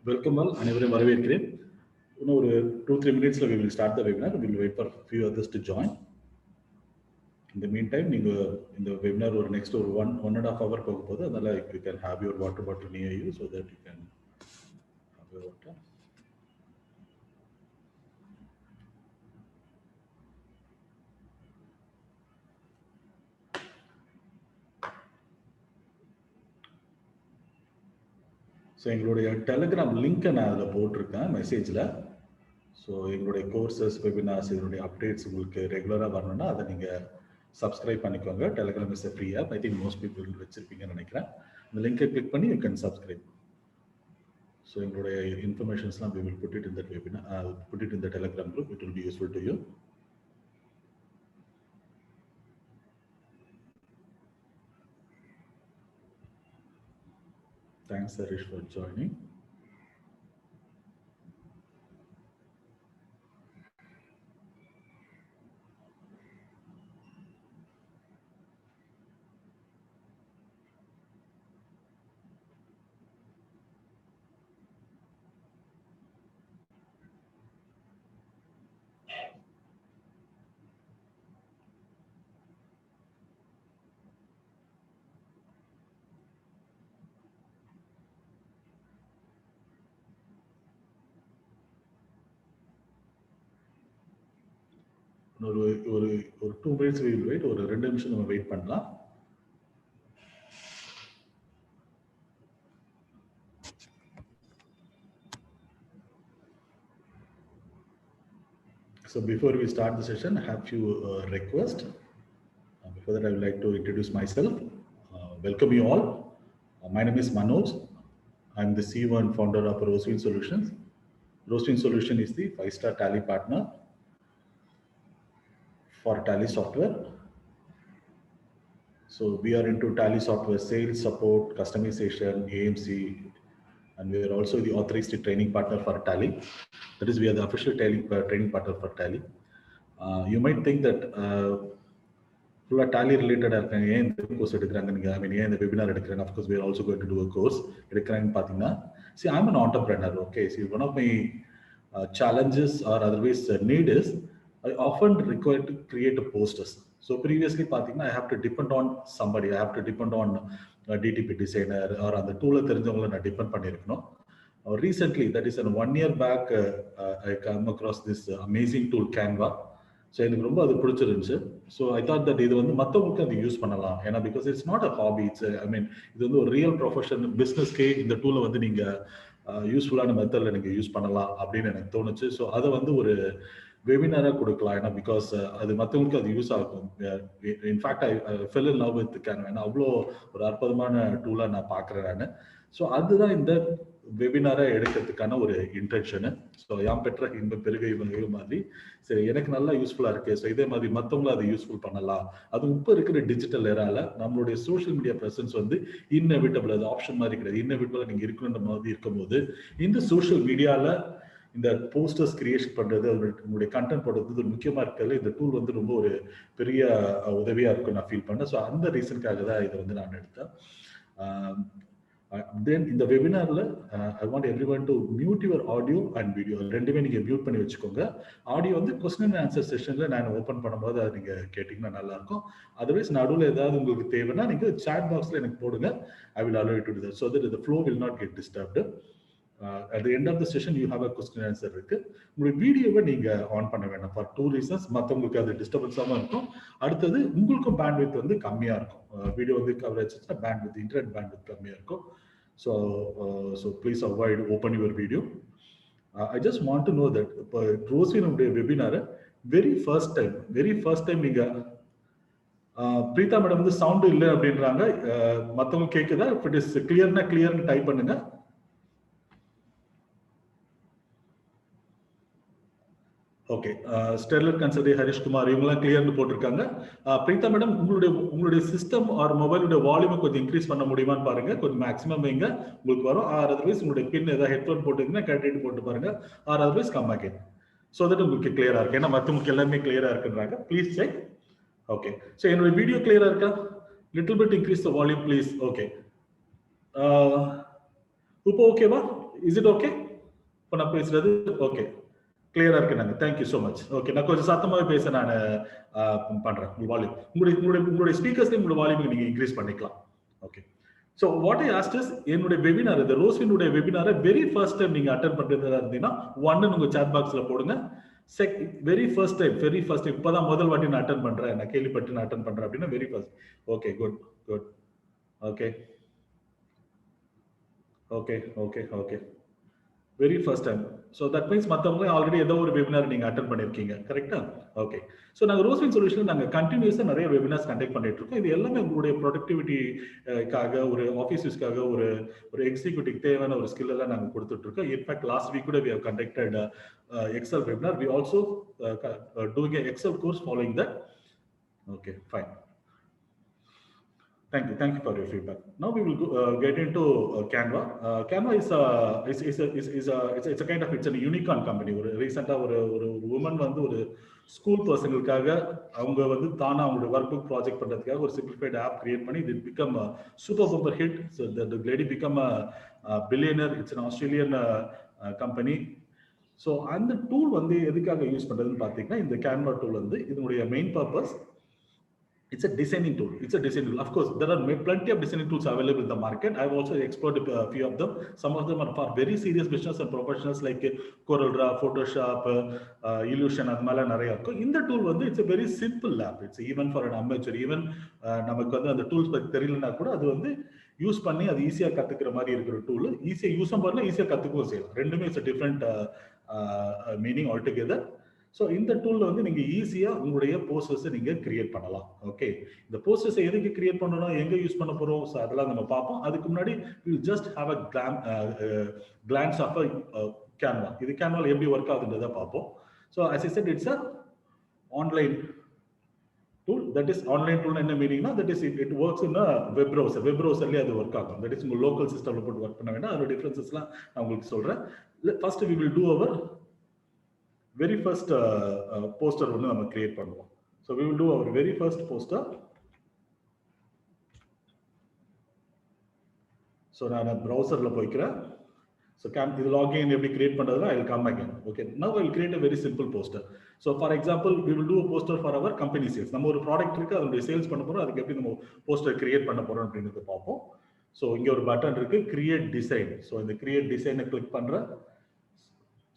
Welcome all, அனைவரையும் வரவேற்கிறேன். இன்னும் ஒரு 2-3 minutesல we will start the webinar. We will wait for few others to join. In the meantime, நீங்க இந்த webinar ஒரு next ஒரு 1.5 hour போக போகுது. அதனால you can have your water bottle near you so that you can have your water. So எங்களுடைய Telegram லிங்க்கை நான் அதில் போட்டிருக்கேன் மெசேஜில். ஸோ எங்களுடைய கோர்சஸ் வெபினார்ஸ் இதனுடைய அப்டேட்ஸ் உங்களுக்கு ரெகுலராக வரணும்னா அதை நீங்கள் சப்ஸ்கிரைப் பண்ணிக்கோங்க. Telegram is free app. I think most people வச்சிருப்பீங்கன்னு நினைக்கிறேன். இந்த லிங்கை கிளிக் பண்ணி யூ கேன் சப்ஸ்கிரைப். ஸோ எங்களுடைய இன்ஃபர்மேஷன்ஸ்லாம் we will put it in that webinar, put it in the Telegram group. It will be useful to you. Thanks, Harish, for joining. ஒரு 2 minutes we will wait. ஒரு 2 நிமிஷம் நம்ம wait பண்ணலாம். So before we start the session, I have few requests. Before that, I would like to introduce myself. Welcome you all. My name is Manoj. I'm the CEO and founder of Rosewin Solutions. Rosewin Solution is the 5-star Tally partner for Tally software. So we are into Tally software sales, support, customization, AMC, and we are also the authorized training partner for Tally. That is, we are the official training partner for Tally. You might think that full Tally related இருக்காங்க, ஏன் இந்த course எடுக்கறாங்க நீங்க, I mean ஏன் இந்த webinar எடுக்கறாங்க. Of course we are also going to do a course. எடுக்கறாங்க பாத்தீங்கன்னா, see I'm an entrepreneur, okay. See one of my challenges or otherwise need is I often require to create a posters. So previously பாத்தீங்கன்னா I have to depend on somebody. I have to depend on a DTP designer or அந்த டூலை தெரிஞ்சவங்கள நான் depend பண்ணியிருக்கணும். Recently, that is 1 year back, I come across this amazing tool Canva. So எனக்கு ரொம்ப அது பிடிச்சிருந்துச்சு. So I thought that இது வந்து மற்றவங்களுக்கு அது யூஸ் பண்ணலாம். ஏன்னா because it's not a hobby, it's I mean இது வந்து ஒரு ரியல் ப்ரொஃபஷன் பிஸ்னஸ்க்கே இந்த டூலை வந்து நீங்க யூஸ்ஃபுல்லான மெத்தட்ல நீங்க யூஸ் பண்ணலாம் அப்படின்னு எனக்கு தோணுச்சு. ஸோ அதை வந்து ஒரு வெபினாராக கொடுக்கலாம். ஏன்னா பிகாஸ் அது மற்றவங்களுக்கு அது யூஸ் ஆகும். In fact I fell in love with Canva. ஏன்னா அவ்வளோ ஒரு அற்புதமான டூலாக நான் பார்க்குறேன் நான். ஸோ அதுதான் இந்த வெபினாரை எடுக்கிறதுக்கான ஒரு இன்டென்ஷனு. ஸோ யாம் பெற்ற இன்ப பெருகை இவங்க மாதிரி சரி எனக்கு நல்லா யூஸ்ஃபுல்லாக இருக்குது. ஸோ இதே மாதிரி மற்றவங்களும் அதை யூஸ்ஃபுல் பண்ணலாம். அது இப்போ இருக்கிற டிஜிட்டல் ஏரால நம்மளுடைய சோஷியல் மீடியா ப்ரெசன்ஸ் வந்து இன்னெவிட்டபிள், அது ஆப்ஷன் மாதிரி கிடையாது. இன்னெவிட்டபிளாக நீங்கள் இருக்கணுன்ற மாதிரி இருக்கும்போது இந்த சோஷியல் மீடியாவில் இந்த போஸ்டர்ஸ் கிரியேஷன் பண்றது, உங்களுடைய கண்டென்ட் போடுறது ஒரு முக்கியமா இருக்கிறது. இந்த டூல் வந்து ரொம்ப ஒரு பெரிய உதவியா இருக்கும் நான் ஃபீல் பண்ணேன். ஸோ அந்த ரீசனுக்காக தான் இதை வந்து நான் எடுத்தேன். தென் இந்த வெபினார்ல I want everyone to mute your audio and video ரெண்டுமே நீங்க மியூட் பண்ணி வச்சுக்கோங்க. ஆடியோ வந்து கொஸ்டின் அண்ட் ஆன்சர் செஷன்ல நான் ஓப்பன் பண்ணும்போது அதை நீங்க கேட்டீங்கன்னா நல்லா இருக்கும். அதர்வைஸ் நடுவில் ஏதாவது உங்களுக்கு தேவைன்னா நீங்க சாட் பாக்ஸ்ல எனக்கு போடுங்க. I will allow you to to that so that the flow will not get disturbed. At the end of the session you have a question and answer இருக்கு. உங்களுடைய வீடியோவை நீங்க ஆன் பண்ண வேண்டாம் for 2 reasons. மற்றவங்களுக்கு அது டிஸ்டர்பன்ஸாக இருக்கும். அடுத்தது உங்களுக்கும் பேண்ட்வித் வந்து கம்மியா இருக்கும். வீடியோ வந்து கவரேஜ் பேண்ட்வித் இன்டர்நெட் பேண்ட்வித் கம்மியா இருக்கும். So please avoid open your video. I just want to know that ரோஸ்வினுடைய வெபினாரை very first time நீங்க பிரீதா மேடம் வந்து சவுண்ட் இல்லை அப்படின்றாங்க. மற்றவங்க கேட்குதா? if it is clearனா clearன்னு டைப் பண்ணுங்க. ஓகே, ஸ்டெர்லர் கன்சல்டி ஹரிஷ் குமார் இவங்கெல்லாம் கிளியர்னு போட்டிருக்காங்க. பிரீதா மேடம் உங்களுடைய சிஸ்டம் ஆர் மொபைலுடைய வால்யூமை கொஞ்சம் இன்க்ரீஸ் பண்ண முடியுமான்னு பாருங்க. கொஞ்சம் மேக்ஸிமம் வைங்க, உங்களுக்கு வரும். ஆர் அதர்வைஸ் உங்களுடைய பின் ஏதாவது ஹெட்ஃபோன் போட்டுங்கன்னா கட்டிட்டு போட்டு பாருங்க. Or otherwise come again so that உங்களுக்கு கிளியரா இருக்கு. ஏன்னா மற்றவங்களுக்கு எல்லாமே கிளியரா இருக்குன்றாங்க. Please check. ஓகே, ஸோ என்னுடைய வீடியோ கிளியரா இருக்கா? Little bit increase the volume please. Okay, இப்போ ஓகேவா? Is it okay? இப்போ நான் பேசுறது ஓகே, கிளியரா இருக்கு. நாங்கள் தேங்க்யூ ஸோ மச். ஓகே, நான் கொஞ்சம் சத்தமாகவே பேச நான் பண்றேன். வால்யூம் உங்களுடைய ஸ்பீக்கர்ஸ்லேயும் உங்களோட வால்யூம் நீங்க இன்க்ரீஸ் பண்ணிக்கலாம். Okay, so what I asked is, என்னுடைய வெபினார், இந்த ரோஸ்வினுடைய வெபினாரை வெரி ஃபர்ஸ்ட் டைம் நீங்க அட்டென்ட் பண்றதா இருந்தீங்கன்னா 1 உங்க சாட் பாக்ஸ்ல போடுங்க. வெரி ஃபர்ஸ்ட் டைம் இப்பதான் முதல் வாட்டி நான் அட்டென்ட் பண்றேன், நான் கேள்விப்பட்டு நான் அட்டென்ட் பண்றேன் அப்படின்னா very first. Okay, good good. Okay okay okay okay, very first time. So that means மற்றவங்களே ஆல்ரெடி ஏதோ ஒரு வெபினார் நீங்கள் அட்டன் பண்ணியிருக்கீங்க, கரெக்டா? ஓகே, ஸோ நாங்கள் ரோஸ்வின் சொல்யூஷன் நாங்கள் கண்டினியூஸாக நிறைய வெபினார்ஸ் கண்டக்ட் பண்ணிட்டு இருக்கோம். இது எல்லாமே உங்களுடைய ப்ரொடக்டிவிட்டிக்காக, ஒரு ஆஃபீஸ் யூஸ்க்காக, ஒரு எக்ஸிக்யூட்டிவ் தேவையான ஒரு ஸ்கில் எல்லாம் நாங்கள் கொடுத்துட்டு இருக்கோம். இன்ஃபேக்ட் லாஸ்ட் வீக் கூட we have conducted Excel webinar. We also doing Excel course following that. Okay, fine. Thank you for your feedback. Now we will get into Canva. Canva is a kind of, it's a unicorn company. Recently ஒரு woman வந்து ஒரு school பர்சனுக்காக அவங்க வந்து தானா அவங்களோட work book project பண்றதுக்காக ஒரு simplified app create பண்ணி it become a super bumper hit. So the lady become a billionaire. It's an Australian company. So அந்த டூல் வந்து எதுக்காக யூஸ் பண்றதுன்னு பார்த்தீங்கன்னா, இந்த Canva டூல் வந்து இதனுடைய main purpose, it's a designing tool. Of course, there are plenty of designing tools available in the market. I've also explored a few of them. Some of them are for very serious business and professionals like CorelDRAW, Photoshop, Illusion, அது மேல நிறைய இருக்கும். இந்த tool வந்து it's a very simple app. It's even for an amateur. Even நமக்கு வந்து அந்த tools பத்தி தெரியலனா கூட அது வந்து யூஸ் பண்ணி அது ஈஸியா கத்துக்கிற மாதிரி இருக்கிற டூல். ஈஸியா யூஸும் பண்ணலாம், ஈஸியா கத்துக்கவும் செய்யலாம். ரெண்டுமே it's different meaning all together. So இந்த டூல்ல வந்து நீங்க ஈஸியா உங்களுடைய போஸ்டர்ஸை நீங்க கிரியேட் பண்ணலாம். ஓகே, இந்த போஸ்டர்ஸை எதுக்கு கிரியேட் பண்ணணும், எங்க யூஸ் பண்ண போறோம், ஸோ அதெல்லாம் நம்ம பார்ப்போம். அதுக்கு முன்னாடி you just have a glance of Canva. இது Canva எப்படி ஒர்க் ஆகுதுன்றதை பார்ப்போம். So as I said, it's a online tool. That is online tool என்ன மீனிங்னா, that is it works in web browser. Web ப்ரௌசர்லேயே அது ஒர்க் ஆகும். தட் இஸ் உங்க லோக்கல் சிஸ்டம்ல போட்டு ஒர்க் பண்ண வேண்டாம். அதோட டிஃபரன்சஸ்லாம் நான் உங்களுக்கு சொல்றேன். First we will do our very first poster ஒன்று நம்ம கிரியேட் பண்ணுவோம். So we will do our very first poster. So நான் browserல போய்க்கிறேன். So இது login எப்படி create பண்றதுனா I will come again. Okay, now I will create a very simple poster. So for example, we will do a poster for our company sales. நம்ம ஒரு product இருக்கு, அதோட sales பண்ண போறோம். அதுக்கு எப்படி நம்ம போஸ்டர் கிரியேட் பண்ண போறோம் அப்படிங்கறத பார்ப்போம். So இங்க ஒரு பட்டன் இருக்கு, கிரியேட் டிசைன். So இந்த கிரியேட் டிசைனை கிளிக் பண்றேன்.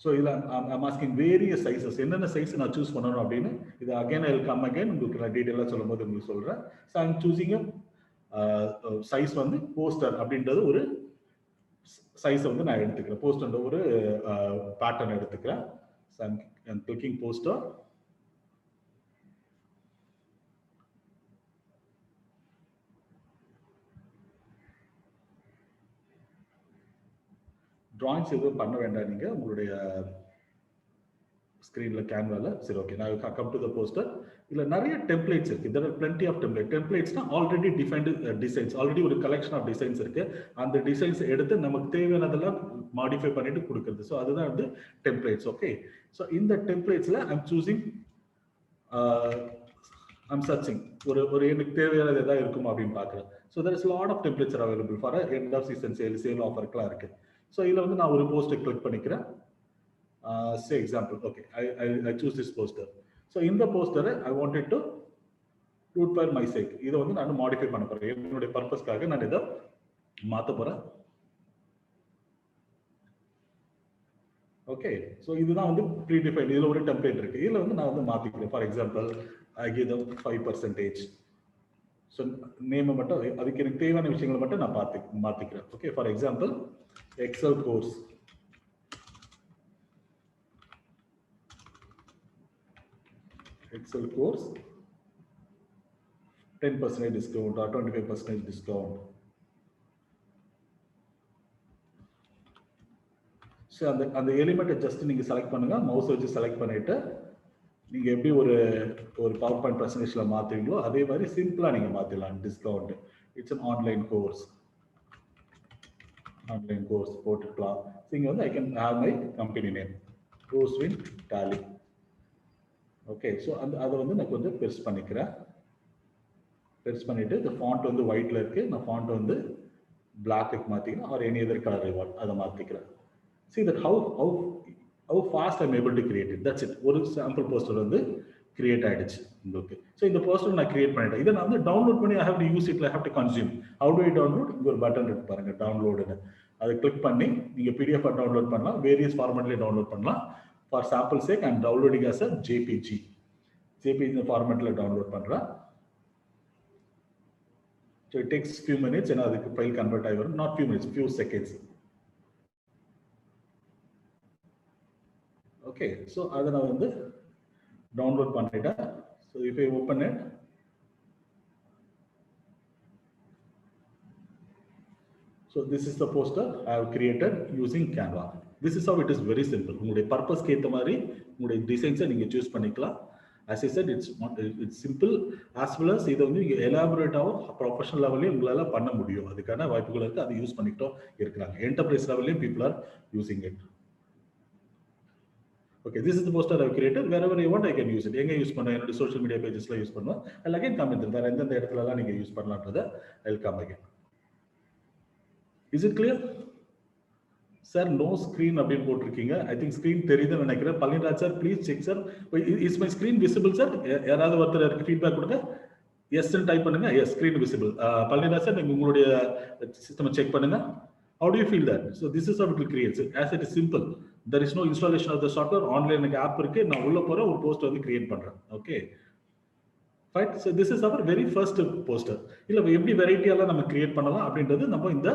ஸோ இதில் ஐம் ஆஸ்கிங் வேரியஸ் சைஸஸ், என்னென்ன சைஸ் நான் சூஸ் பண்ணணும் அப்படின்னு. இது again I will come again உங்களுக்கு நான் டீட்டெயிலாக சொல்லும் போது உங்களுக்கு சொல்கிறேன். ஸோ ஐம் சூஸிங் சைஸ் வந்து போஸ்டர் அப்படின்றது ஒரு சைஸை வந்து நான் எடுத்துக்கிறேன். போஸ்டர்ன்ற ஒரு பேட்டர்ன் எடுத்துக்கிறேன். So I'm clicking poster. Drawings எதுவும் பண்ண வேண்டாம் நீங்கள் உங்களுடைய ஸ்க்ரீனில் கேன்வாவில். சரி, ஓகே, நான் கம் டு த போஸ்டர். இதில் நிறைய டெம்ப்ளேட்ஸ் இருக்குது. there are plenty of டெம்ப்ளேட்ஸ்னா ஆல்ரெடி டிஃபைன்டு டிசைன்ஸ், ஆல்ரெடி ஒரு கலெக்ஷன் ஆஃப் டிசைன்ஸ் இருக்குது. அந்த டிசைன்ஸ் எடுத்து நமக்கு தேவையானதெல்லாம் மாடிஃபை பண்ணிட்டு கொடுக்குறது. ஸோ அதுதான் வந்து டெம்ப்ளேட்ஸ். ஓகே, ஸோ இந்த டெம்ப்ளேட்ஸில் ஐம் சூஸிங், ஐம் சர்ச்சிங் ஒரு எனக்கு தேவையானது எதாவது இருக்குமா அப்படின்னு பார்க்குறேன். So there is a lot of templates are available for end of season sale ஆஃபருக்குலாம் இருக்குது. ஸோ இதில் வந்து நான் ஒரு போஸ்டர் கிளிக் பண்ணிக்கிறேன். say example, okay, I choose this poster. So in the poster I wanted to root for my sake. இதை வந்து நான் மாடிஃபை பண்ண போறேன். என்னுடைய பர்பஸ்க்காக நான் இதை மாற்ற போறேன். ஓகே, ஸோ இதுதான் வந்து ப்ரீ டிஃபைன். இதில் ஒரு டெம்ப்ளேட் இருக்கு. இதில் வந்து நான் வந்து மாற்றிக்கிறேன். For example I give them 5%. So நேமை மட்டும், அதுக்கு எனக்கு தேவையான விஷயங்களை மட்டும் நான் மாற்றிக்கிறேன். Okay, for example Excel course. Excel course 10% discount or 25% discount. So அந்த எலிமெண்ட்டை ஜஸ்ட் நீங்கள் செலக்ட் பண்ணுங்க. மவுஸ் வச்சு செலக்ட் பண்ணிட்டு நீங்கள் எப்படி ஒரு பவர் பாயிண்ட் ப்ரெசன்டேஷனில் மாற்றுவீங்களோ அதே மாதிரி சிம்பிளாக நீங்கள் மாற்றிடலாம். Discount, it's an online course போட்டுக்கலாம். ஸோ இங்கே வந்து I can have my company name Roswin Tally. Okay, so அதை வந்து நான் கொஞ்சம் பெருசு பண்ணிக்கிறேன். பெருசு பண்ணிவிட்டு இந்த ஃபாண்ட் வந்து ஒயிட்டில் இருக்குது, நான் ஃபாண்ட் வந்து பிளாக்குக்கு மாற்றிக்கிறேன். ஆர் எனி அதர் கலர் ரிவார்ட் அதை மாற்றிக்கிறேன். see that how fast I'm able to create it. That's it. ஒரு sample poster வந்து create ஆயிடுச்சு உங்களுக்கு. So இந்த poster நான் create பண்ணிட்டேன். இதை நான் வந்து download பண்ணி I have to use it, I have to consume. How do I download? இங்க ஒரு பட்டன் இருக்கு பாருங்க, download. அதை கிளிக் பண்ணி நீங்க PDF டவுன்லோட் பண்ணலாம், வேரியஸ் ஃபார்மேட்லயே டவுன்லோட் பண்ணலாம். For sample sake I'm downloading as a JPG ஃபார்மேட்ல டவுன்லோட் பண்றேன். So it takes few minutes and அதுக்கு ஃபைல் கன்வெர்ட் ஆகி வரும். Not few minutes, few seconds. Okay, so அதை நான் வந்து download பண்ணிட்டேன். So if I open it, so this is the poster I have created using Canva. This is how it is, very simple. உங்களுடைய பர்பஸ்க்கு ஏத்த மாதிரி உங்களுடைய டிசைன்ஸை நீங்க சூஸ் பண்ணிக்கலாம். As I said, it's simple as well as இதை வந்து நீங்க எலாபரேட்டாவும் ப்ரொஃபஷனல் லெவல்லையும் உங்களால பண்ண முடியும். அதுக்கான வாய்ப்புகள் இருக்கு. அதை யூஸ் பண்ணிக்கிட்டோம் இருக்கிறாங்க. என்டர்பிரைஸ் லெவல்லையும் people are using it. Okay, this is the poster I have created. Wherever I want, I can use it. எங்க யூஸ் பண்ண என்னோட சோஷியல் மீடியா பேஜஸ்ல யூஸ் பண்ணுவேன். I'll again come in there. வேற எந்தெந்த இடத்துல எல்லாம் நீங்க use பண்ணலாம்ன்றத I'll come again. Is it clear? Sir, no screen அப்படின்னு போட்டிருக்கீங்க. I think screen தெரியுதுன்னு நினைக்கிறேன். Palaniraj sir, please check sir. Is my screen visible sir? யாராவது ஒருத்தர் எனக்கு ஃபீட்பேக் கொடுங்க. Yes ன்னு டைப் பண்ணுங்க. Yes, screen visible. Palaniraj sir, நீங்க உங்களுடைய சிஸ்டம் செக் பண்ணுங்க. How do you feel that? So this is how it will create. As it is simple. There is no installation of the software. Online எனக்கு app இருக்கு. நான் உள்ள போறேன், ஒரு post வந்து கிரியேட் பண்றேன். Okay. Fine. So this is our very first poster. இல்ல எப்படி வெரைட்டியால நம்ம கிரியேட் பண்ணலாம் அப்படின்றது நம்ம இந்த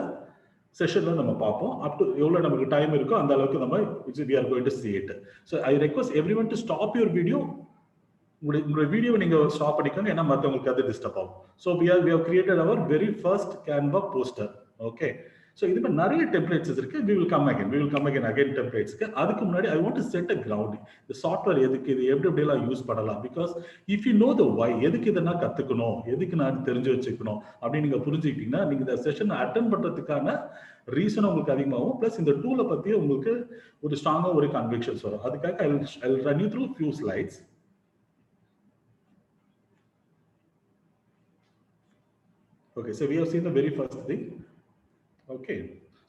செஷன்ல நம்ம பார்ப்போம். அப் டு எவ்வளவு நமக்கு டைம் இருக்கோ அந்த அளவுக்கு நம்ம we are going to see it. So I request everyone to stop your video. உங்களுடைய வீடியோவை நீங்க ஸ்டாப் பண்ணிக்கோங்க, ஏன்னா மற்றவங்களுக்கு அது டிஸ்டர்ப் ஆகும். So we have created our very first Canva poster. Okay. So இதுக்கு நிறைய டெம்ப்ளேட்ஸ் இருக்கு. we will come again டெம்ப்ளேட்ஸ்க்கு. அதுக்கு முன்னாடி I want to set a ground. இந்த சாஃப்ட்வேர் எதுக்கு, இது எப்படி எல்லாம் யூஸ் பண்ணலாம், because if you know the why, எதுக்கு இதை நான் கத்துக்கணும், எதுக்கு நான் தெரிஞ்சு வச்சுக்கணும் அப்படின்னு நீங்க புரிஞ்சுக்கிட்டீங்கன்னா நீங்க இந்த செஷன் அட்டென்ட் பண்றதுக்கான ரீசன் உங்களுக்கு அதிகமாகும். பிளஸ் இந்த டூலை பத்தி உங்களுக்கு ஒரு ஸ்ட்ராங்கா ஒரு கன்விக்ஷன்ஸ் வரும். அதுக்காக I will run you through few slides. Okay, so we have seen the very first thing. Okay,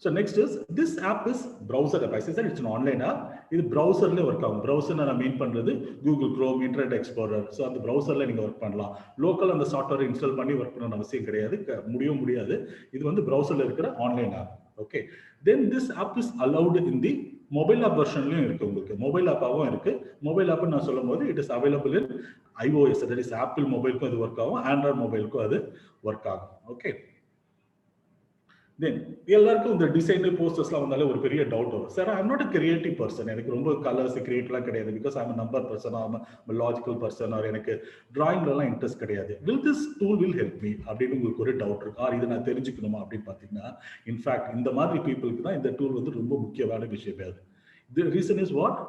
so next is this app is browser app. I said it's an online app. இது browserல work ஆகும். browser நான் mean பண்றது Google Chrome, Internet Explorer. So அந்த browserல நீங்க work பண்ணலாம். Local அந்த software install பண்ணி work பண்ணணும் அவசியம் கிடையாது, முடியாது. இது வந்து browserல இருக்கிற online app. Okay, then this app is allowed in the mobile app versionலயும் இருக்கு. உங்களுக்கு மொபைல் ஆப்பாவும் இருக்கு. மொபைல் ஆப் நான் சொல்லும்போது it is available in iOS, that is Apple மொபைலுக்கும் இது ஒர்க் ஆகும், Android மொபைலுக்கும் அது ஒர்க் ஆகும். Okay. Then எல்லாருக்கும் இந்த டிசைன் போஸ்டர்ஸ்லாம் வந்தாலே ஒரு பெரிய டவுட் வரும். Sir, I'm not a creative person, எனக்கு ரொம்ப கலர்ஸ் கிரியேட்லாம் கிடையாது, because I'm number person, I'm logical person, or எனக்கு டிராயிங்லலாம் இன்ட்ரெஸ்ட் கிடையாது. Will this tool will help me அப்படின்னு உங்களுக்கு ஒரு டவுட் இருக்கு. ஆர் இதை நான் தெரிஞ்சுக்கணுமா அப்படின்னு பார்த்தீங்கன்னா, இன்ஃபேக்ட் இந்த மாதிரி பீப்புளுக்கு தான் இந்த டூல் வந்து ரொம்ப முக்கியமான விஷயமே. அது தி ரீசன் இஸ் வாட்,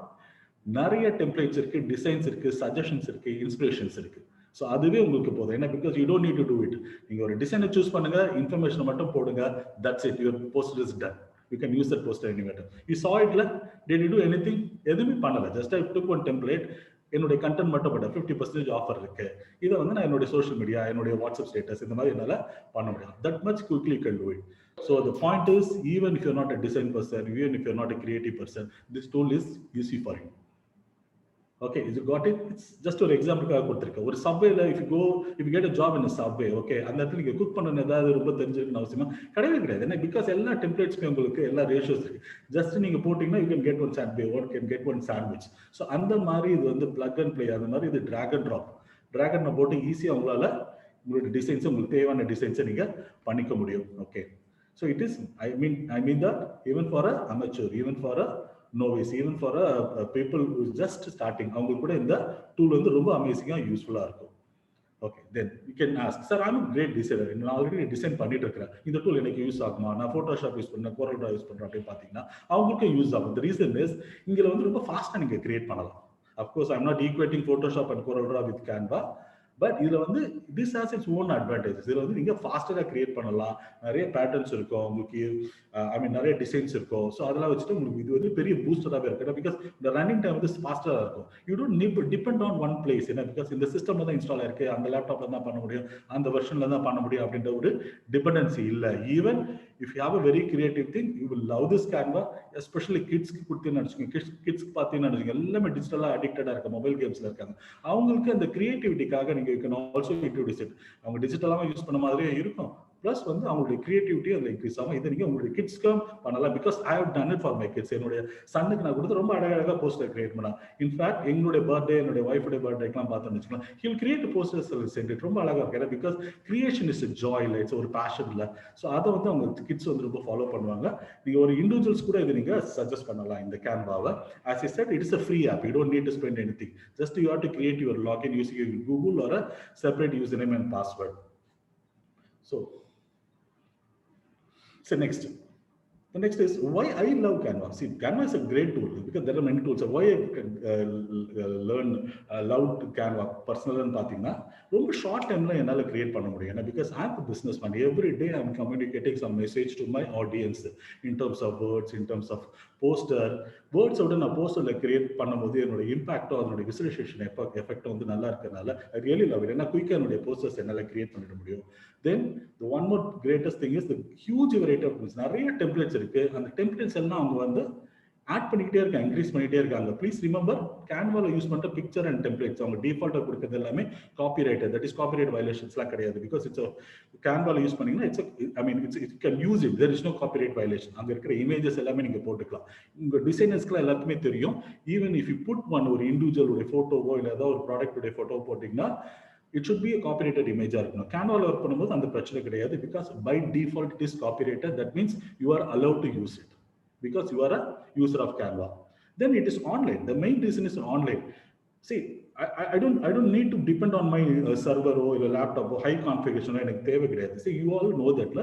நிறைய டெம்ப்ளேட்ஸ் இருக்கு, டிசைன்ஸ் இருக்கு, சஜஷன்ஸ் இருக்கு, இன்ஸ்பிரேஷன்ஸ் இருக்கு. ஸோ அதுவே உங்களுக்கு போதும். ஏன்னா because you don't need to do it. நீங்க ஒரு டிசைனை சூஸ் பண்ணுங்க, இன்ஃபர்மேஷனை மட்டும் போடுங்க, that's it, your poster is done. You can use that poster anywhere. You saw இட்ல, டிட் யூ டூ எனிதிங்? எதுவுமே பண்ணல. Just I took one template, என்னுடைய கண்டென்ட் மட்டும் போட்ட 50% ஆஃபர் இருக்கு, இதை வந்து நான் என்னுடைய சோஷியல் மீடியா, என்னுடைய வாட்ஸ்அப் ஸ்டேட்டஸ், இந்த மாதிரி என்னால பண்ண முடியும். That much quickly you can do it. So the point is, even if you're not a design person, even if you're not a creative person, this tool is easy for you. Okay, is you got it? It's just ஒரு எக்ஸாம்பிளுக்காக கொடுத்துருக்கேன். ஒரு சப்வேல if you get a job in a subway, okay, அந்த இடத்துல நீங்க cook பண்ணணும் ஏதாவது ரொம்ப தெரிஞ்சிருக்கணும் அவசியமா கிடையாது. ஏன்னா பிகாஸ் எல்லா டெம்ப்ளேட்ஸ்மே உங்களுக்கு எல்லா ரேஷியோஸ் இருக்கு. ஜஸ்ட் நீங்க போட்டீங்கன்னா you can get one sandwich, or can get one sandwich. So அந்த மாதிரி இது வந்து பிளக் அண்ட் பிளே, அந்த மாதிரி இது டிராக் அண்ட் ட்ராப் போட்டு ஈஸியாக உங்களால உங்களுடைய டிசைன்ஸை, உங்களுக்கு தேவையான டிசைன்ஸை நீங்க பண்ணிக்க முடியும். Okay, so it is I mean that even for a amateur, even for a novice, even for a people who is just starting, அவங்களுக்கு கூட இந்த டூல் வந்து ரொம்ப அமேசிங்கா யூஸ்ஃபுல்லா இருக்கும். Okay, then you can ask, sir I'm great designer, நான் already design பண்ணிட்டு இருக்கிறேன், இந்த டூல் எனக்கு யூஸ் ஆகுமா, நான் போட்டோஷாப் யூஸ் பண்ணேன், கோரல் ட்ரா யூஸ் பண்றேன் அப்படின்னு பார்த்தீங்கன்னா அவங்களுக்கும் யூஸ் ஆகும். த ரீசன் இஸ், இங்கே வந்து ரொம்ப ஃபாஸ்ட்டாக நீங்கள் கிரியேட் பண்ணலாம். Of course I'm not equating Photoshop and Corel Draw with Canva. But இதுல வந்து this has its own advantages. இதுல வந்து நீங்க ஃபாஸ்டரா கிரியேட் பண்ணலாம், நிறைய பேட்டர்ன்ஸ் இருக்கும் உங்களுக்கு, ஐ மீன் நிறைய டிசைன்ஸ் இருக்கும். ஸோ அதெல்லாம் வச்சுட்டு உங்களுக்கு இது வந்து பெரிய பூஸ்டராகவே இருக்கு. பிகாஸ் இந்த ரன்னிங் டைம் வந்து ஃபாஸ்டரா இருக்கும். You don't depend on one place. ஏன்னா பிகாஸ் இந்த சிஸ்டம்ல தான் இன்ஸ்டால் ஆயிருக்கு, அந்த லேப்டாப்ல தான் பண்ண முடியும், அந்த வெர்ஷன்ல தான் பண்ண முடியும் அப்படின்ற ஒரு டிபெண்டன்சி இல்லை. Even if you have a very creative thing, you will love this Canva. Especially கிட்ஸ்க்கு கொடுத்தீங்கன்னு நினைச்சுக்கோங்க, கிட்ஸ்க்கு பார்த்தீங்கன்னு நினைச்சுக்கோங்க, எல்லாமே டிஜிட்டலா அடிக்டடா இருக்க மொபைல் கேம்ஸ்ல இருக்காங்க. அவங்களுக்கு அந்த கிரியேட்டிவிட்டிக்காக நீங்க கேன் ஆல்சோ இன்ட்ரோடியூஸ் இட். அவங்க டிஜிட்டலாக யூஸ் பண்ண மாதிரியே இருக்கும், பிளஸ் வந்து அவங்களுடைய கிரியேட்டிவிட்டி அதில் இன்க்ரீஸ் ஆகும். இதை நீங்கள் உங்களுடைய கிட்ஸ்க்கும் பண்ணலாம். Because I have done it for my kids. என்னுடைய சன்னுக்கு நான் கொடுத்து ரொம்ப அழகாக போஸ்டர் கிரியேட் பண்ணலாம். இன்ஃபேக்ட் எங்களுடைய பர்த்டே, என்னுடைய ஒய்ஃபுடைய பர்த்டேக்கெலாம் பார்த்தோம்னு வச்சுக்கலாம், will create posters send it. ரொம்ப அழகாக இருக்கு. பிகாஸ் கிரியேஷன் இஸ் ஜாய் இல்லை, இட்ஸ் ஒரு பேஷன் இல்லை. ஸோ அதை வந்து அவங்க கிட்ஸ் வந்து ரொம்ப ஃபாலோ பண்ணுவாங்க. நீங்கள் ஒரு இண்டிவிஜுவல்ஸ் கூட இதை நீங்கள் சஜஸ்ட் பண்ணலாம் இந்த கேன்வாவை. As I said, it is a free app. You don't need to spend anything. Just you have to create your login using Google or a separate username and password. So next, the next is why I love Canva. See, Canva is a great tool because there are many tools. Why I loved Canva personal and pathina ரொம்ப short டைம்ல என்னால create பண்ண முடியும். ஏன்னா பிகாஸ் I am business man. Every day I am communicating some message to my audience in terms of words, in terms of poster. வேர்ட்ஸோட நான் போஸ்டர்ல கிரியேட் பண்ணும்போது என்னோட இம்பாக்டோ அதனுடைய விசுவலைசேஷன் எஃபெக்ட் வந்து நல்லா இருக்கிறதுனால ஐ ரியலி லவ் இட். ஏன்னா குயிக்காக என்னுடைய போஸ்டர்ஸ் என்னால் கிரியேட் பண்ணிட முடியும். தென் the one more greatest thing is the huge variety of tools. நிறைய டெம்ப்ளேட்ஸ் இருக்கு. அந்த டெம்ப்ளேட்ஸ் எல்லாம் அவங்க வந்து ஆட் பண்ணிக்கிட்டே இருக்காங்க, இன்க்ரீஸ் பண்ணிட்டே இருக்காங்க. ப்ளீஸ் ரிமெம்பர், கேன்வால யூஸ் பண்ற பிக்சர் அண்ட் டெம்ப்ளேட்ஸ் அவங்க டிஃபால்ட்டா கொடுக்கிறது எல்லாமே காப்பிரைட். தட் இஸ் காப்பிரைட் வயலேஷன்ஸ்லாம் கிடையாது. பிகாஸ் இட்ஸ் கேன்வால யூஸ் பண்ணீங்கன்னா it can use it. There is no copyright violation. அங்க இருக்கிற இமேஜஸ் எல்லாமே நீங்க போட்டுக்கலாம். உங்க டிசைனர்ஸ்க்குலாம் எல்லாத்துக்குமே தெரியும். Even if you put one ஒரு இண்டிவிஜுவலுடைய போட்டோவோ இல்லை ஏதாவது ஒரு ப்ராடக்ட்டுடைய போட்டோ போட்டீங்கன்னா it should be a copyrighted image. Canva work பண்ணும்போது அந்த பிரச்சனை கிடையாது. Because by default it is copyrighted. That means you are allowed to use it because you are a user of Canva. Then it is online. The main reason is online. See, I don't need to depend on my server or laptop or high configuration. எனக்கு தேவை கிடையாது. See, you all know that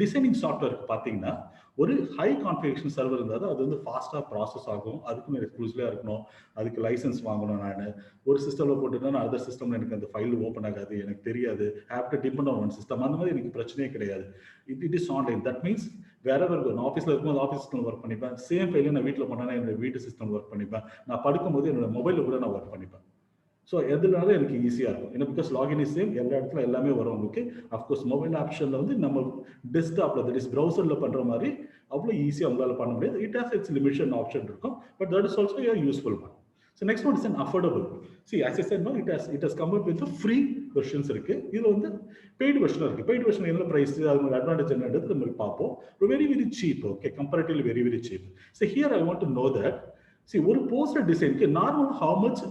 designing software பார்த்தீங்கன்னா ஒரு high configuration server இருந்தால் அது வந்து ஃபாஸ்ட்டாக process ஆகும். அதுக்கும் எக்ஸ்க்ளூசிவாக இருக்கணும், அதுக்கு லைசன்ஸ் வாங்கணும். நான் ஒரு சிஸ்டமில் போட்டுட்டா நான் அதர் சிஸ்டமில் எனக்கு அந்த ஃபைல் ஓப்பன் ஆகாது, எனக்கு தெரியாது. Have to depend on one system. அந்த மாதிரி எனக்கு பிரச்சனையே கிடையாது. It is online. That means வேற இருக்கும். நான் ஆஃபீஸில் இருக்கும்போது ஆஃபீஸ் சிஸ்டம் ஒர்க் பண்ணிப்பேன். சேம் ஃபைலே நான் வீட்டில் போனால் என்னோட வீட்டு சிஸ்டம் ஒர்க் பண்ணிப்பேன். நான் படுக்கும்போது என்னோட மொபைலில் கூட நான் ஒர்க் பண்ணிப்பேன். ஸோ எதுனால எனக்கு ஈஸியாக இருக்கும். ஏன்னா பிகாஸ் லாகின் இஸ் சேம், எல்லா இடத்துல எல்லாமே வரும் உங்களுக்கு. அஃப்கோர்ஸ் மொபைல் ஆப்ஷனில் வந்து நம்ம டெஸ்க்டாப்பில் தட் இஸ் ப்ரௌசரில் பண்ணுற மாதிரி அவ்வளோ ஈஸியாக உங்களால் பண்ண முடியாது. It has its limited option இருக்கும். But that is also a useful one. So next one is an affordable. See, as I said, no, it has come up with the free versions இருக்கு. இதுல வந்து paid version இருக்கு. Paid version என்ன price, அதோட advantage என்னன்றது நம்ம பார்ப்போம். Very very cheap. Okay, comparatively very very cheap. So here I want to know that, see, ஒரு போஸ்டர் டிசைனுக்கு normal how much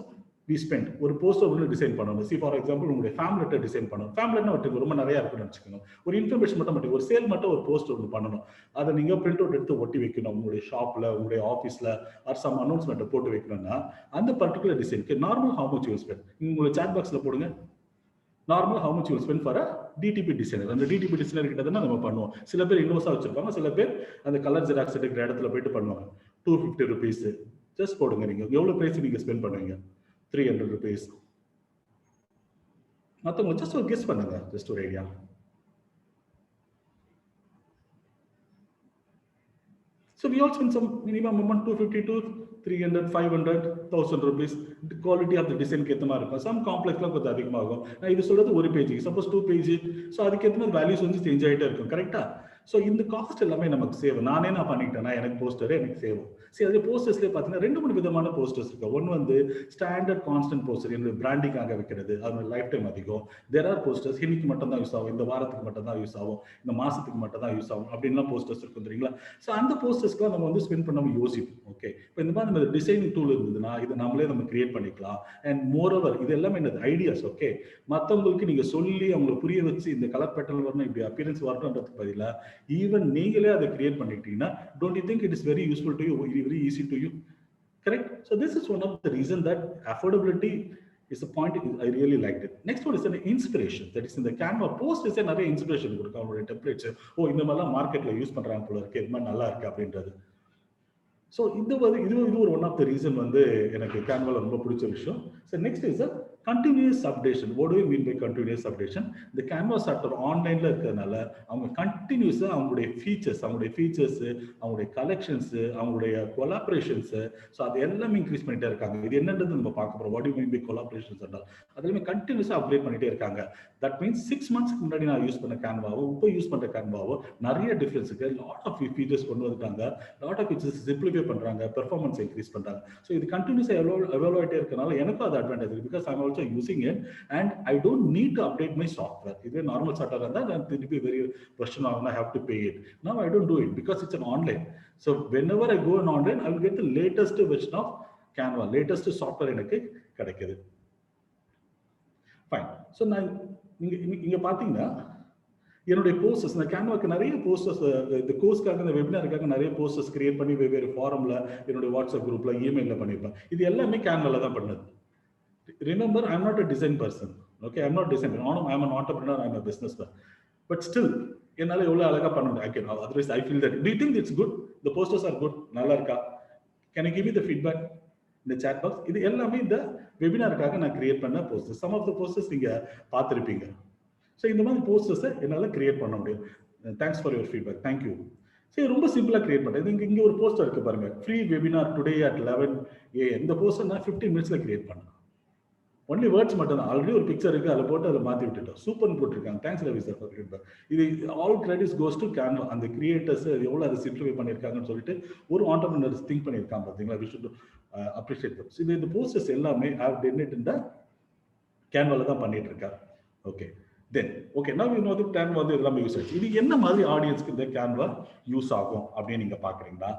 we spend ஒரு போஸ்டர் ஒன்று டிசைன் பண்ணணும். சி ஃபார் எக்ஸாம்பிள் உங்களுடைய ஃபேமிலி லெட்டர் டிசைன் பண்ணணும். ஃபேமிலி லெட்டர் ரொம்ப நிறைய இருக்குன்னு வச்சுக்கணும். ஒரு இன்ஃபர்மேஷன் மட்டும் ஒரு சேல் மட்டும் ஒரு போஸ்டர் ஒன்று பண்ணணும். அதை நீங்க பிரிண்ட் அவுட் எடுத்து ஒட்டி வைக்கணும் உங்களுடைய ஷாப்ல, உங்களுடைய ஆஃபீஸ்ல ஆர் சம் அனௌன்ஸ்மெண்ட் போட்டு வைக்கணும்னா அந்த பர்டிகுலர் டிசைனுக்கு normal how much you spend உங்களுடைய சாட் பாக்ஸ்ல போடுங்க. Normal how much you spend for DTP designer. அந்த டிடிபி டிசைனர் கிட்ட தான் நம்ம பண்ணுவோம். சில பேர் இன்வெஸ்டா வச்சிருப்பாங்க, சில பேர் அந்த கலர் ஜெராக்ஸ் எடுக்கிற இடத்துல போயிட்டு பண்ணுவாங்க. 250 rupees ஜஸ்ட் போடுங்க. நீங்க எவ்வளவு பிரைஸ் நீங்க ஸ்பெண்ட் பண்ணுவீங்க? 300 rupees. மத்தவங்க ஜஸ்ட் ஒரு கெஸ் பண்ணுங்க, ஜஸ்ட் ஒரு idea. So we all spend some minimum amount 250 to 300, 500, 1000 rupees. The quality of the design கேத்த மாதிரி இருக்கும். Some complex கொஞ்சம் அதிகமாகும். நான் இது சொல்றது ஒரு பேஜ், சப்போஸ் 2 பேஜ். ஸோ அதுக்கேற்ற மாதிரி வேல்யூஸ் வந்து சேஞ்ச் ஆகிட்டே இருக்கும். கரெக்டா? ஸோ இந்த காஸ்ட் எல்லாமே நமக்கு சேவ். நானே நான் பண்ணிக்கிட்டேன்னா எனக்கு போஸ்டர் எனக்கு சேவ். சரி, அதே போஸ்டர்ஸ்லேயே பார்த்தீங்கன்னா 2-3 விதமான போஸ்டர்ஸ் இருக்கு. ஒன்று வந்து ஸ்டாண்டர்ட் கான்ஸ்டன்ட் போஸ்டர், என்னோட பிராண்டிங்காக வைக்கிறது, அதோட லைஃப் டைம் அதிகம். தேர் ஆர் போஸ்டர்ஸ் இன்னைக்கு மட்டும் தான் யூஸ் ஆகும், இந்த வாரத்துக்கு மட்டும் தான் யூஸ் ஆகும், இந்த மாசத்துக்கு மட்டும் தான் யூஸ் ஆகும் அப்படின்லாம் போஸ்டர்ஸ் இருக்கும் தெரியுங்களா. ஸோ அந்த போஸ்டர்ஸ்க்குலாம் நம்ம வந்து ஸ்பெண்ட் பண்ணாமல் யோசிப்போம். ஓகே, இப்போ இந்த மாதிரி நம்ம டிசைனிங் டூல் இருந்ததுன்னா இதை நம்மளே நம்ம கிரியேட் பண்ணிக்கலாம். அண்ட் மோர் ஓவர் இது எல்லாமே என்னது ஐடியாஸ். ஓகே, மற்றவங்களுக்கு நீங்க சொல்லி அவங்களுக்கு புரிய வச்சு இந்த கலர் பேட்டர்ன் வரணும், இப்படி அப்பியரன்ஸ் வரணுன்றதுக்கு பதிலாக ஈவன் நீங்களே அதை கிரியேட் பண்ணிட்டீங்கன்னா, don't you think it is very useful to you, very easy to you? Correct? So this is one of the reason that affordability is a point I really liked it. Next one is an inspiration. That is in the Canva post is a நிறைய inspiration கொடுக்கும். அவங்களோட templates இந்த மாதிரிலாம் மார்க்கெட்ல use பண்றாங்க போல இருக்கு, இது மாதிரி நல்லா இருக்கு அப்படின்றது. ஸோ இது ஒரு ஒன் ஆஃப் த ரீசன் வந்து எனக்கு கேன்வால ரொம்ப பிடிச்ச விஷயம். So next is continuous updation. What do you mean by continuous updation? The Canva software ஆன்லைன்ல இருக்கிறதுனால அவங்க கண்டினியூஸா அவங்களுடைய ஃபீச்சர்ஸ், அவங்களுடைய கலெக்ஷன்ஸ், அவங்களுடைய கொலாபரேஷன்ஸ், ஸோ அது எல்லாமே இன்க்ரீஸ் பண்ணிட்டே இருக்காங்க. இது என்னன்றது நம்ம பார்க்க போறோம். What you mean by collaborations என்றால் அதுலயுமே கண்டினியூஸா அப்டேட் பண்ணிட்டே இருக்காங்க. தட் மீன்ஸ் 6 monthsக்கு முன்னாடி நான் யூஸ் பண்ண கேன்வாவோ இப்போ யூஸ் பண்ற கேன்வாவோ நிறைய டிஃபரன்ஸ் இருக்கு. லாட் ஆஃப் ஃபீச்சர்ஸ் கொண்டு வந்துட்டாங்க, லாட் ஆஃப் ஃபீச்சர்ஸ் சிம்பிளிஃபை பண்றாங்க, பெர்ஃபார்மன்ஸ் இன்க்ரீஸ் பண்றாங்க. ஸோ இது கண்டினியூஸா எவால்வ் ஆகிட்டே இருக்கனால எனக்கும் அது அட்வான்டேஜ் இருக்கு. Because I am also using it and I don't need to update my software. இதே நார்மல் சாஃப்ட்வேர் இருந்தால் நான் திருப்பி வெரி வெர்ஷன் ஆகணும், ஐ have to pay it. Now I don't do it because it's an online. So whenever I go on online, I will get the latest version of Canva, latest software எனக்கு கிடைக்குது. Fine. So நான் இங்க பாத்தீங்கன்னா என்னுடைய posters, இந்த கேன்வாக்கு நிறைய posters, இந்த கோர்ஸ்க்காக இந்த வெபினாருக்காக நிறைய போஸ்டர்ஸ் கிரியேட் பண்ணி வெவ்வேறு ஃபாரம்ல என்னுடைய வாட்ஸ்அப் குரூப்ல இமெயிலில் பண்ணியிருப்பேன். இது எல்லாமே கேன்வால தான் பண்ணது. Remember, I am not a design person. Okay, I am not design. I am an entrepreneur, I am a businessman. But still என்னால எவ்வளவு அழகா பண்ண முடியும். I can otherwise I feel that. To you think it's good? The posters are good, நல்லா இருக்கா? Can you give me the feedback இந்த chat box? இது எல்லாமே இந்த வெபினாருக்காக நான் கிரியேட் பண்ண posters. Some of the posters நீங்க பார்த்திருப்பீங்க. ஸோ இந்த மாதிரி போஸ்டர்ஸை என்னால் கிரியேட் பண்ண முடியும். Thanks for your feedback, thank you. சரி, ரொம்ப சிம்பிளாக கிரியேட் பண்ணுறேன். இங்கே ஒரு போஸ்டர் இருக்கு பாருங்க, free webinar today at 11 AM. இந்த போஸ்டர் நான் 15 minutes கிரியேட் பண்ணேன். ஒன்லி வேர்ட்ஸ் மட்டும் தான். ஆல்ரெடி ஒரு பிக்சர் இருக்கு, அதில் போட்டு அதை மாற்றி விட்டுட்டோம். சூப்பர்னு போட்டிருக்காங்க. Thanks Ravi sir for feedback. இது all credits goes to Canva. அந்த கிரியேட்டர்ஸ் எவ்வளோ அதை சிம்பிளிஃபை பண்ணியிருக்காங்கன்னு சொல்லிட்டு ஒரு ஆண்டர்பிரினர்ஸ் திங்க் பண்ணியிருக்காங்க பார்த்தீங்களா. We should appreciate them. இந்த போஸ்டர்ஸ் எல்லாமே ஹேவ் டன் இட் இந்த கேன்வால தான் பண்ணிட்டு இருக்காங்க. Okay, then okay, now you know the Canva வந்து இதெல்லாம் யூஸ் ஆச்சு. இது என்ன மாதிரி ஆடியன்ஸ்க்கு இந்த கேன்வா யூஸ் ஆகும் அப்படின்னு நீங்க பாக்குறீங்களா?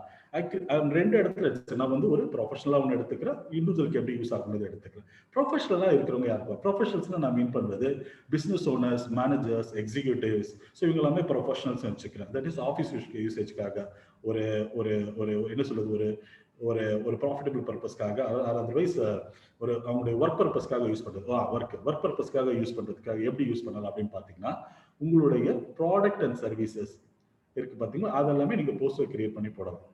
ரெண்டு இடத்துல எடுத்து நான் வந்து ஒரு ப்ரொஃபஷனலா ஒன்று எடுத்துக்கிறேன், இண்டிவிஜுவலுக்கு எப்படி யூஸ் ஆகுறது எடுத்துக்கிறேன். ப்ரொஃபஷனலா இருக்கிறவங்க யாருப்பா? ப்ரொஃபஷனல்ஸ்னா நான் மீன் பண்றது business owners, managers, executives. So இவங்களாமே ப்ரொஃபஷனல்ஸ் வச்சுக்கிறேன். தட் இஸ் ஆஃபீஸ் யூசேஜ்க்காக ஒரு ஒரு ஒரு என்ன சொல்றது, ஒரு ஒரு ஒரு ப்ராஃபிட்டபிள் பர்பஸ்க்காக, அதர்வைஸ் ஒரு அவங்களுடைய ஒர்க் பர்பஸ்க்காக யூஸ் பண்றது. ஒர்க் பர்பஸ்க்காக யூஸ் பண்றதுக்காக எப்படி யூஸ் பண்ணலாம் அப்படின்னு பாத்தீங்கன்னா, உங்களுடைய ப்ராடக்ட் அண்ட் சர்வீசஸ் இருக்கு பாத்தீங்களா, அதெல்லாமே நீங்க போஸ்டர் கிரியேட் பண்ணி போடலாம்.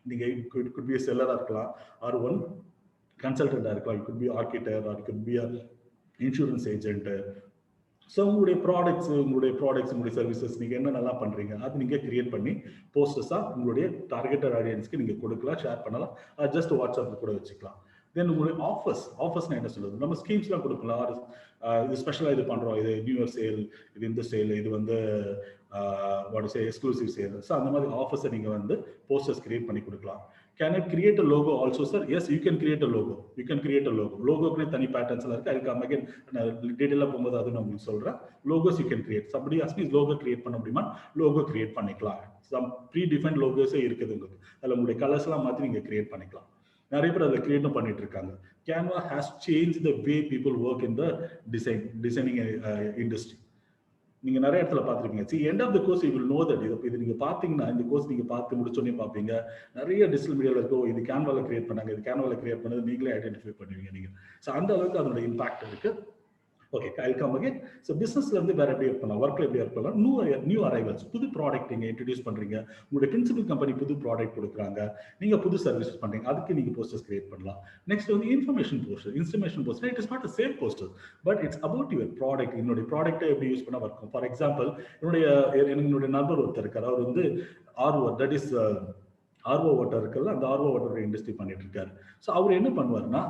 நீங்க could be a seller இருக்கலாம், ஆர் ஒன் கன்சல்டன்டா இருக்கலாம், could be architect, or could be a insurance agent. So உங்களுடைய ப்ராடக்ட்ஸ், உங்களுடைய சர்வீசஸ் நீங்க என்ன நல்லா பண்றீங்க அது நீங்க கிரியேட் பண்ணி போஸ்டர்ஸா உங்களுடைய டார்கெட்டட் ஆடியன்ஸ்க்கு நீங்க கொடுக்கலாம், ஷேர் பண்ணலாம், ஜஸ்ட் வாட்ஸ்அப்ல கூட வச்சுக்கலாம். தென் உங்களுடைய ஆஃபர்ஸ்னா என்ன சொல்றது, நம்ம ஸ்கீம்ஸ்லாம் கொடுக்கலாம். இது ஸ்பெஷலா இது பண்றோம், இது நியூ இயர் சேல், இது இந்த சேல், இது வந்து எக்ஸ்க்ளூசிவ் சேல். ஸோ அந்த மாதிரி ஆஃபர்ஸை நீங்க வந்து போஸ்டர்ஸ் கிரியேட் பண்ணி கொடுக்கலாம். Can I create a logo also, sir? Yes, you can create a logo. Logo தனி பேட்டர்ன்ஸ் எல்லாம் இருக்கு. அதுக்கு again டீடைலா போகும்போது அது நான் உங்களுக்கு சொல்றேன். Logos you can create. Somebody asked me logo create பண்ண முடியுமா? Logo create பண்ணிக்கலாம். Some pre-defined logos இருக்குது உங்களுக்கு. அதுல உங்களுடைய கலர்ஸ் எல்லாம் மாத்தி நீங்க கிரியேட் பண்ணிக்கலாம். நிறைய பேர் அதை கிரியேட்டும் பண்ணிட்டு இருக்காங்க. Canva has changed the way people work in the designing industry. நீங்க நிறைய இடத்துல பார்த்துருப்பீங்க. See, end of the course you will know that இது நீங்க பாத்தீங்கன்னா, இந்த கோர்ஸ் நீங்க பார்த்து முடிச்சோடனே பார்ப்பீங்க, நிறைய டிஜிட்டல் மீடியால இருக்கோ இது கேன்வால கிரியேட் பண்ணாங்க, இது கேன்வால கிரியேட் பண்ணது நீங்களே ஐடென்டிஃபை பண்ணுவீங்க நீங்க. ஸோ அந்த அளவுக்கு அதோட இம்பாக்ட் இருக்கு. Okay, I come again. So பிசினஸ்ல இருந்து வேற எப்படி ஒர்க் பண்ணலாம், ஒர்க்ல எப்படி ஒர்க் பண்ணலாம், நியூ அரைவல்ஸ், புது ப்ராடக்ட் நீங்க இன்ட்ரடியூஸ் பண்றீங்க, உங்களுடைய பிரின்சிபல் கம்பெனி புது ப்ராடக்ட் கொடுக்குறாங்க, நீங்க புது சர்வீஸ் பண்றீங்க, அதுக்கு நீங்க போஸ்டர்ஸ் கிரியேட் பண்ணலாம். நெக்ஸ்ட் வந்து information poster. It is not a sale poster, but it's about your product. என்னுடைய ப்ராடக்ட்டை எப்படி யூஸ் பண்ண இருக்கும். ஃபார் எக்ஸாம்பிள், என்னுடைய நண்பர் ஒருத்தர் இருக்கார், அவர் வந்து ஆர்ஓ வாட்டர் இருக்குல்ல, அந்த ஆர்ஓ வாட்டர் இண்டஸ்ட்ரி பண்ணிட்டு இருக்காரு. ஸோ அவர் என்ன பண்ணுவாருன்னா,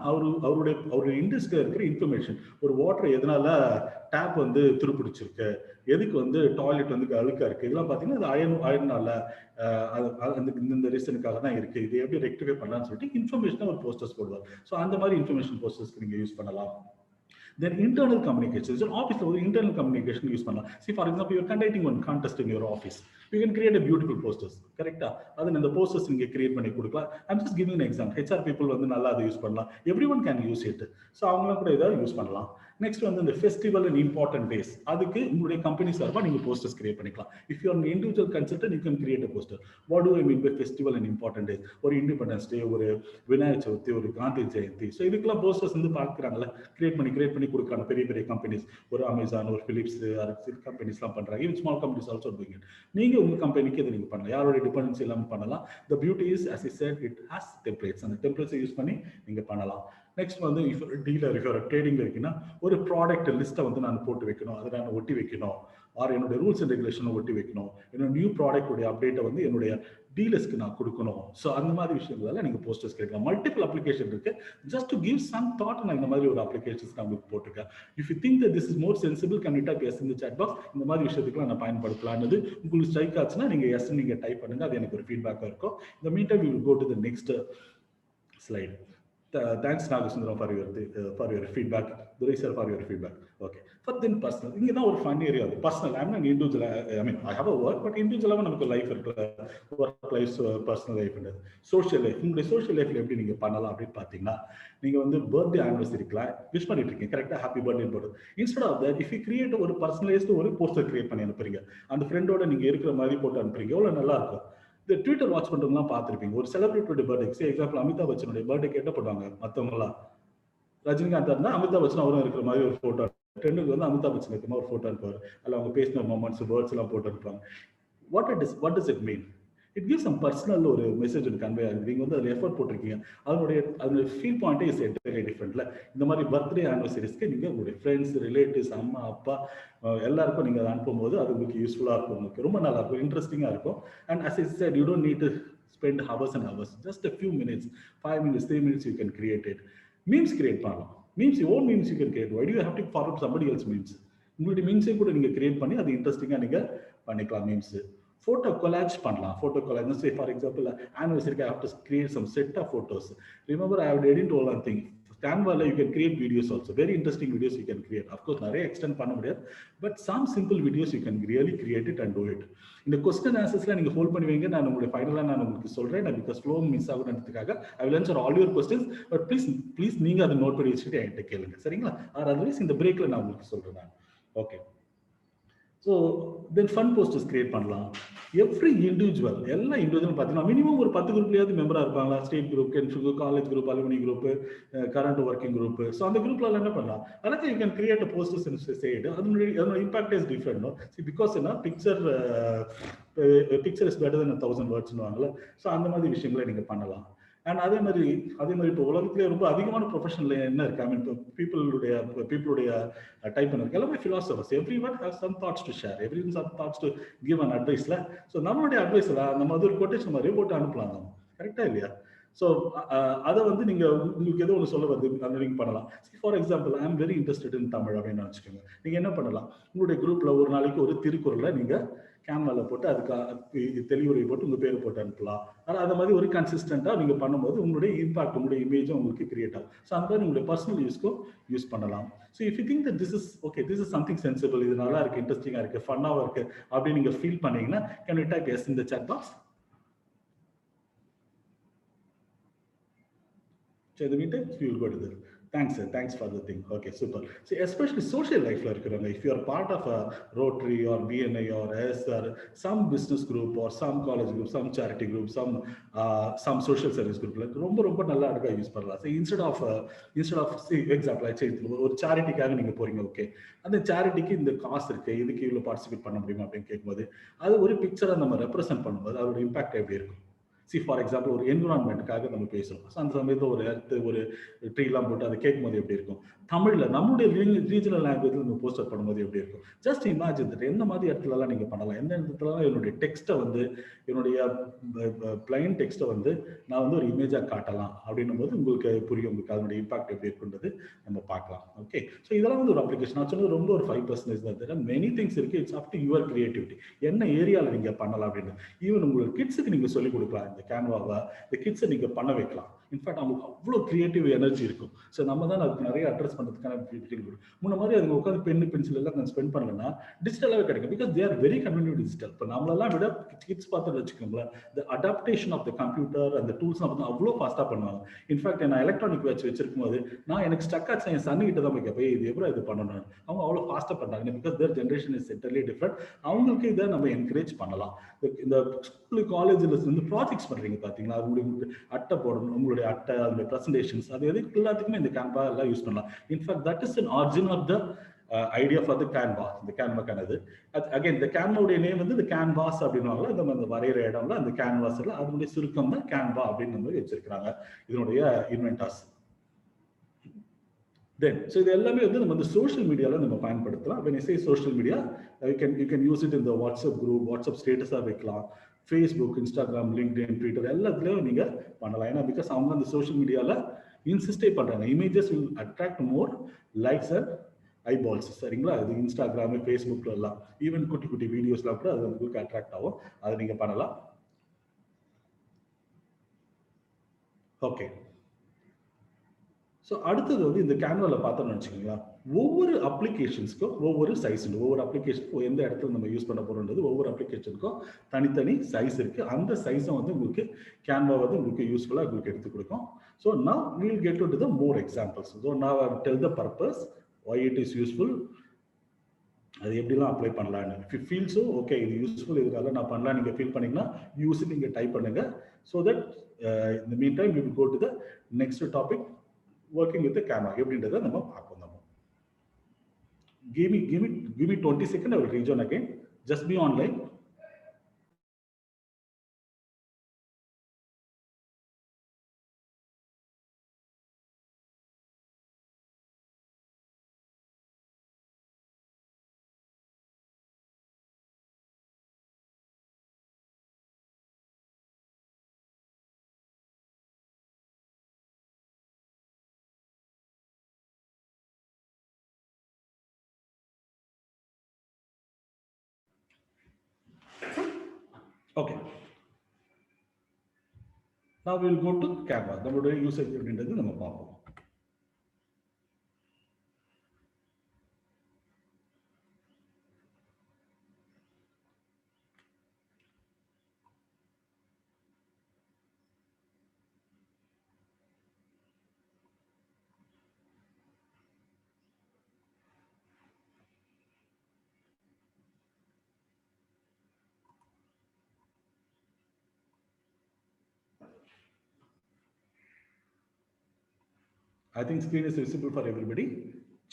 அவருடைய இண்டஸ்ட்ரியில் இருக்கிற இன்ஃபர்மேஷன், ஒரு வாட்டர் எதனால டேப் வந்து துருப்பிடிச்சிருக்கு, எதுக்கு வந்து டாய்லெட் வந்து அழுக்கா இருக்கு, இதெல்லாம் பார்த்தீங்கன்னா அது அயர்னால இந்த ரீசனுக்காக தான் இருக்கு, இது எப்படி ரெக்டிஃபை பண்ணலாம்னு சொல்லிட்டு இன்ஃபர்மேஷன் ஒரு போஸ்டர்ஸ் போடுவார். ஸோ அந்த மாதிரி இன்ஃபர்மேஷன் போஸ்டர்ஸ்க்கு நீங்க யூஸ் பண்ணலாம். Then internal communication. So office lo internal communication use pannalam. See, for example, you are conducting one contest in your office. You can create a beautiful posters, correct? Adha the posters ninge create panni kudukala. I'm just giving an example. HR people vandu nalla adha use pannalam. Everyone can use it. So avanga kuda idha use pannalam. Next one, the festival and important days. Adukku ungalde company sarva neenga posters create panikalam. If you are an individual consultant, you can create a poster. What do I mean by festival and important days? Or Independence Day, or Vinayak Chavithi, or Gandhi Jayanti. So idukku posters வந்து பார்க்கறாங்கல, create பண்ணி கொடுக்கறாங்க பெரிய companies, ஒரு Amazon, ஒரு Philips, சில கம்பெனிஸ்லாம் பண்றாங்க. Even small companies also doing it. நீங்க உங்க கம்பெனிக்கு இதை நீங்க பண்ணலாம், யாரோட டிபெண்டன்சி இல்லாம பண்ணலாம். The beauty is, as I said, it has templates. அந்த டெம்ப்ளேட்ஸை யூஸ் பண்ணி நீங்க பண்ணலாம். நெக்ஸ்ட் வந்து இஃப் டீலர் இஃப் ஒரு ட்ரேடிங் இருக்குன்னா ஒரு ப்ராடக்ட் லிஸ்ட்டை வந்து நான் போட்டு வைக்கணும், அதை நான் ஒட்டி வைக்கணும், ஆர் என்னுடைய ரூல்ஸ் அண்ட் ரெகுலேஷனை ஒட்டி வைக்கணும், என்னோட நியூ ப்ராடக்ட் உடைய அப்டேட்டை வந்து என்னுடைய டீலர்ஸ்க்கு நான் கொடுக்கணும். ஸோ அந்த மாதிரி விஷயங்களால நீங்கள் போஸ்டர்ஸ் கிடைக்கலாம். மல்டிபிள் அப்ளிகேஷன் இருக்கு. Just to give some thought நான் இந்த மாதிரி ஒரு அப்ளிகேஷன்ஸ் நான் உங்களுக்கு போட்டிருக்கேன். If you think that this is more sensible can you type yes இந்த சாட் பாக்ஸ். இந்த மாதிரி விஷயத்துக்குலாம் நான் பயன்படுத்தலாம்னு உங்களுக்கு ஸ்ட்ரைக் ஆச்சுன்னா நீங்கள் எஸ் நீங்கள் டைப் பண்ணுங்க. அது எனக்கு ஒரு ஃபீட்பேக்காக இருக்கும். இந்த மீட்டர் we will go to the next slide. Thanks Nagasundram for your feedback. Durai sir for your feedback. Okay. For then personal, இங்க தான் ஒரு ஃபன் ஏரியா. அது personal. I'm not individual. I mean I have a work, but individual நமக்கு life இருக்கு. Work life, personal life, social life. உங்களுடைய social லைஃப்ல எப்படி நீங்க பண்ணலாம் அப்படின்னு பாத்தீங்கன்னா, நீங்க வந்து பர்த்டே ஆனிவர்சரிக்குலாம் விஷ் பண்ணிட்டு இருக்கீங்க, கரெக்டா? ஹாப்பி பர்த்டே போட்டு instead of that if you create ஒரு பர்சனலைஸ்டு ஒரு போஸ்டர் கிரியேட் பண்ணி அனுப்புறீங்க, அந்த ஃப்ரெண்டோட நீங்க இருக்கிற மாதிரி போட்டு அனுப்புறீங்க, எவ்வளவு நல்லா இருக்கும். இந்த ட்விட்டர் வாட்ச் பண்றவங்கலாம் பார்த்துருப்பீங்க. ஒரு செலிபிரிட்டியோட பர்த்டே, எக்ஸாம்பிள் அமிதாப் பச்சனுடைய பர்த்டே கேட்ட போடுவாங்க மற்றவங்கலாம். ரஜினிகாந்த் இருந்தால் அமிதாப் பச்சன் அவரும் இருக்கிற மாதிரி ஒரு போட்டோ, ட்ரெண்டுக்கு வந்து அமிதாப் பச்சன் இருக்கிற மாதிரி ஒரு போட்டோ அனுப்புவார். அதில் அவங்க பேசின மொமெண்ட்ஸ், வேர்ட்ஸ் எல்லாம் போட்டு அனுப்புவாங்க. What does it mean? It gives some personal ஒரு மெசேஜ் கன்வே ஆகுது. நீங்கள் வந்து அதில் எஃபர்ட் போட்டிருக்கீங்க. அதனுடைய ஃபீல் பாயிண்டே இஸ் என்டையர்லி டிஃப்ரெண்ட்ல. இந்த மாதிரி பர்த்டே ஆனிவர்சரிஸ்க்கு நீங்கள் உங்களுடைய ஃப்ரெண்ட்ஸ், ரிலேட்டிவ்ஸ், அம்மா, அப்பா எல்லாருக்கும் நீங்கள் அதை அனுப்பும்போது அது உங்களுக்கு யூஸ்ஃபுல்லாக இருக்கும், உங்களுக்கு ரொம்ப நல்லா இருக்கும், இன்ட்ரெஸ்டிங்காக இருக்கும். And as I said, you don't need to spend hours and hours, just a few minutes, 5 minutes, 3 minutes you can create it. Memes create பண்ணலாம். Memes, your own memes you can create. Why do you have to forward somebody else memes? உங்களுடைய மீம்ஸே கூட நீங்கள் create பண்ணி அது இன்ட்ரெஸ்டிங்காக நீங்கள் பண்ணிக்கலாம். Memes photo collage பண்ணலாம். photo collage, say for example anniversary I have to create some set of photos. Remember I have did all one thing, Canva you can create videos also, very interesting videos you can create. Of course நிறைய extend பண்ண முடியாது, but some simple videos you can really create it and do it. இந்த question answersல நீங்க hold பண்ணி வைங்க. நான் உங்களுடைய ஃபைனலா நான் உங்களுக்கு சொல்றேன், நான் because flow மிஸ் ஆகுறதுக்காக I will answer all your questions, but please நீங்க அதை நோட் பண்ணி வச்சுட்டு என்கிட்ட கேளுங்க, சரிங்களா? ஆர் அதர்வைஸ் இந்த பிரேக்ல நான் உங்களுக்கு சொல்றேன் நான். Okay, so then fun posters create பண்ணலாம். எவ்ரி இண்டிவிஜுவல், எல்லா இண்டிவிஜுவல் பார்த்தீங்கன்னா மினிமம் ஒரு 10 குரூப்லையாவது மெம்பராக இருப்பாங்களா? State group, college group, alumni group, current working group. So அந்த குரூப்ல என்ன பண்ணலாம்? அதற்கு you can create a posters inside. அதனோட impact is different. No because என்ன பிக்சர் இஸ் பெட்டர் தென் 1000 வேர்ட்ஸ்னுவாங்கல்ல. ஸோ அந்த மாதிரி விஷயங்களை நீங்கள் பண்ணலாம். அண்ட் அதே மாதிரி இப்போ உலகத்திலே ரொம்ப அதிகமான ப்ரொஃபஷனில் என்ன இருக்கு? ஐ மீன் பீப்புளுடைய டைப் இருக்கு. எல்லாமே philosophers. Every one has some thoughts to share, every one some thoughts to give an அட்வைஸ்ல. ஸோ நம்மளுடைய அட்வைஸ்ல நம்ம அது ஒரு கொட்டேஷன் மாதிரி போட்டு அனுப்பலாம் நம்ம, கரெக்டா இல்லையா? ஸோ அதை வந்து நீங்கள் உங்களுக்கு ஏதோ ஒன்று சொல்ல வருது, அதை நீங்கள் பண்ணலாம். For example I am very interested in Tamil அப்படின்னு நினச்சிக்கோங்க. நீங்கள் என்ன பண்ணலாம்? உங்களுடைய குரூப்ல ஒரு நாளைக்கு ஒரு திருக்குறளை நீங்கள் கேன்வால போட்டு அதுக்கு தெளிவுரை போட்டு உங்கள் பேர் போட்டு அனுப்பலாம். ஆனால் அந்த மாதிரி ஒரு கன்சிஸ்டண்டாக நீங்கள் பண்ணும்போது உங்களுடைய இம்பாக்ட், உங்களுடைய இமேஜும் உங்களுக்கு கிரியேட் ஆகும். ஸோ அந்த மாதிரி உங்களுடைய பர்சனல் யூஸ்க்கும் யூஸ் பண்ணலாம். So if you think that this is something sensible, இது நல்லா இருக்கு, இன்ட்ரெஸ்டிங்காக இருக்கு, ஃபன்னாக இருக்கு அப்படின்னு நீங்கள் ஃபீல் பண்ணீங்கன்னா can you type yes in the chat box. So the meantime, we will go to this. Thanks, sir. Thanks for the thing. Okay, super. So especially social life, if you are part of a Rotary or BNI or S or some business group or some college group, some charity group, some social service group, like ரொம்ப நல்லா அழகா use பண்ணலாம். So instead of see example, ஒரு சாரிட்டிக்காக நீங்க போறீங்க, okay, அந்த சாரிட்டிக்கு இந்த காசு இருக்கு, இதுக்கு இவ்வளவு பார்ட்டிசிபேட் பண்ண முடியுமா அப்படின்னு கேட்கும்போது அது ஒரு பிக்சரை நம்ம ரெப்ரசென்ட் பண்ணும்போது அதோட இம்பாக்ட் எப்படி இருக்கும்? சி ஃபார் எக்ஸாம்பிள் ஒரு என்விரான்மெண்ட்டுக்காக நம்ம பேசுகிறோம். ஸோ அந்த சமயத்தில் ஒரு எர்த்து, ஒரு ட்ரீலாம் போட்டு அதை கேட்கும் போது எப்படி இருக்கும்? தமிழில் நம்மளுடைய ரீஜனல் லாங்குவேஜில் நம்ம போஸ்டர் பண்ணும்போது எப்படி இருக்கும்? ஜஸ்ட் இமேஜின் தட் எந்த மாதிரி இடத்துலலாம் நீங்கள் பண்ணலாம், எந்த இடத்துலலாம் என்னுடைய டெக்ஸ்ட்டை வந்து, என்னுடைய பிளைன் டெக்ஸ்ட்டை வந்து நான் வந்து ஒரு இமேஜாக காட்டலாம் அப்படின்னும் போது உங்களுக்கு புரியும், உங்களுக்கு அதனுடைய இம்பாக்ட் எப்படி இருக்குன்றது நம்ம பார்க்கலாம். ஓகே, ஸோ இதெல்லாம் வந்து ஒரு அப்ளிகேஷன். நான் சொன்னது ரொம்ப ஒரு 5% தான். தெர் மெனி திங்ஸ் இருக்குது. It's up to your creativity, என்ன ஏரியாவில் நீங்கள் பண்ணலாம் அப்படின்னு. ஈவன் உங்களுக்கு கிட்ஸுக்கு நீங்கள் சொல்லிக் கொடுக்கலாம். இந்த கேன்வாவை இந்த கிட்ஸை நீங்கள் பண்ண வைக்கலாம். இன்ஃபேக்ட் அவங்களுக்கு அவ்வளோ கிரியேட்டிவ் எனர்ஜி இருக்கும். ஸோ நம்ம தான் அதுக்கு நிறைய அட்ரஸ் பண்ணுறதுக்கான முன்ன மாதிரி அதுங்க உட்காந்து பென்சில் எல்லாம் நான் ஸ்பெண்ட் பண்ணலன்னா டிஜிட்டலாகவே கிடைக்கும். Because they are very convenient digital. இப்போ நம்மளெல்லாம் விட கிட்ஸ் பார்த்து வச்சுக்கோங்களேன், த அடாப்டேஷன் ஆஃப் த கம்ப்யூட்டர் அந்த டூல்ஸ் வந்து அவ்வளோ ஃபாஸ்ட்டாக பண்ணுவாங்க. இன்ஃபேக்ட் நான் எலக்ட்ரானிக் வாட்ச் வச்சிருக்கும் போது நான் எனக்கு ஸ்டக் ஆச்சு, என் சன்னு கிட்ட தான் போய் கேட்பேன், இது எப்படி இது பண்ணணும். அவங்க அவ்வளோ ஃபாஸ்ட்டாக பண்ணுறாங்க. Because their generation is entirely different. அவங்களுக்கு இதை நம்ம என்கரேஜ் பண்ணலாம். இந்த ஸ்கூல் காலேஜில் வந்து ப்ராஜெக்ட்ஸ் பண்ணுறீங்க பார்த்தீங்களா, அது உங்களுக்கு அட்டை போடணும், உங்களுடைய அட்டை, அதோட ப்ரெசன்டேஷன்ஸ், அது எதுக்கு எல்லாத்துக்குமே இந்த கேன்வா எல்லாம் யூஸ் பண்ணலாம். In fact that is an origin of the idea for the canva. இந்த கேன்வாக்கானது அகைன் இந்த கேன்வாவுடைய நேம் வந்து இந்த கேன்வாஸ் அப்படின்னுவாங்களா, இந்த வரைகிற இடம்ல அந்த கேன்வாஸ்ல அதனுடைய சுருக்கம் தான் கேன்வா அப்படின்னு நம்ம வச்சிருக்கிறாங்க இதனுடைய இன்வென்டார்ஸ். Then so இது எல்லாமே வந்து நம்ம இந்த சோஷியல் மீடியால நம்ம பயன்படுத்தலாம். when I say social media, you can use it in the WhatsApp group, WhatsApp ஸ்டேட்டஸா வைக்கலாம், Facebook, Instagram, LinkedIn, Twitter எல்லாத்துலயும் நீங்க பண்ணலாம். ஏன்னா பிகாஸ் அவங்க அந்த சோஷியல் மீடியால இன்சிஸ்டே பண்றாங்க, images will attract more likes and eyeballs. சரிங்களா? இது இன்ஸ்டாகிராம், ஃபேஸ்புக்ல எல்லாம் ஈவன் குட்டி குட்டி வீடியோஸ்லாம் கூட அது உங்களுக்கு அட்ராக்ட் ஆகும். அதை நீங்க பண்ணலாம். ஓகே, ஸோ அடுத்தது வந்து இந்த கேன்வாவில் பார்த்தோம்னு வச்சுக்கோங்களா, ஒவ்வொரு அப்ளிகேஷன்ஸ்க்கும் ஒவ்வொரு சைஸ் உண்டு. ஒவ்வொரு அப்ளிகேஷனுக்கும் எந்த இடத்துல நம்ம யூஸ் பண்ண போகிறோன்றது ஒவ்வொரு அப்ளிகேஷனுக்கும் தனித்தனி சைஸ் இருக்குது. அந்த சைஸும் வந்து உங்களுக்கு கேன்வா வந்து உங்களுக்கு யூஸ்ஃபுல்லாக உங்களுக்கு எடுத்து கொடுக்கும். So now we will get into the more examples. So now I will tell the purpose, why it is useful, அது எப்படிலாம் அப்ளை பண்ணலான்னு. If you feel so okay இது யூஸ்ஃபுல், இதுக்காக நான் பண்ணலாம் நீங்கள் ஃபீல் பண்ணிங்கன்னா யூஸ் நீங்கள் டைப் பண்ணுங்க. So that in the meantime we will go to the next topic, working with the Canva. எப்படின்றத நம்ம பார்ப்போம். Give me 20 seconds, I will rejoin again. Just be online. Okay. Now we will go to Canva. நம்மளுடைய usage எப்படின்றது நம்ம பார்ப்போம். I think screen is visible for everybody.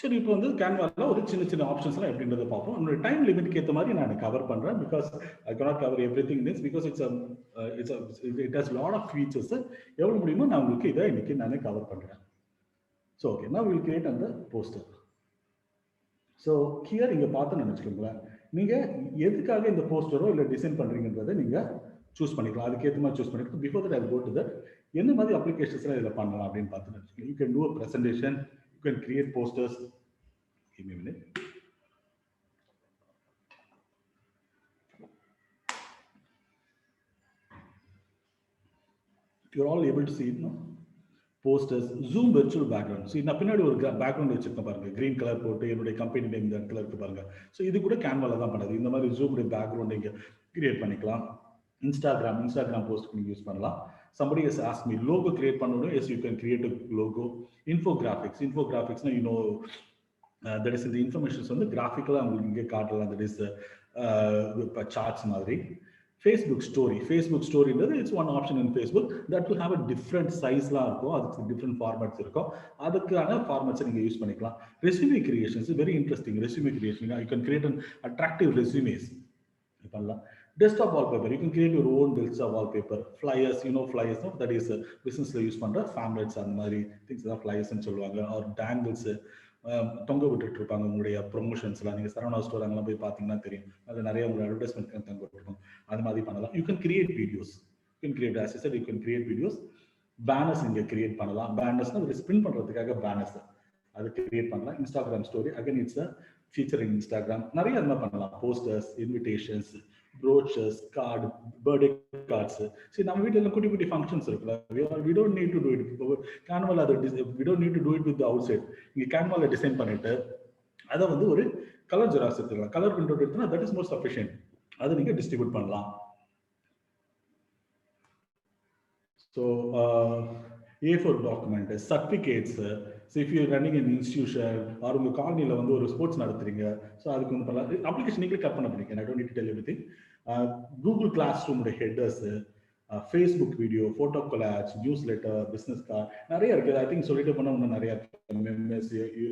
சரி, இப்போ வந்து கேன்வாவில் ஒரு சின்ன சின்ன ஆப்ஷன்ஸ்லாம் எப்படின்றத பார்ப்போம். என்னோட டைம் லிமிட்க்கு ஏற்ற மாதிரி நான் கவர் பண்ணுறேன். Because I cannot cover everything in this because it has lot of features. எவ்வளோ முடியுமோ நான் உங்களுக்கு இதை இன்னைக்கு நானே கவர் பண்ணுறேன். ஸோ ஓகே, நான் வில் கிரியேட் அந்த போஸ்டர். ஸோ ஹியர் இங்கே பார்த்தோன்னு நினச்சிக்கோங்களேன், நீங்கள் எதுக்காக இந்த போஸ்டரோ இல்லை டிசைன் பண்ணுறீங்கன்றதை நீங்கள் சூஸ் பண்ணிக்கலாம். அதுக்கேற்ற மாதிரி சூஸ் பண்ணிக்கலாம். Before that I go to that, என்ன மாதிரி அப்ளிகேஷன்ஸ்லாம் இதில் பண்ணலாம் அப்படின்னு பார்த்துன்னு வச்சுக்கோங்க. You can do a presentation, you can create posters. Give me a minute. You're all able to see it, no? Posters, Zoom virtual background. So நான் பின்னாடி ஒரு பேக்ரவுண்ட் வச்சிருக்கேன் பாருங்க, கிரீன் கலர் போட்டு என்னுடைய கம்பெனி நேம் இந்த இடத்துல இருக்கு பாருங்க. ஸோ இது கூட கேன்வால தான் பண்ணது. இந்த மாதிரி ஜூமுடைய பேக்ரவுண்ட் இங்கே கிரியேட் பண்ணிக்கலாம். இன்ஸ்டாகிராம் போஸ்ட் நீங்க யூஸ் பண்ணலாம். Somebody has asked me logo create பண்ணனும். Yes, you can create a logo. Infographics na, you know, that is the information வந்து கிராஃபிக்கலா உங்களுக்கு இங்கே காட்டலாம். that is charts மாதிரி. Facebook storyன்றது it's one option in Facebook that will have a different sizeலாம் இருக்கும், அதுக்கு different formats இருக்கும். அதுக்கான formats நீங்க யூஸ் பண்ணிக்கலாம். Resume creation is very interesting. Resume creation, you can create an attractive resumes. பண்ணலாம். Desktop wallpaper, you can create your own desktop wallpaper. Flyers, you know flyers, no? That is businessல use பண்ற pamphlets அந்த மாதிரி things தான் flyers ன்னு சொல்லுவாங்க. or dangles தொங்க விட்டுட்டு இருப்பாங்க உங்களுடைய ப்ரொமோஷன்ஸ்லாம். நீங்க சரவணா ஸ்டோர் அங்கெல்லாம் போய் பார்த்தீங்கன்னா தெரியும், அது நிறைய உங்களோட அட்வர்டைஸ்மெண்ட் தொங்க விட்டுருக்கும். அது மாதிரி பண்ணலாம். You can create videos, as I said, you can create videos. Banners நீங்க கிரியேட் பண்ணலாம். பேனர்ஸ்னா ஒரு ஸ்பிரிண்ட் பண்றதுக்காக பேனர்ஸ் அது கிரியேட் பண்ணலாம். Instagram story, again it's a feature in Instagram. நிறைய அது மாதிரி பண்ணலாம். Posters, invitations, brochures, card, birthday cards. See, நம்ம வீட்ல குட்டி குட்டி ஃபங்க்ஷன்ஸ் இருக்குல்ல, we don't need to do it. Canva we don't need to do it with the outside. நீங்க Canva டிசைன் பண்ணிட்டு அத வந்து ஒரு கலர் ஜெராக்ஸ் எடுத்துக்கலாம். கலர் பிரிண்ட் அவுட் எடுத்தா that is more sufficient. அதை நீங்க டிஸ்ட்ரிபியூட் பண்ணலாம். So A4 document, certificates. So if you're running an institution or உங்க காலனில வந்து ஒரு ஸ்போர்ட்ஸ் நடத்துறீங்க, ஸோ அதுக்கு வந்து பண்ணலாம். அப்ளிகேஷன் நீங்களே கட் பண்ண பண்ணிக்க. I don't need to tell everything. Google Classroom headers, Facebook video, photo collage, news letter, business card, நிறைய இருக்குது. ஐ திங்க் சொல்லிட்டு போனால் இன்னும் நிறைய இருக்கு.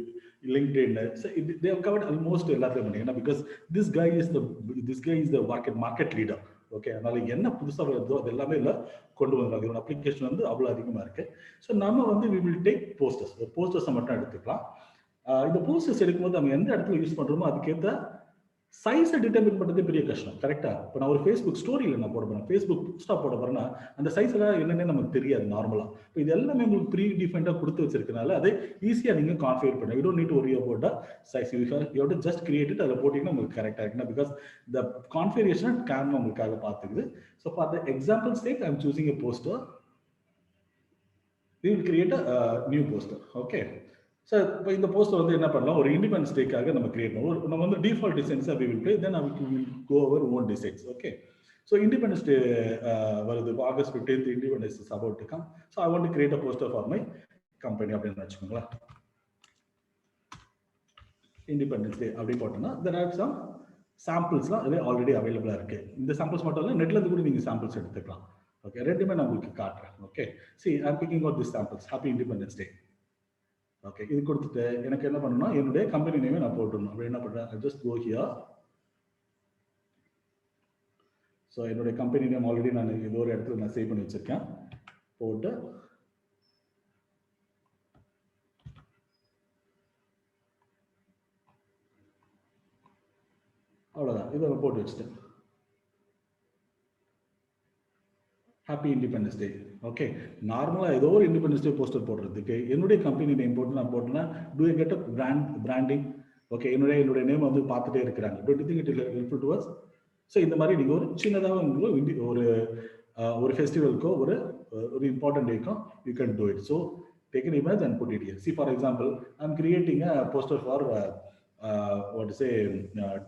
LinkedIn, so they have covered almost எல்லாத்தையும் பண்ணிங்கன்னா, because this guy is the market leader. Okay, அதனால என்ன புதுசாக வருதோ அது எல்லாமே இல்லை கொண்டு வந்துடுறாங்க. இதோட அப்ளிகேஷன் வந்து அவ்வளோ அதிகமாக இருக்கு. ஸோ நம்ம வந்து we will take posters மட்டும் எடுத்துக்கலாம். இந்த போஸ்டர்ஸ் எடுக்கும்போது நம்ம எந்த இடத்துல யூஸ் பண்றோமோ அதுக்கேற்ற சைஸை டிட்டர்மின் பண்ணுறதே பெரிய கஷ்டம். கரெக்டா? இப்போ நான் ஒரு ஃபேஸ்புக் ஸ்டோரியில் நான் போட போறேன், ஃபேஸ்புக் ஸ்டாப் போட போறேன்னா அந்த சைஸ் எல்லாம் என்னன்னே நமக்கு தெரியாது நார்மலா. இப்போ இது எல்லாமே உங்களுக்கு ப்ரீ டிஃபைன்டா கொடுத்து வச்சிருக்கனால அதை ஈஸியா நீங்க கான்ஃபிகர் பண்ணுங்க. You don't need to worry about size. You have to just create it. அதில் போட்டிங்கன்னா உங்களுக்கு கரெக்டாக இருக்குன்னா பிகாஸ் த கான்ஃபிகரேஷன் கேன்வா உங்களுக்காக பார்த்துக்குது. So for the example sake I am choosing a poster. we will create a new poster. Okay. So இப்போ இந்த poster வந்து என்ன பண்ணலாம், ஒரு இண்டிபெண்டன்ஸ் டேக்காக நம்ம கிரியேட் பண்ணுவோம். நம்ம வந்து default டிசைன்ஸை we will play, then we will go over own designs. Okay. So independence day வருது, August 15th independence is about to come. So I want to create a poster for my company அப்படின்னு வச்சுக்கோங்களேன். Independence day அப்படி போட்டோம்னா there are some சாம்பிள்ஸ்லாம் இது already அவைலபிளாக இருக்கு. இந்த samples மட்டும் இல்லை, நெட்ல இருந்து கூட நீங்கள் சாம்பிள்ஸ் எடுத்துக்கலாம். ஓகே, ரெண்டுமே நான் உங்களுக்கு காட்டுறேன். Okay, see I'm picking out these samples. Happy Independence Day. Okay, இது கொடுத்துட்டு எனக்கு என்ன பண்ணணும்னா என்னுடைய கம்பெனி நேமே நான் போட்டுடணும். அப்படி என்ன பண்றேன், I just go here. So என்னுடைய கம்பெனி நேம் ஆல்ரெடி நான் ஏதோ ஒரு இடத்துல நான் சேவ் பண்ணி வச்சிருக்கேன். போட்டு அவ்வளோதான், இதை போட்டு வச்சுட்டேன். Happy independence day. ஓகே, நார்மலாக ஏதோ ஒரு இண்டிபெண்டன்ஸ் டே போஸ்டர் போடுறதுக்கு என்னுடைய கம்பெனி நேம் போட்டு நான் போட்டேன்னா do you get a branding? Okay, என்னுடைய நேம் வந்து பார்த்துட்டே இருக்கிறாங்க. Don't you think it'll helpful to us? So இந்த மாதிரி நீங்கள் ஒரு சின்னதாக ஒரு ஃபெஸ்டிவலுக்கோ ஒரு இம்பார்ட்டன்ட் டேக்கோ you can do it. So take an image and put it here. See, for example, I'm creating a poster for what to say,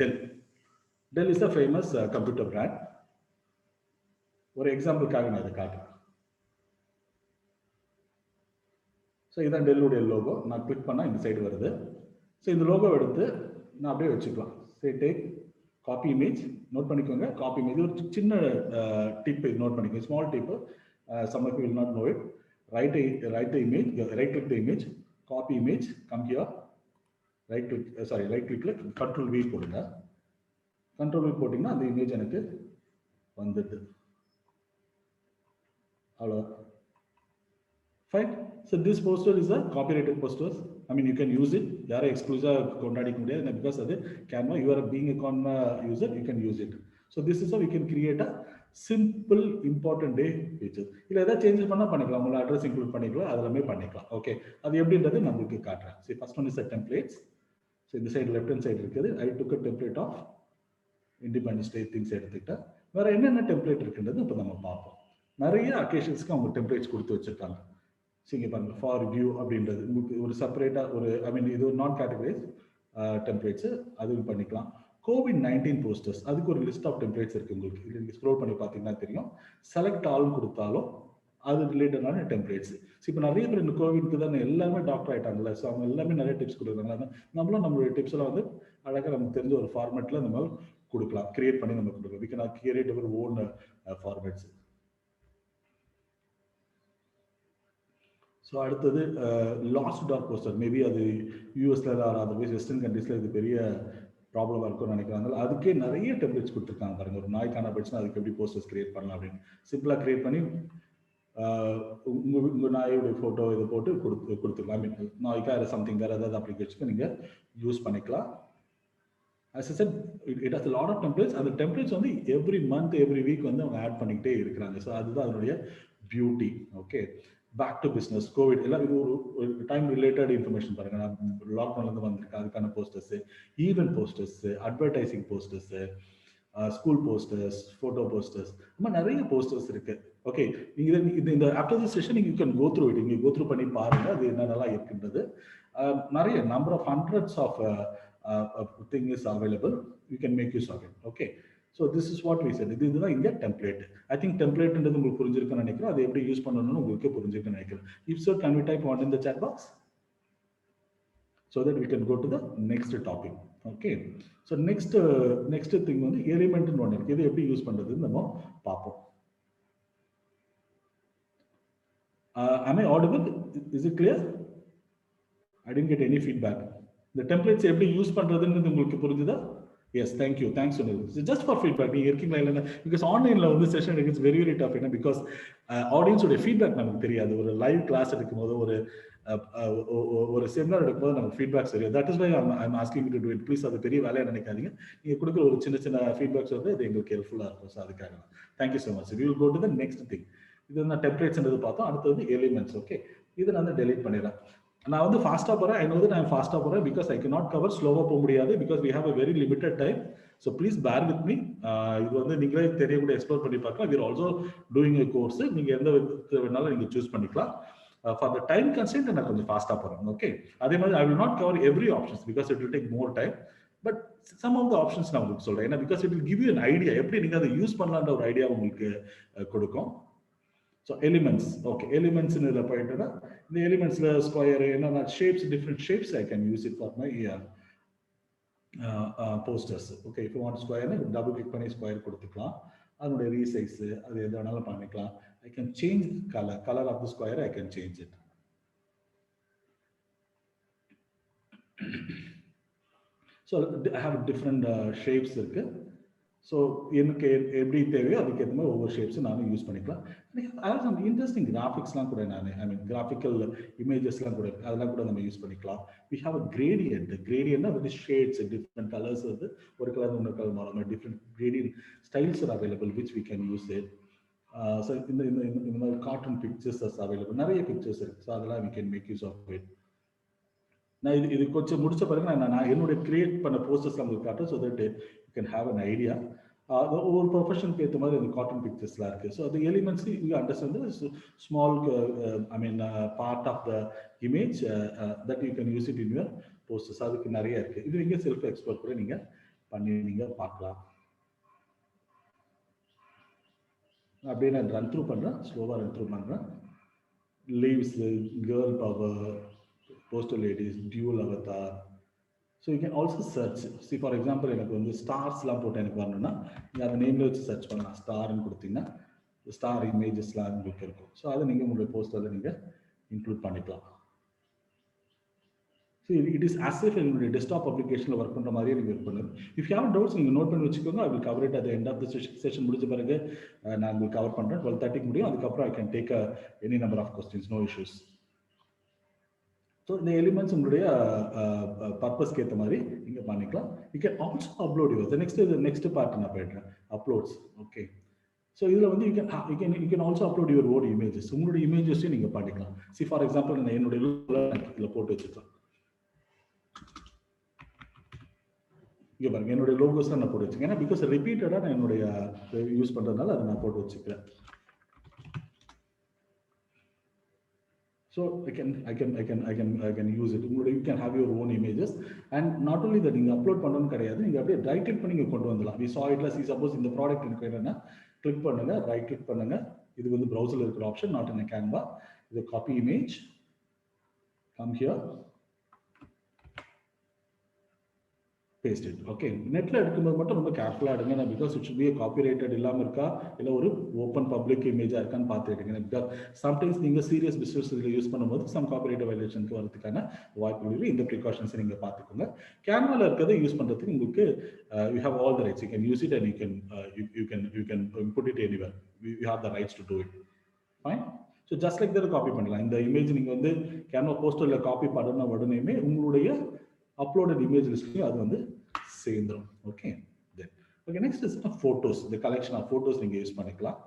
Dell. Dell is a famous computer brand. ஒரு எக்ஸாம்பிளுக்காக நான் இதை காட்டுறேன். So இதான் டெல்லுடைய logo. நான் click பண்ணால் இந்த side வருது. So இந்த லோகோ எடுத்து நான் அப்படியே வச்சுக்கலாம். சரி, டேக் காப்பி இமேஜ். நோட் பண்ணிக்கோங்க, காப்பி இமேஜ் ஒரு சின்ன டிப் நோட் பண்ணிக்கோங்க, small tip. Some of you will not know it. Right the image, right click the image, copy image, come here, right கிளிக்ல கண்ட்ரோல் V போடுங்க. Control V போட்டிங்கன்னா அந்த image எனக்கு வந்துடுது. Hello. Fine. So this poster is a copyrighted poster. I mean, you can use it. Yara exclusive contradict media because of the Canva. You are being a Canva user, you can use it. So this is how we can create a simple important day picture. இல்ல ஏதாவது changes பண்ணா பண்ணிக்கலாம். உங்க address include பண்ணிக்கலாம், அதெல்லாம் பண்ணிக்கலாம். Okay, அது எப்படின்றது நான் உங்களுக்கு காட்டுறேன். See, first one is the templates. So இந்த சைடு லெஃப்ட் ஹேண்ட் சைடு இருக்குது. I took a template of Independence Day things எடுத்துக்கிட்டேன். வேற என்னென்ன டெம்ப்ளேட் இருக்குன்றது இப்போ நம்ம பார்ப்போம். நிறைய அக்கேஷன்ஸ்க்கு அவங்க டெம்ப்ளேட்ஸ் கொடுத்து வச்சிருக்காங்க. சரிங்க, பாருங்க, ஃபார் வியூ அப்படின்றது உங்களுக்கு ஒரு செப்பரேட்டாக ஒரு இது ஒரு நான் கேட்டகரைஸ் டெம்ப்ளேட்ஸு, அதுவும் பண்ணிக்கலாம். COVID-19 போஸ்டர்ஸ், அதுக்கு ஒரு லிஸ்ட் ஆஃப் டெம்ப்ளேட்ஸ் இருக்குது உங்களுக்கு. இது நீங்கள் ஸ்க்ரோல் பண்ணி பார்த்தீங்கன்னா தெரியும். செலக்ட் ஆல் கொடுத்தாலும் அது ரிலேட்டடான டெம்ப்ளேட்ஸ். ஸோ இப்போ நிறைய பேர் இந்த கோவிட்க்கு தான் எல்லாமே டாக்டர் ஆகிட்டாங்கல்ல. ஸோ அவங்க எல்லாமே நிறைய டிப்ஸ் கொடுக்குறாங்க. நம்மளும் நம்மளுடைய டிப்ஸ் எல்லாம் வந்து அழகாக நமக்கு தெரிஞ்ச ஒரு ஃபார்மேட்டில் நம்ம கொடுக்கலாம், கிரியேட் பண்ணி நம்ம கொடுக்கலாம். We can create our own formats. So அடுத்தது லாஸ்ட் டாக் போஸ்டர். மேபி அது யூஎஸ்ல ஆர் அதர்வைஸ் வெஸ்டர்ன் கண்ட்ரீஸ்ல இது பெரிய ப்ராப்ளமாக இருக்கும்னு நினைக்கிறாங்க. அதுக்கே நிறைய டெம்ப்ளேட்ஸ் கொடுத்துருக்காங்க பாருங்க. ஒரு நாய் காண போயிடுச்சுன்னா அதுக்கு எப்படி போஸ்டர்ஸ் கிரியேட் பண்ணலாம் அப்படின்னு சிம்பிளாக கிரியேட் பண்ணி உங்கள் நாயோடைய ஃபோட்டோ இதை போட்டு கொடுத்துக்கலாம். ஐ மீன் நாய்க்காக சம்திங் வேறு ஏதாவது அப்ளிகேஷனுக்கு நீங்கள் யூஸ் பண்ணிக்கலாம். As I said, it has a lot of templates. அந்த டெம்ப்ளேட்ஸ் வந்து எவ்ரி மந்த் எவ்ரி வீக் வந்து அவங்க ஆட் பண்ணிக்கிட்டே இருக்கிறாங்க. ஸோ அதுதான் அதனுடைய beauty. Okay, back to business, covid எல்லாம் இது ஒரு டைம் ரிலேட்டட் இன்ஃபர்மேஷன் பாருங்க. நான் லாக்டவுன்லேருந்து வந்திருக்கேன், அதுக்கான posters, event posters, advertising posters, school posters, photo posters, இந்த மாதிரி நிறைய போஸ்டர்ஸ் இருக்கு. ஓகே, நீங்கள் இந்த ஆஃப்டர் தி செஷன் நீங்கள் கேன் கோ த்ரூ இட். நீங்கள் கோ த்ரூ பண்ணி பாருங்க அது என்னென்னலாம் இருக்குன்றது. நிறைய number of hundreds of thing is available. You can make use of it. Okay, so this is what we said. இதுதான் இங்க டெம்ப்ளேட். I think டெம்ப்ளேட்ன்றது உங்களுக்கு புரிஞ்சிருக்குன்னு நினைக்கிறேன். அதை எப்படி யூஸ் பண்ணணும்னு உங்களுக்கு புரிஞ்சிருக்குன்னு நினைக்கிறேன். If so, can we type one in the chat box so that we can go to the next topic. Okay, so next thing வந்து எலிமெண்ட் னு ஒன்னு இருக்கு. இது எப்படி யூஸ் பண்றதுன்னு நம்ம பாப்போம். Am I audible? Is it clear? I didn't get any feedback. இந்த டெம்ப்ளேட்ஸ் எப்படி யூஸ் பண்றதுன்னு உங்களுக்கு புரிஞ்சுதா? Yes, thank you. Thanks, Sunil. So just for feedback, because online session it's very very tough, because audience feedback நமக்கு தெரியாது. ஒரு live class எடுக்கும்போது ஒரு செமினார் எடுக்கும்போது நமக்கு ஃபீட்பேக்ஸ் தெரியும். That is why I'm asking you to do it. Please அது பெரிய வேலையா நினைக்காதீங்க. நீங்க கொடுக்குற ஒரு சின்ன சின்ன ஃபீட்பேக்ஸ் இது எங்களுக்கு ஹெல்ப்ஃபுல்லா இருக்கும். ஸோ அதுக்காக தான். Thank you so much. We will go to the next thing. இது நான் டெம்ப்ளேட்ஸ்ன்றது பார்த்தோம். அடுத்தது எலிமெண்ட்ஸ். ஓகே, இதை நான் டெலீட் பண்ணிடுறேன். நான் ஃபாஸ்ட்டாக போகிறேன். ஐ நோ தட் ஐம் ஃபாஸ்ட்டாக போகிறேன் because I can not cover. ஸ்லோவாக போக முடியாது because we have a very limited time. So please bear with me. இது நீங்களே தெரியக்கூடிய எக்ஸ்ப்ளோர் பண்ணி பார்க்கலாம். We are also doing a course. நீங்கள் எந்த விதத்தை வேணாலும் நீங்கள் சூஸ் பண்ணிக்கலாம். ஃபார் த டைம் கன்ஸ்ட்ரெயின்ட் நான் கொஞ்சம் ஃபாஸ்ட்டாக போகிறேன். ஓகே, அதே மாதிரி I will not cover every options because it will take more time. But some of the options நான் உங்களுக்கு சொல்கிறேன். ஏன்னா because it will give you an idea, எப்படி நீங்கள் அதை யூஸ் பண்ணலான்ற ஒரு ஐடியா உங்களுக்கு கொடுக்கும். So elements, okay, elements in the pointer. The elements square, shapes, different shapes. I can use it for my posters. Okay, if you want square, double click on square. That's resize. I can change the color of the square. I can change it. So I have different shapes. So எனக்கு எப்படி தேவையோ அதுக்கேற்ற மாதிரி ஒவ்வொரு ஷேப்ஸும் நானும் use பண்ணிக்கலாம். அதாவது நம்ம இன்ட்ரெஸ்டிங் கிராஃபிக்ஸ்லாம் கூட ஐ மீன் கிராஃபிக்கல் இமேஜஸ்லாம் கூட அதெல்லாம் கூட நம்ம யூஸ் பண்ணிக்கலாம். வி ஹாவ் அ கிரேடியன்ட்னா வித் ஷேட்ஸ் டிஃப்ரெண்ட் கலர்ஸ் ஒரு கலர் இன்னொரு கலர் மாறும். Different gradient styles are available which we can use it. So இந்த மாதிரி கார்ட்டூன் பிக்சர்ஸ் அவைலபிள், நிறைய பிக்சர்ஸ் இருக்கு. ஸோ அதெல்லாம் we can make use of it. நான் இது கொஞ்சம் முடிச்ச பிறகு நான் என்னுடைய கிரியேட் பண்ண போஸ்டர்ஸ் உங்களுக்கு காட்டுறேன். So that you can have an idea. ஒவ்வொரு ப்ரொஃபஷனுக்கு ஏற்ற மாதிரி அந்த கார்ட்டூன் பிக்சர்ஸ்லாம் இருக்குது. ஸோ அந்த elements you understand small I mean part of the image that you can use it in your posters. அதுக்கு நிறைய இருக்குது. இது நீங்கள் செல்ஃப் எக்ஸ்ப்ளோர் கூட நீங்கள் பண்ணி நீங்கள் பார்க்கலாம். அப்படியே நான் ரன் த்ரூ பண்ணுறேன், ஸ்லோவாக ரன் த்ரூ பண்ணுறேன். Leaves, girl power, postal ladies, dual avatar. So you can also search. See for example, எனக்கு ஸ்டார்ஸ்லாம் போட்டு எனக்கு வரணும்னா நீங்கள் அந்த நேமில் வச்சு சர்ச் பண்ணலாம். ஸ்டார்னு கொடுத்தீங்கன்னா ஸ்டார் இமேஜஸ்லாம் உங்களுக்கு இருக்கும். ஸோ அதை நீங்கள் உங்களுடைய போஸ்டரில் நீங்கள் இன்க்ளூட் பண்ணிக்கலாம். So it is as if என்னுடைய டெஸ்க்டாப் அப்ளிகேஷனில் ஒர்க் பண்ணுற மாதிரியே நீங்கள் ஒர்க் பண்ணுங்க. இஃப் யூ ஹேவ் டவுட்ஸ் நீங்கள் நோட் பண்ணி வச்சுக்கோங்க. I will cover it at the end of the session. முடிஞ்ச பிறகு நான் உங்களுக்கு கவர் பண்ணுறேன். 12:30 முடியும். அதுக்கப்புறம் I can take any number of questions, no issues. So இந்த எலிமெண்ட்ஸ் உங்களுடைய பர்பஸ்க்கு ஏற்ற மாதிரி நீங்கள் பண்ணிக்கலாம். You can also upload your next part நான் போயிடுறேன், அப்லோட்ஸ். ஓகே, ஸோ இதில் you can also upload your own images. உங்களுடைய இமேஜஸையும் நீங்கள் பண்ணிக்கலாம். சி ஃபார் எக்ஸாம்பிள் நான் என்னுடைய இதில் போட்டு வச்சுக்கலாம். இங்கே பாருங்க, என்னுடைய லோகோஸ்லாம் நான் போட்டு வச்சுக்கேன். ஏன்னா பிகாஸ் ரிப்பீட்டடாக நான் என்னுடைய யூஸ் பண்ணுறதுனால அதை நான் போட்டு வச்சுக்கிறேன். So I can use it. You can have your own images, and not only that, you upload பண்ணனும் கிடையாது. நீங்க அப்படியே ரைட் கிளிக் பண்ணி கொண்டு வந்துடலாம். We saw it like suppose இந்த ப்ராடக்ட் எனக்கு வேணும்னா கிளிக் பண்ணுங்க, ரைட் கிளிக் பண்ணுங்க. இது browserல இருக்கிற option, not in a Canva. இது copy image, come here, paste it. Okay, நெட்ல எடுக்கும்போது மட்டும் ரொம்ப கேர்ஃபுல்லா எடுங்க. because it should be a copyrighted இல்லாம இருக்கா இல்ல ஒரு ஓபன் பப்ளிக் இமேஜா இருக்கான்னு பார்த்து எடுங்க. because sometimes நீங்க சீரியஸ் பிசினஸ் இதுல யூஸ் பண்ணும்போது some copyright violationக்கு வரதுக்கான வாய்ப்பு இருக்கு. இந்த precautions நீங்க பாத்துக்கோங்க. Canva ல இருக்கதை யூஸ் பண்றதுக்கு உங்களுக்கு you have all the rights. You can use it and you can put it anywhere. You have the rights to do it. Fine. So just like that copy பண்ணலாம். இந்த image நீங்க Canva posterல copy பண்ணன உடனேமே உங்களுடைய uploaded image listலயும் அது சேர்ந்துரும். Okay, then okay, next is photos. The collection of photos நீங்க use பண்ணிக்கலாம்.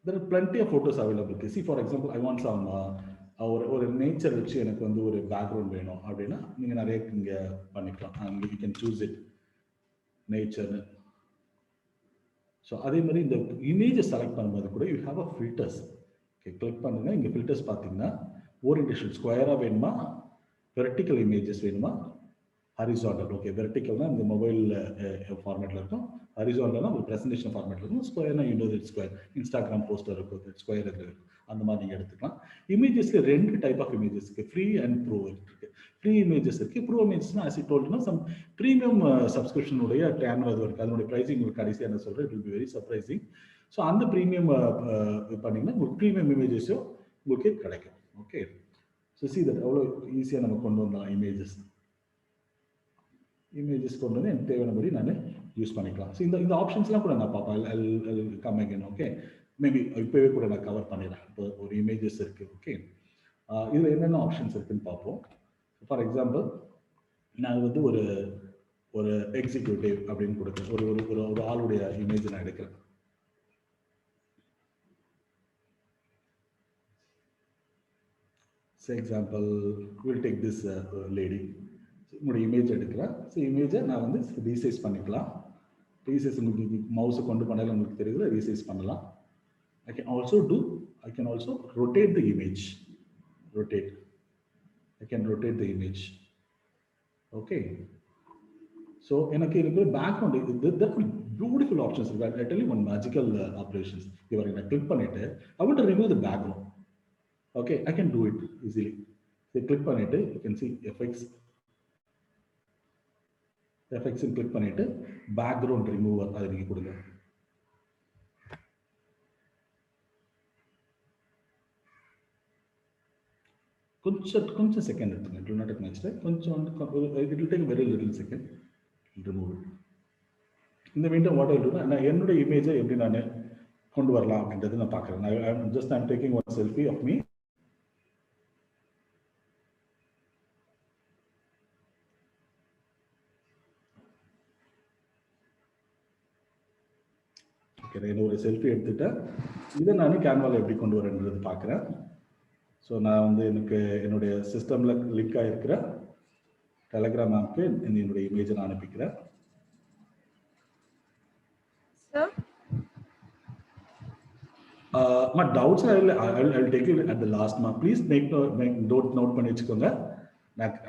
There are plenty of photos available. See for example, I want some ஒரு நேச்சர் வச்சு எனக்கு ஒரு பேக்ரவுண்ட் வேணும் அப்படின்னா நீங்க நிறைய இங்க பண்ணிக்கலாம். and you can choose it nature. So அதே மாதிரி இந்த இமேஜை செலக்ட் பண்ணும்போது கூட you have a filters. Okay, click பண்ணுங்க. இங்க ஃபில்டர்ஸ் பார்த்தீங்கன்னா ஓரியன்டேஷன் ஸ்கொயரா வேணுமா, வெர்டிக்கல் இமேஜஸ் வேணுமா, ஹரிசாண்டல். ஓகே, வெர்டிக்கல்னா இந்த மொபைல் ஃபார்மேட்ல இருக்கும், ஹரிசாண்டல்னா ஒரு பிரசன்டேஷன் ஃபார்மேட்ல இருக்கும், ஸ்கொயர்னா ஸ்கொயர் இன்ஸ்டாகிராம் போஸ்டர் இருக்கும், ஸ்கொயர் இருக்கு. அந்த மாதிரி நீங்க எடுத்துக்கலாம். இமேஜஸ்ல ரெண்டு டைப் ஆஃப் இமேஜஸ் இருக்கு, ஃப்ரீ அண்ட் ப்ரோ இருக்கு. ஃப்ரீ இமேஜஸ் இருக்கு. ப்ரோ இமேஜஸ்னா as I told you some premium subscription உடைய டேன் இருக்கு. அதனுடைய பிரைசிங் உங்களுக்கு கடைசியா என்ன சொல்றேன், it will be very surprising. So அந்த பிரீமியம் பண்ணீங்கன்னா உங்களுக்கு பிரீமியம் இமேஜஸும் உங்களுக்கு கிடைக்கும். ஓகே, ஸோ see that அவ்வளோ ஈஸியாக நம்ம கொண்டு வந்தோம் இமேஜஸ். இமேஜஸ் கொண்டு வந்து எனக்கு தேவையானபடி நான் யூஸ் பண்ணிக்கலாம். ஸோ இந்த ஆப்ஷன்ஸ்லாம் கூட நான் பார்ப்பேன். Come again. ஓகே, மேபி இப்போவே கூட நான் கவர் பண்ணிடுறேன். இப்போ ஒரு இமேஜஸ் இருக்குது. ஓகே, இதில் என்னென்ன ஆப்ஷன்ஸ் இருக்குதுன்னு பார்ப்போம். ஃபார் எக்ஸாம்பிள் நான் வந்து ஒரு ஒரு எக்ஸிக்யூட்டிவ் அப்படின்னு கொடுக்குறேன். ஒரு ஒரு ஒரு ஆளுடைய இமேஜ் நான் எடுக்கிறேன். For example, we'll take this lady. உங்களுடைய இமேஜ் எடுக்கிறேன். ஸோ இமேஜை நான் வந்து ரீசைஸ் பண்ணிக்கலாம். ரீசைஸ் உங்களுக்கு மவுஸை கொண்டு பண்ணாலும் உங்களுக்கு தெரியுது, ரீசைஸ் பண்ணலாம். I can also rotate the image. I can rotate the image. Okay. So எனக்கு இருக்கிற background there are beautiful options. I tell you one magical operations. இவரை நான் கிளிக் பண்ணிட்டு I want to remove the background. Okay, I can do it easily. So click பண்ணிட்டு you can see effects click பண்ணிட்டு background remover அதை நீங்க கொடுங்க. கொஞ்சம் second எடுத்துங்க. it will not take much time. கொஞ்சம் it will take a very little second. remove it. இந்த மீண்டும் what I will do நான் என்னோட இமேஜை எப்படி நான் கொண்டு வரலாம் அப்படின்றது நான் பார்க்குறேன். I'm taking one selfie of me. ஒரு செல்ஃபி எடுத்துட்டேன். இதை நான் கேன்வாவில் எப்படி கொண்டு வரேன்றது பார்க்குறேன். ஸோ நான் வந்து எனக்கு என்னுடைய சிஸ்டமில் லிங்க் ஆகிருக்கிற டெலகிராம் ஆப்க்கு என்னுடைய இமேஜை நான் அனுப்பிக்கிறேன். my doubts I'll take it at the last mark. Please make note பண்ணி வச்சுக்கோங்க.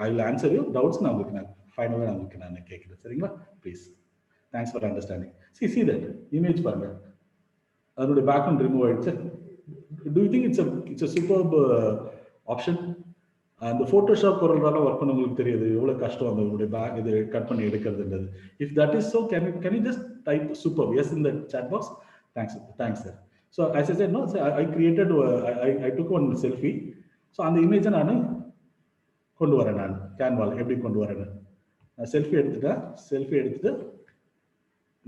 I will answer you doubts. நான் உங்களுக்கு ஃபைனலாக நான் உங்களுக்கு நான் கேட்குறேன். சரிங்களா? Please. Thanks for understanding. See that image பாருங்க. அதோட பேக்ரவுண்ட் ரிமூவ் ஆயிடுச்சு. Do you think it's a superb option? அந்த போட்டோஷாப் போறதால ஒர்க் பண்ண உங்களுக்கு தெரியுது எவ்வளவு கஷ்டம் அதோட பேக் இது கட் பண்ணி எடுக்கிறதுன்றது. If that is so, can you just type superb yes in the chat box? Thanks sir. So as I said, no, so I created I took one selfie. So அந்த இமேஜை நான் கொண்டு வரேன். நான் கேன்வால் எப்படி கொண்டு வரேன், நான் செல்ஃபி எடுத்துட்டு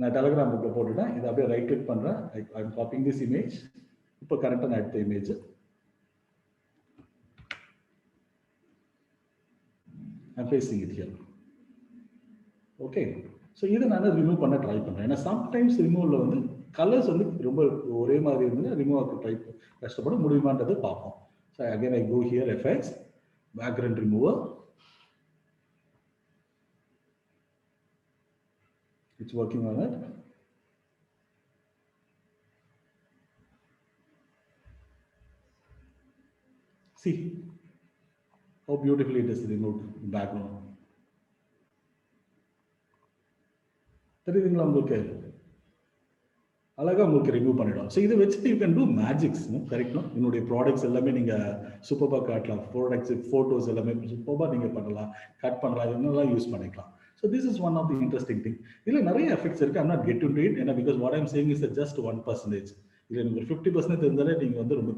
நான் டெலகிராம் புக்கில் போட்டுட்டேன். இதை அப்படியே ரைட் கிளிக் பண்ணுறேன். I'm copying this image. இப்போ கரெக்டாக நான் எடுத்த image I'm pasting it here. Okay, so இதை நான் ரிமூவ் பண்ண ட்ரை பண்ணுறேன். ஏன்னா சம்டைம்ஸ் ரிமூவில் வந்து கலர்ஸ் வந்து ரொம்ப ஒரே மாதிரி இருந்து ரிமூவ் ஆக்க ட்ரை கஷ்டப்பட முடியுமான்றது பார்ப்போம். So again I go here effects background remover. It's working on it. See how beautifully it is removed the background. தெரியுதுங்களா உங்களுக்கு? அழகா உங்களுக்கு ரிமூவ் பண்ணிடும். ஸோ இதை வச்சுட்டு யூ கேன் டூ மேஜிக்ஸ். கரெக்டா? என்னுடைய ப்ராடக்ட்ஸ் எல்லாமே நீங்கள் சூப்பராக காட்டலாம். ப்ராடக்ட்ஸ் ஃபோட்டோஸ் எல்லாமே சூப்பராக நீங்கள் பண்ணலாம், கட் பண்ணலாம், இதெல்லாம் யூஸ் பண்ணிக்கலாம். So this is one of the interesting thing. இதுல நிறைய எஃபெக்ட்ஸ் இருக்கு. I'm not get into it ஏன்னா because what I'm saying is just 1%. இதுல நீங்க 50% இருந்தாலே நீங்க வந்து ரொம்ப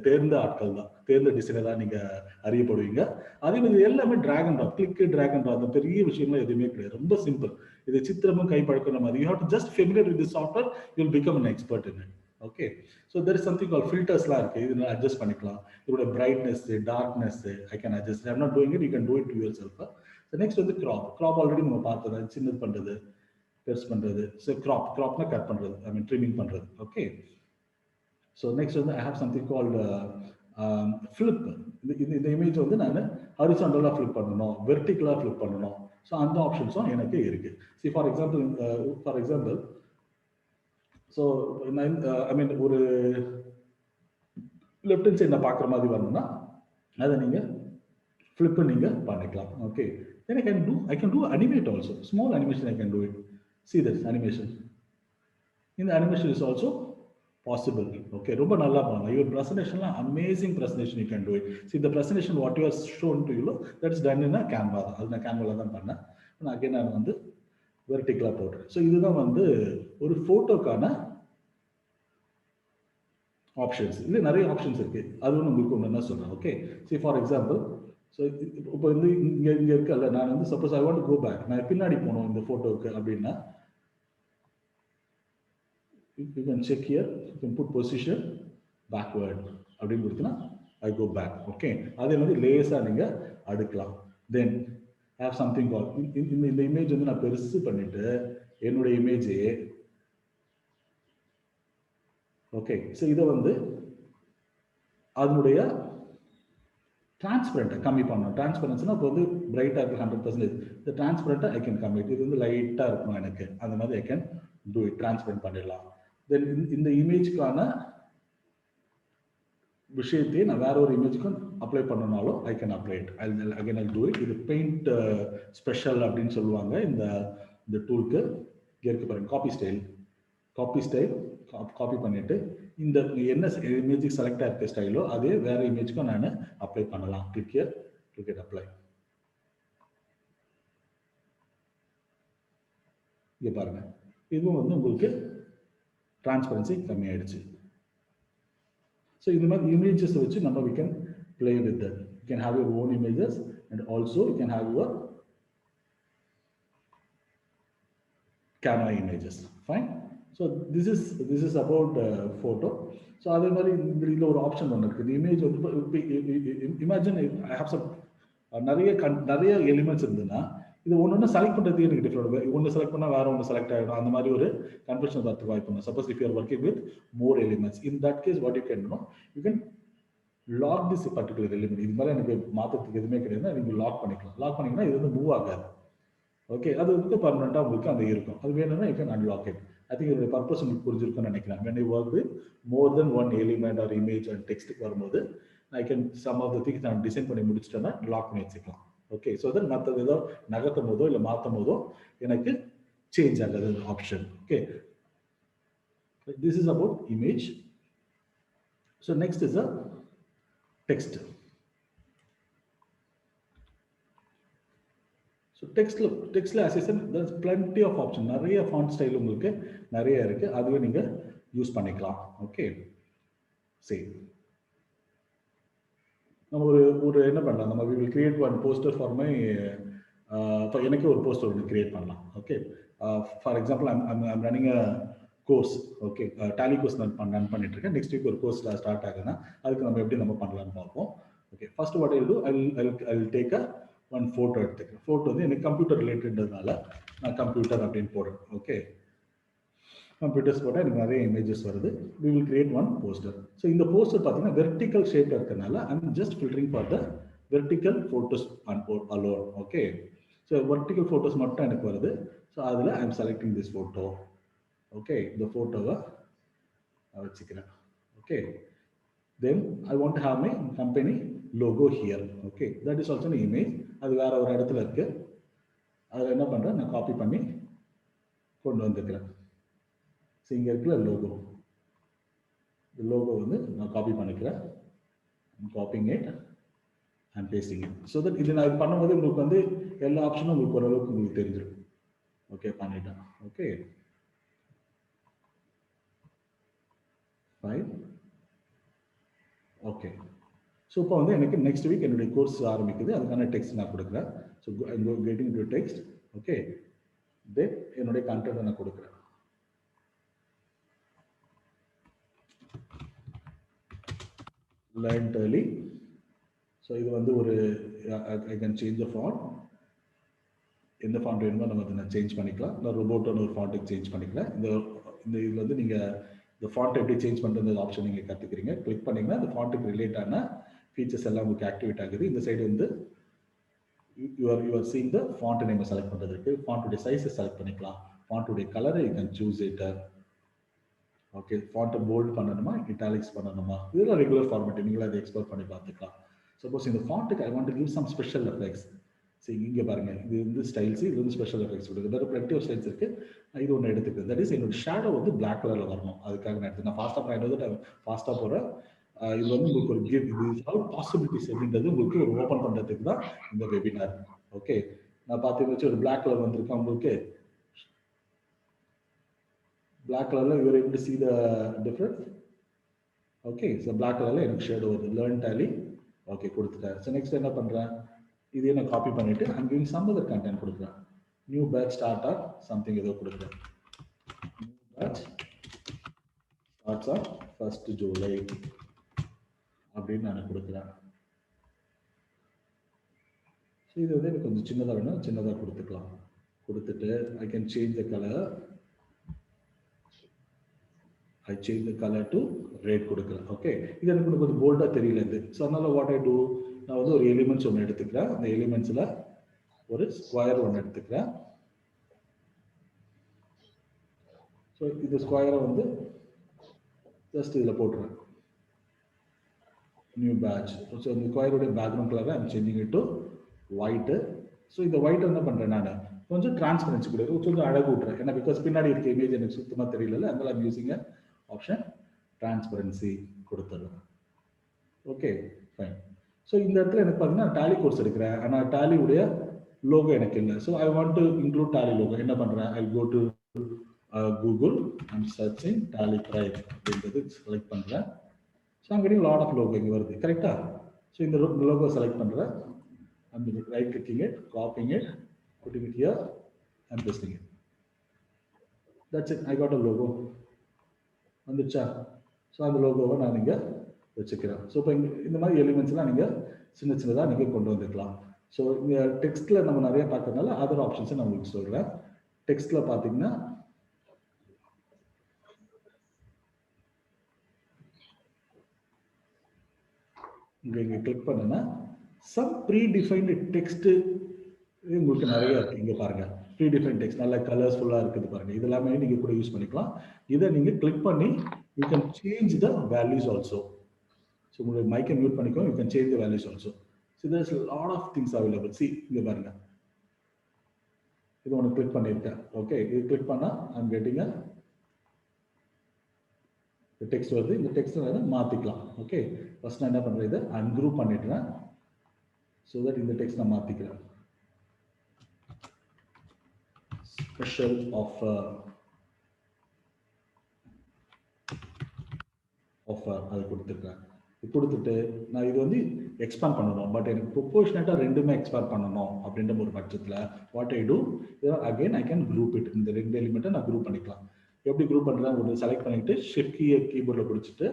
தேர்ந்த ஆட்கள் தான், தேர்ந்த டிசைனர் தான் நீங்க அறியப்படுவீங்க. அதே மாதிரி எல்லாமே drag and drop, click drag and drop, அந்த பெரிய விஷயம்லாம் எதுவுமே கிடையாது. ரொம்ப சிம்பிள். இது சித்திரமும் கை பழக்கம் மாதிரி. You have to just familiar with the software, you'll become an expert in it. Okay, so there is something called filtersலாம் இருக்கு. இது நான் அட்ஜஸ்ட் பண்ணிக்கலாம். இதோட brightness, darkness I can adjust. I'm not doing it, you can do it to yourself. Next வந்து graph already நம்ம பார்த்தது, சின்னது பண்றது, பெருசு பண்றது. ஸோ கிராப்னா கட் பண்றது, ஐ மீன் ட்ரிமிங் பண்றது. ஓகே, ஸோ நெக்ஸ்ட் வந்து I have something called flip. இந்த இமேஜ் வந்து நான் ஹரிசாண்டலாக ஃபிளிப் பண்ணணும், வெர்டிகலாக ஃபிளிப் பண்ணணும். ஸோ அந்த ஆப்ஷன்ஸும் எனக்கு இருக்கு. See for example so I mean ஒரு லெஃப்ட் ஹேண்ட் சைட் நான் பார்க்குற மாதிரி வரணும்னா அதை நீங்கள் ஃபிளிப்பு நீங்கள் பண்ணிக்கலாம். Okay, then I can do animate also, small animation I can do it. See this animation, in the animation is also possible. Okay, ரொம்ப நல்லா பண்ணலாம். Your presentation amazing presentation you can do it. See the presentation what you are shown to you, that is done in a Canva. அது நான் Canva-ல தான் பண்ணேன். நான் again நான் வந்து வெர்டிகலா போடுறேன். ஸோ இதுதான் வந்து ஒரு போட்டோக்கான ஆப்ஷன்ஸ். இல்லை நிறைய ஆப்ஷன்ஸ் இருக்கு. அது உங்களுக்கு ஒன்று என்ன சொல்றேன். Okay, see for example, so இப்போ வந்து இங்கே இருக்கல, நான் வந்து suppose I want to go back, நான் பின்னாடி போகணும் இந்த ஃபோட்டோவுக்கு அப்படின்னா, you can check here, you can put position backward அப்படின்னு கொடுத்தனா ஐ கோ பேக். ஓகே, அதே மாதிரி லேஸாக நீங்கள் அடுக்கலாம். தென் ஹேவ் சம்திங் கால், இந்த இமேஜ் வந்து நான் பெருசு பண்ணிட்டு என்னுடைய இமேஜே, ஓகே, ஸோ இதை வந்து அதனுடைய டிரான்ஸ்பரண்ட்டை கம்மி பண்ணணும். டிரான்ஸ்பரன்ஸ்னா இப்போ வந்து பிரைட்டாக இருக்குது 100%, இந்த டிரான்ஸ்பரண்ட்டை ஐ கேன் கம்மி, இது வந்து லைட்டாக இருக்கணும் எனக்கு, அந்த மாதிரி I can do it, transparent பண்ணிடலாம். தென் இந்த இமேஜுக்கான விஷயத்தையே நான் வேற ஒரு இமேஜுக்கும் அப்ளை பண்ணனாலும் I can apply it, again I do it. இது பெயிண்ட் ஸ்பெஷல் அப்படின்னு சொல்லுவாங்க இந்த டூலுக்கு. இருக்கு பாருங்க, காப்பி ஸ்டைல் காப்பி பண்ணிட்டு இந்த என்ன இமேஜுக்கு செலக்ட் ஆகிருக்க ஸ்டைலோ அதே வேற இமேஜுக்கும் நான் அப்ளை பண்ணலாம். Click apply. இங்க பாருங்க, இதுவும் வந்து உங்களுக்கு டிரான்ஸ்பரன்சி கம்மி ஆயிடுச்சு. ஸோ இந்த மாதிரி இமேஜஸ் வச்சு நம்ம we can play with that. You can have your own images and also you can have your camera images. Fine. So this is about photo. So அதே மாதிரி இதுல ஒரு ஆப்ஷன் ஒன்று இருக்குது. இமேஜ் வந்து இமேஜின் ஐ ஹேவ் சம் நிறைய elements இருந்ததுன்னா இது ஒன்று செலக்ட் பண்ணுறது எனக்கு டிஃப்ரெண்ட். ஒன்று செலக்ட் பண்ணால் வேற ஒன்று செலக்ட் ஆகிடும். அந்த மாதிரி ஒரு கன்ஃபியூஷன் வரதுக்கு வாய்ப்பு இல்லை. Suppose if you are working with more elements, in that case what you can no, you can lock this particular element. இது மாதிரி எனக்கு மாற்றத்துக்கு எதுவுமே கிடையாது, நீங்கள் லாக் பண்ணிக்கலாம். லாக் பண்ணிங்கன்னா இது வந்து மூவ் ஆகாது. ஓகே, அது வந்து பர்மனெண்ட்டாக உங்களுக்கு அந்த இருக்கும். அது வேணும்னா you can unlock it. I think இதோட பர்பஸ் உங்களுக்கு புரிஞ்சிருக்கும்னு நினைக்கிறேன். when you work with more than one element or image and text வரும்போது I can some of the things நான் டிசைன் பண்ணி முடிச்சிட்டேன்னா லாக் பண்ணி வச்சுக்கலாம். ஓகே, ஸோ தட் மற்றது ஏதோ நகர்த்தும் போதோ இல்லை மாற்றும் போதோ எனக்கு சேஞ்ச் ஆகாது option. Okay, this is about image. So next is a text. So டெக்ஸ்ட்ல as I said, there's plenty of options. நிறைய ஃபாண்ட் ஸ்டைல் உங்களுக்கு நிறைய இருக்கு, அதுவே நீங்க யூஸ் பண்ணிக்கலாம். ஓகே, சரி, நம்ம ஒரு என்ன பண்ணலாம், நம்ம we will create one poster for my எனக்கு ஒரு போஸ்டர் ஒன்று கிரியேட் பண்ணலாம். Okay, for example I'm running a course. Okay, Tally course நான் ரன் பண்ணிட்டு இருக்கேன். நெக்ஸ்ட் வீக் ஒரு கோர்ஸ் ஸ்டார்ட் ஆகுதுன்னா அதுக்கு நம்ம எப்படி நம்ம பண்ணலாம்னு பார்ப்போம். Okay, first what I will do, I will take one photo எடுத்துக்கிறேன். ஃபோட்டோ வந்து எனக்கு கம்ப்யூட்டர் ரிலேட்டட்னால நான் கம்ப்யூட்டர் அப்படின்னு போடுறேன். ஓகே, கம்ப்யூட்டர்ஸ் போட்டால் எனக்கு நிறைய இமேஜஸ் வருது. we will create one poster. So இந்த போஸ்டர் பார்த்தீங்கன்னா வெர்டிக்கல் ஷேப் இருக்கிறதுனால I'm just filtering for the vertical photos alone. Okay, so vertical photos மட்டும் எனக்கு வருது. ஸோ அதில் I'm selecting this photo. Okay, இந்த ஃபோட்டோவை வச்சுக்கிறேன். Okay, then I want to have my company logo here. Okay, that is also an image. அது வேற ஒரு இடத்துல இருக்கு. அதை என்ன பண்றேன், நான் காப்பி பண்ணி கொண்டு வந்துக்கிறேன். இங்க இருக்கிற லோகோ, இந்த லோகோ வந்து நான் காப்பி பண்ணிக்கிறேன். Copying it and pasting it. So that இது நான் பண்ணும்போது உங்களுக்கு வந்து எல்லா ஆப்ஷனும் உங்களுக்கு ஓரளவுக்கு உங்களுக்கு தெரிஞ்சிடும். ஓகே, பண்ணிட்டேன். Okay, fine. ஓகே, ஸோ இப்போ வந்து எனக்கு நெக்ஸ்ட் வீக் என்னுடைய கோர்ஸ் ஆரம்பிக்குது, அதுக்கான டெக்ஸ்ட் நான் கொடுக்குறேன். So getting to text. Okay, then என்னுடைய கண்டென்ட் நான் கொடுக்குறேன். learn early. ஸோ இது வந்து ஒரு I can change the font. எந்த ஃபாண்ட் வேணுமோ நம்ம அதை சேஞ்ச் பண்ணிக்கலாம். நான் ரோபோட்டோன்னு ஒரு ஃபாண்ட்டுக்கு சேஞ்ச் பண்ணிக்கலாம். இந்த இதில் வந்து நீங்கள் இந்த ஃபாண்ட் எப்படி சேஞ்ச் பண்ணுறது ஆப்ஷன் நீங்கள் கற்றுக்கிறீங்க. கிளிக் பண்ணிங்கன்னா இந்த ஃபாண்ட்டுக்கு ரிலேட்டான ஃபீச்சர்ஸ் எல்லாம் உங்களுக்கு ஆக்டிவேட் ஆகுது. இந்த சைடு வந்து you're seeing the font name select பண்ணுறதுக்கு ஃபாண்ட்டுடைய சைஸை செலக்ட் பண்ணிக்கலாம். ஃபாண்ட்டுடைய கலரை you can choose it. Okay, ஃபாண்ட்டை போல்ட் பண்ணணுமா, இட்டாலிக்ஸ் பண்ணணுமா, இதெல்லாம் ரெகுலர் ஃபார்மேட், நீங்களே அதை எக்ஸ்ப்ளோர் பண்ணி பார்த்துக்கலாம். சப்போஸ் இந்த ஃபாண்ட்டுக்கு I want to give some special effects. சரி, இங்கே பாருங்க, இது வந்து ஸ்டைல்ஸ், இது வந்து ஸ்பெஷல் எஃபெக்ட்ஸ் கொடுக்குது. வேறு பிளட்டி ஆஃப் ஸ்டைல்ஸ் இருக்கு. இது ஒன்று எடுத்துக்குது. தட் இஸ் என்னோட ஷேடோ வந்து பிளாக் கலரில் வரணும். அதுக்காக நான் எடுத்து நான் ஃபாஸ்ட்டாக வந்து ஃபாஸ்ட்டாக போகிறேன். இது வந்து உங்களுக்கு ஒரு கிவ், இது ஆல் பாசிபிலிட்டிஸ் அப்படின்றது உங்களுக்கு ஒரு ஓப்பன் பண்ணுறதுக்கு தான் இந்த வெபினார். ஓகே, நான் பார்த்து வச்சு ஒரு பிளாக் கலர் வந்திருக்கேன் உங்களுக்கு. black color, you are able to see the difference. Okay, so black color எனக்கு ஷேடோ வருது. learn tally. ஓகே கொடுத்துட்டேன். ஸோ நெக்ஸ்ட் என்ன பண்ணுறேன், இதையே நான் காப்பி பண்ணிவிட்டு I'm giving some other content கொடுக்குறேன். New batch start or something ஏதோ கொடுக்குறேன். New batch starts or 1st July அப்படின்னு நான் கொடுக்குறேன். ஸோ இது வந்து எனக்கு கொஞ்சம் சின்னதாக வேணும், சின்னதாக கொடுத்துக்கலாம். கொடுத்துட்டு ஐ can change the colour. I change the color to red கொடுக்குறேன். ஓகே, இது எனக்கு கொஞ்சம் போல்டாக தெரியல இது. ஸோ அதனால வாட் ஐ டூ, நான் வந்து ஒரு எலிமெண்ட்ஸ் ஒன்று எடுத்துக்கிறேன். அந்த எலிமெண்ட்ஸில் ஒரு ஸ்கொயர் ஒன்று எடுத்துக்கிறேன். ஸோ இந்த ஸ்கொயரை வந்து ஜஸ்ட் இதில் போட்டுறேன். New patch. ஸோ இந்த ஸ்கொயருடைய பேக்ரவுண்ட் கலரை I'm changing it to white. So இந்த ஒயிட் என்ன பண்ணுறேன், நான் கொஞ்சம் டிரான்ஸ்பரன்சி கொடுக்குறேன், கொஞ்சம் அழகு விட்றேன். ஏன்னா பிகாஸ் பின்னாடி இருக்க இமேஜ் எனக்கு சுத்தமாக தெரியல, அதனால ஐம் யூசிங் ஆப்ஷன் டிரான்ஸ்பரன்சி கொடுத்துருவேன். Okay fine. ஸோ இந்த இடத்துல எனக்கு பார்த்தீங்கன்னா டேலி கோர்ஸ் எடுக்கிறேன், ஆனால் டேலியுடைய லோகோ எனக்கு இல்லை. So I want to include Tally logo. என்ன பண்ணுறேன், I go to Google and searching Tally price அப்படின்றது செலக்ட் பண்ணுறேன். ஸோ அங்கே லாட் ஆஃப் லோகோ இங்கே வருது கரெக்டாக. ஸோ இந்த லோகோ செலக்ட் பண்ணுறேன். I'm right clicking it, copying it, putting it here and pasting it. That's it. I got a logo. வந்துச்சா? So அந்த லோகோவை நான் இங்கே வச்சுக்கிறேன். ஸோ இப்போ இந்த மாதிரி எலிமெண்ட்ஸ்லாம் நீங்கள் சின்ன சின்னதாக நீங்கள் கொண்டு வந்துக்கலாம். ஸோ இந்த டெக்ஸ்ட்டில் நம்ம நிறைய பார்க்கறதுனால அதர் ஆப்ஷன்ஸை நான் உங்களுக்கு சொல்கிறேன். டெக்ஸ்ட்டில் பார்த்தீங்கன்னா இங்கே கிளிக் பண்ணுன்னா சம் ப்ரீ டிஃபைன்டு டெக்ஸ்ட் உங்களுக்கு நிறைய இருக்கு. இங்கே பாருங்க, ப்ரீ டிஃபைன் டெக்ஸ்ட் நல்ல கலர்ஸ்ஃபுல்லாக இருக்குது பாருங்க. இது எல்லாமே நீங்கள் கூட யூஸ் பண்ணிக்கலாம். இதை நீங்கள் கிளிக் பண்ணி you can change the values also. So உங்களுக்கு மைக்கை மியூட் பண்ணிக்கோ, you can change the values also. So there is lot of things available. See இங்கே பாருங்க, இது ஒன்று கிளிக் பண்ணியிருக்கேன். ஓகே, இது கிளிக் பண்ணால் ஐம் கெட்டிங் டெக்ஸ்ட் வருது. இந்த டெக்ஸ்ட் மாற்றிக்கலாம். ஓகே, ஃபர்ஸ்ட் நான் என்ன பண்ணுறேன், இதை அன்குரூப் பண்ணிடுறேன். ஸோ தட் இந்த டெக்ஸ்ட் நான் மாற்றிக்கிறேன். ஸ்பெஷல் ஆஃபர் அது கொடுத்துருக்கேன். கொடுத்துட்டு நான் இது வந்து எக்ஸ்பேண்ட் பண்ணணும், பட் எனக்கு ப்ரொபோர்ஷனேட்டாக ரெண்டுமே எக்ஸ்பேண்ட் பண்ணணும் அப்படின்ற ஒரு பட்சத்தில் what I do, again I can group it. இந்த ரெண்டு எலிமெண்ட்டை நான் குரூப் பண்ணிக்கலாம். எப்படி குரூப் பண்ணுறேன், ஒரு செலக்ட் பண்ணிட்டு ஷிஃப்ட் கீயை கீபோர்டில் பிடிச்சிட்டு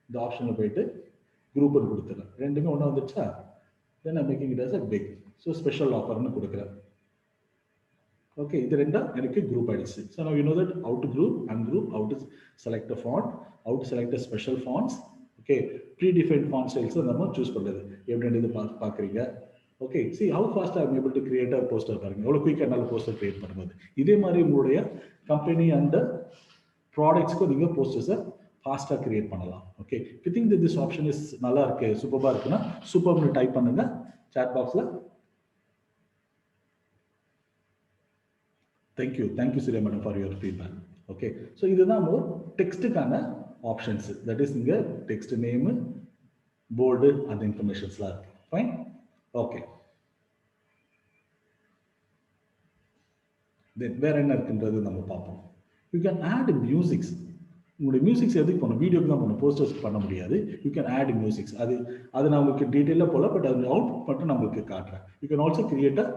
இந்த ஆப்ஷனில் போயிட்டு குரூப்னு கொடுத்துறேன். ரெண்டுமே ஒன்று வந்துச்சா, then I'm making it as a big. So special offer னு கொடுக்கிறேன். ஓகே, இது ரெண்டா எனக்கு குரூப் ஆயிடுச்சு. So now you know that how to group, ungroup, how to select a font, how to select a special fonts. Okay, predefined font styles நம்ம choose பண்றது எப்படின்றது பார்க்குறீங்க. Okay, see how fast I am able to create a poster பாருங்க, எவ்வளோ குயிக்காக என்னால் poster create பண்ணும்போது. இதே மாதிரி உங்களுடைய கம்பெனி அண்ட் ப்ராடக்ட்ஸ்க்கு நீங்கள் போஸ்டர்ஸை ஃபாஸ்ட்டாக கிரியேட் பண்ணலாம். Okay, you think that this option is நல்லா இருக்கு, சூப்பராக இருக்குன்னா சூப்பர்னு டைப் பண்ணுங்க சாட் பாக்ஸில். Thank you Syria madam for your feedback. Okay, so இதுதான் ஒரு டெக்ஸ்ட்டுக்கான ஆப்ஷன்ஸ். தட் இஸ் இங்கே டெக்ஸ்ட் நேமு, போர்டு, அந்த இன்ஃபர்மேஷன்ஸ்லாம் இருக்கு. ஃபைன். ஓகே, தென் வேற என்ன இருக்குன்றது நம்ம பார்ப்போம். You can add musics. உங்களுடைய மியூசிக்ஸ் எதுக்கு பண்ணணும், வீடியோக்கு தான் பண்ணணும், போஸ்டர்ஸ் பண்ண முடியாது. You can add musics. அது நான் உங்களுக்கு டீட்டெயிலாக போல, பட் அது அவுட்புட் மட்டும் நான் உங்களுக்கு காட்டுறேன். You can also create a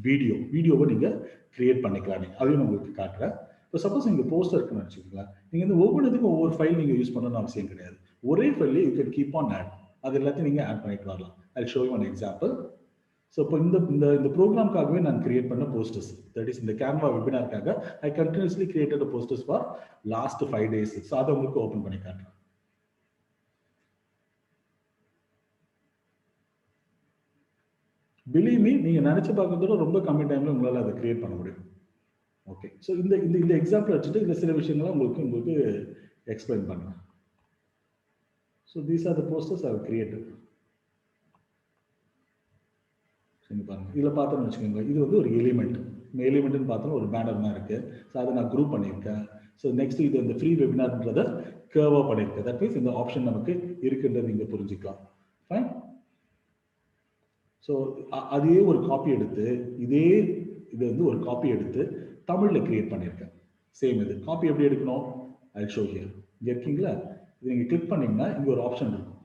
வீடியோவை நீங்கள் கிரியேட் பண்ணிக்கலாம். நீங்கள் அதையும் நான் உங்களுக்கு காட்டுறேன். இப்போ சப்போஸ் நீங்கள் போஸ்டர் இருக்குன்னு வச்சுக்கோங்களேன், நீங்கள் இந்த ஒவ்வொன்றுத்துக்கும் ஒவ்வொரு ஃபைல் நீங்கள் யூஸ் பண்ணணும்னு அவசியம் கிடையாது. ஒரே ஃபைல்லே you can keep on add. அது எல்லாத்தையும் நீங்கள் ஆட் பண்ணிட்டு வரலாம். I show you one example. So இப்போ இந்த ப்ரோக்ராம்காகவே நான் கிரியேட் பண்ண போஸ்டர்ஸ், தட் இஸ் இந்த கேன்வா வெபினாருக்காக I continuously created posters for last 5 days. ஸோ அதை உங்களுக்கு ஓப்பன் பண்ணி காட்டுறேன். பிலீவ் மீ, நீங்கள் நினச்சி பார்க்கறதோட ரொம்ப கம்மி டைமில் உங்களால் அதை கிரியேட் பண்ண முடியும். ஓகே, ஸோ இந்த எக்ஸாம்பிள் வச்சுட்டு இந்த சில விஷயங்களை உங்களுக்கு எக்ஸ்பிளைன் பண்ணுறேன். So these are the posters I have created. பாருங்க, இதில் பார்த்தோம்னு வச்சுக்கோங்க, இது வந்து ஒரு எலிமெண்ட். எலிமெண்ட்னு பார்த்தோம்னா ஒரு பேனர் தான் இருக்கு. ஸோ அதை நான் குரூப் பண்ணியிருக்கேன். ஸோ நெக்ஸ்ட் இது இந்த ஃப்ரீ வெபினார்ன்றதை கர்வாக பண்ணியிருக்கேன். தட் மீன்ஸ் இந்த ஆப்ஷன் நமக்கு இருக்குன்றது நீங்கள் புரிஞ்சுக்கலாம். ஃபைன். ஸோ அதையே ஒரு காப்பி எடுத்து இது வந்து ஒரு காப்பி எடுத்து தமிழில் கிரியேட் பண்ணியிருக்கேன். சேம் இது காப்பி எப்படி எடுக்கணும், ஐ ஷோ ஹியர். இங்கே இருக்கீங்களா, இது நீங்கள் கிளிக் பண்ணிங்கன்னா இங்கே ஒரு ஆப்ஷன் இருக்கும்.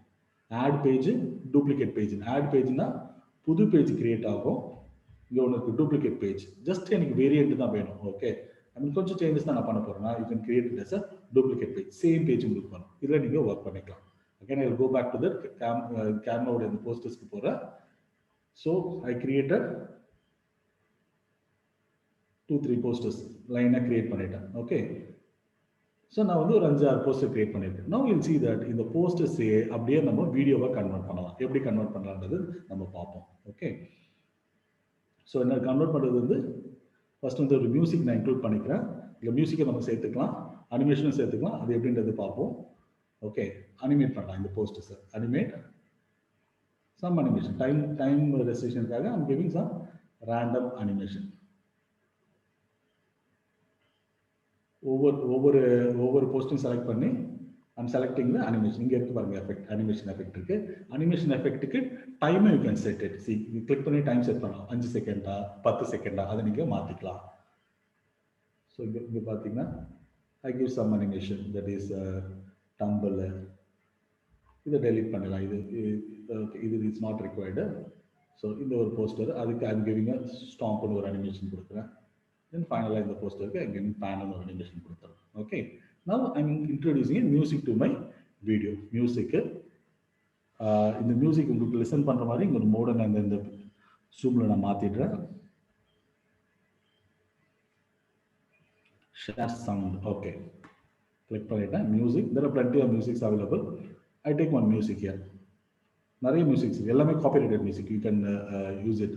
Add page, duplicate page. Add பேஜ்னா புது பேஜ் கிரியேட் ஆகும். இங்கே உனக்கு டூப்ளிகேட் பேஜ், ஜஸ்ட் எனக்கு வேரியன்ட் தான் வேணும். ஓகே, ஐ கொஞ்சம் சேஞ்சஸ் தான் நான் பண்ண போகிறேன்னா you can create it as a duplicate page. Same page உங்களுக்கு வரும். இதில் நீங்கள் ஒர்க் பண்ணிக்கலாம். Again I will go back to that கேன்வாவோட இந்த போஸ்டர்ஸ்க்கு போகிறேன். ஸோ ஐ கிரியேட்டட் 2-3 போஸ்டர்ஸ் லைனாக கிரியேட் பண்ணிட்டேன். ஓகே, ஸோ நான் வந்து ஒரு 5-6 போஸ்டர் கிரியேட் பண்ணியிருக்கேன். நவ் வில் சி தட் இந்த போஸ்டர்ஸே அப்படியே நம்ம வீடியோவாக கன்வெர்ட் பண்ணலாம். எப்படி கன்வெர்ட் பண்ணலான்றது நம்ம பார்ப்போம். ஓகே, ஸோ என்ன கன்வெர்ட் பண்ணுறது வந்து ஃபர்ஸ்ட் வந்து ஒரு மியூசிக் நான் இன்க்ளூட் பண்ணிக்கிறேன். இல்லை மியூசிக்கை நம்ம சேர்த்துக்கலாம், அனிமேஷனும் சேர்த்துக்கலாம். அது எப்படின்றது பார்ப்போம். ஓகே, அனிமேட் பண்ணலாம் இந்த போஸ்டர்ஸை. அனிமேட் சம் அனிமேஷன், டைம் ரெஸ்ட்ரிக்ஷனுக்காக I'm giving some random animation. ஒவ்வொரு போஸ்ட்டும் செலக்ட் பண்ணி ஐம் செலக்டிங் த அனிமேஷன். இங்கே இருக்கு பாருங்க, எஃபெக்ட், அனிமேஷன் எஃபெக்ட் இருக்கு. அனிமேஷன் எஃபெக்ட்டுக்கு டைமை you can set it. See click பண்ணி டைம் செட் பண்ணலாம். 5 செகண்டா 10 செகண்டா அதை நீங்கள் மாற்றிக்கலாம். ஸோ இங்கே பார்த்தீங்கன்னா I give some animation that is tumble. இதை டெலிட் பண்ணலாம். இது இட்ஸ் நாட் ரிக்வயர்டு. ஸோ இந்த ஒரு போஸ்டர், அதுக்கு ஐம் கிவிங் ஸ்டாம்ப்னு ஒரு அனிமேஷன் கொடுக்குறேன். Then finalize the poster. Again, panel or animation. Okay. Now I'm introducing a music to my video. Music. In the music, you can listen to the mode and then the zoom. Share sound. Okay. Click on it. Music. There are plenty of musics available. I take one music here. Nare music. Copyrighted music. You can use it.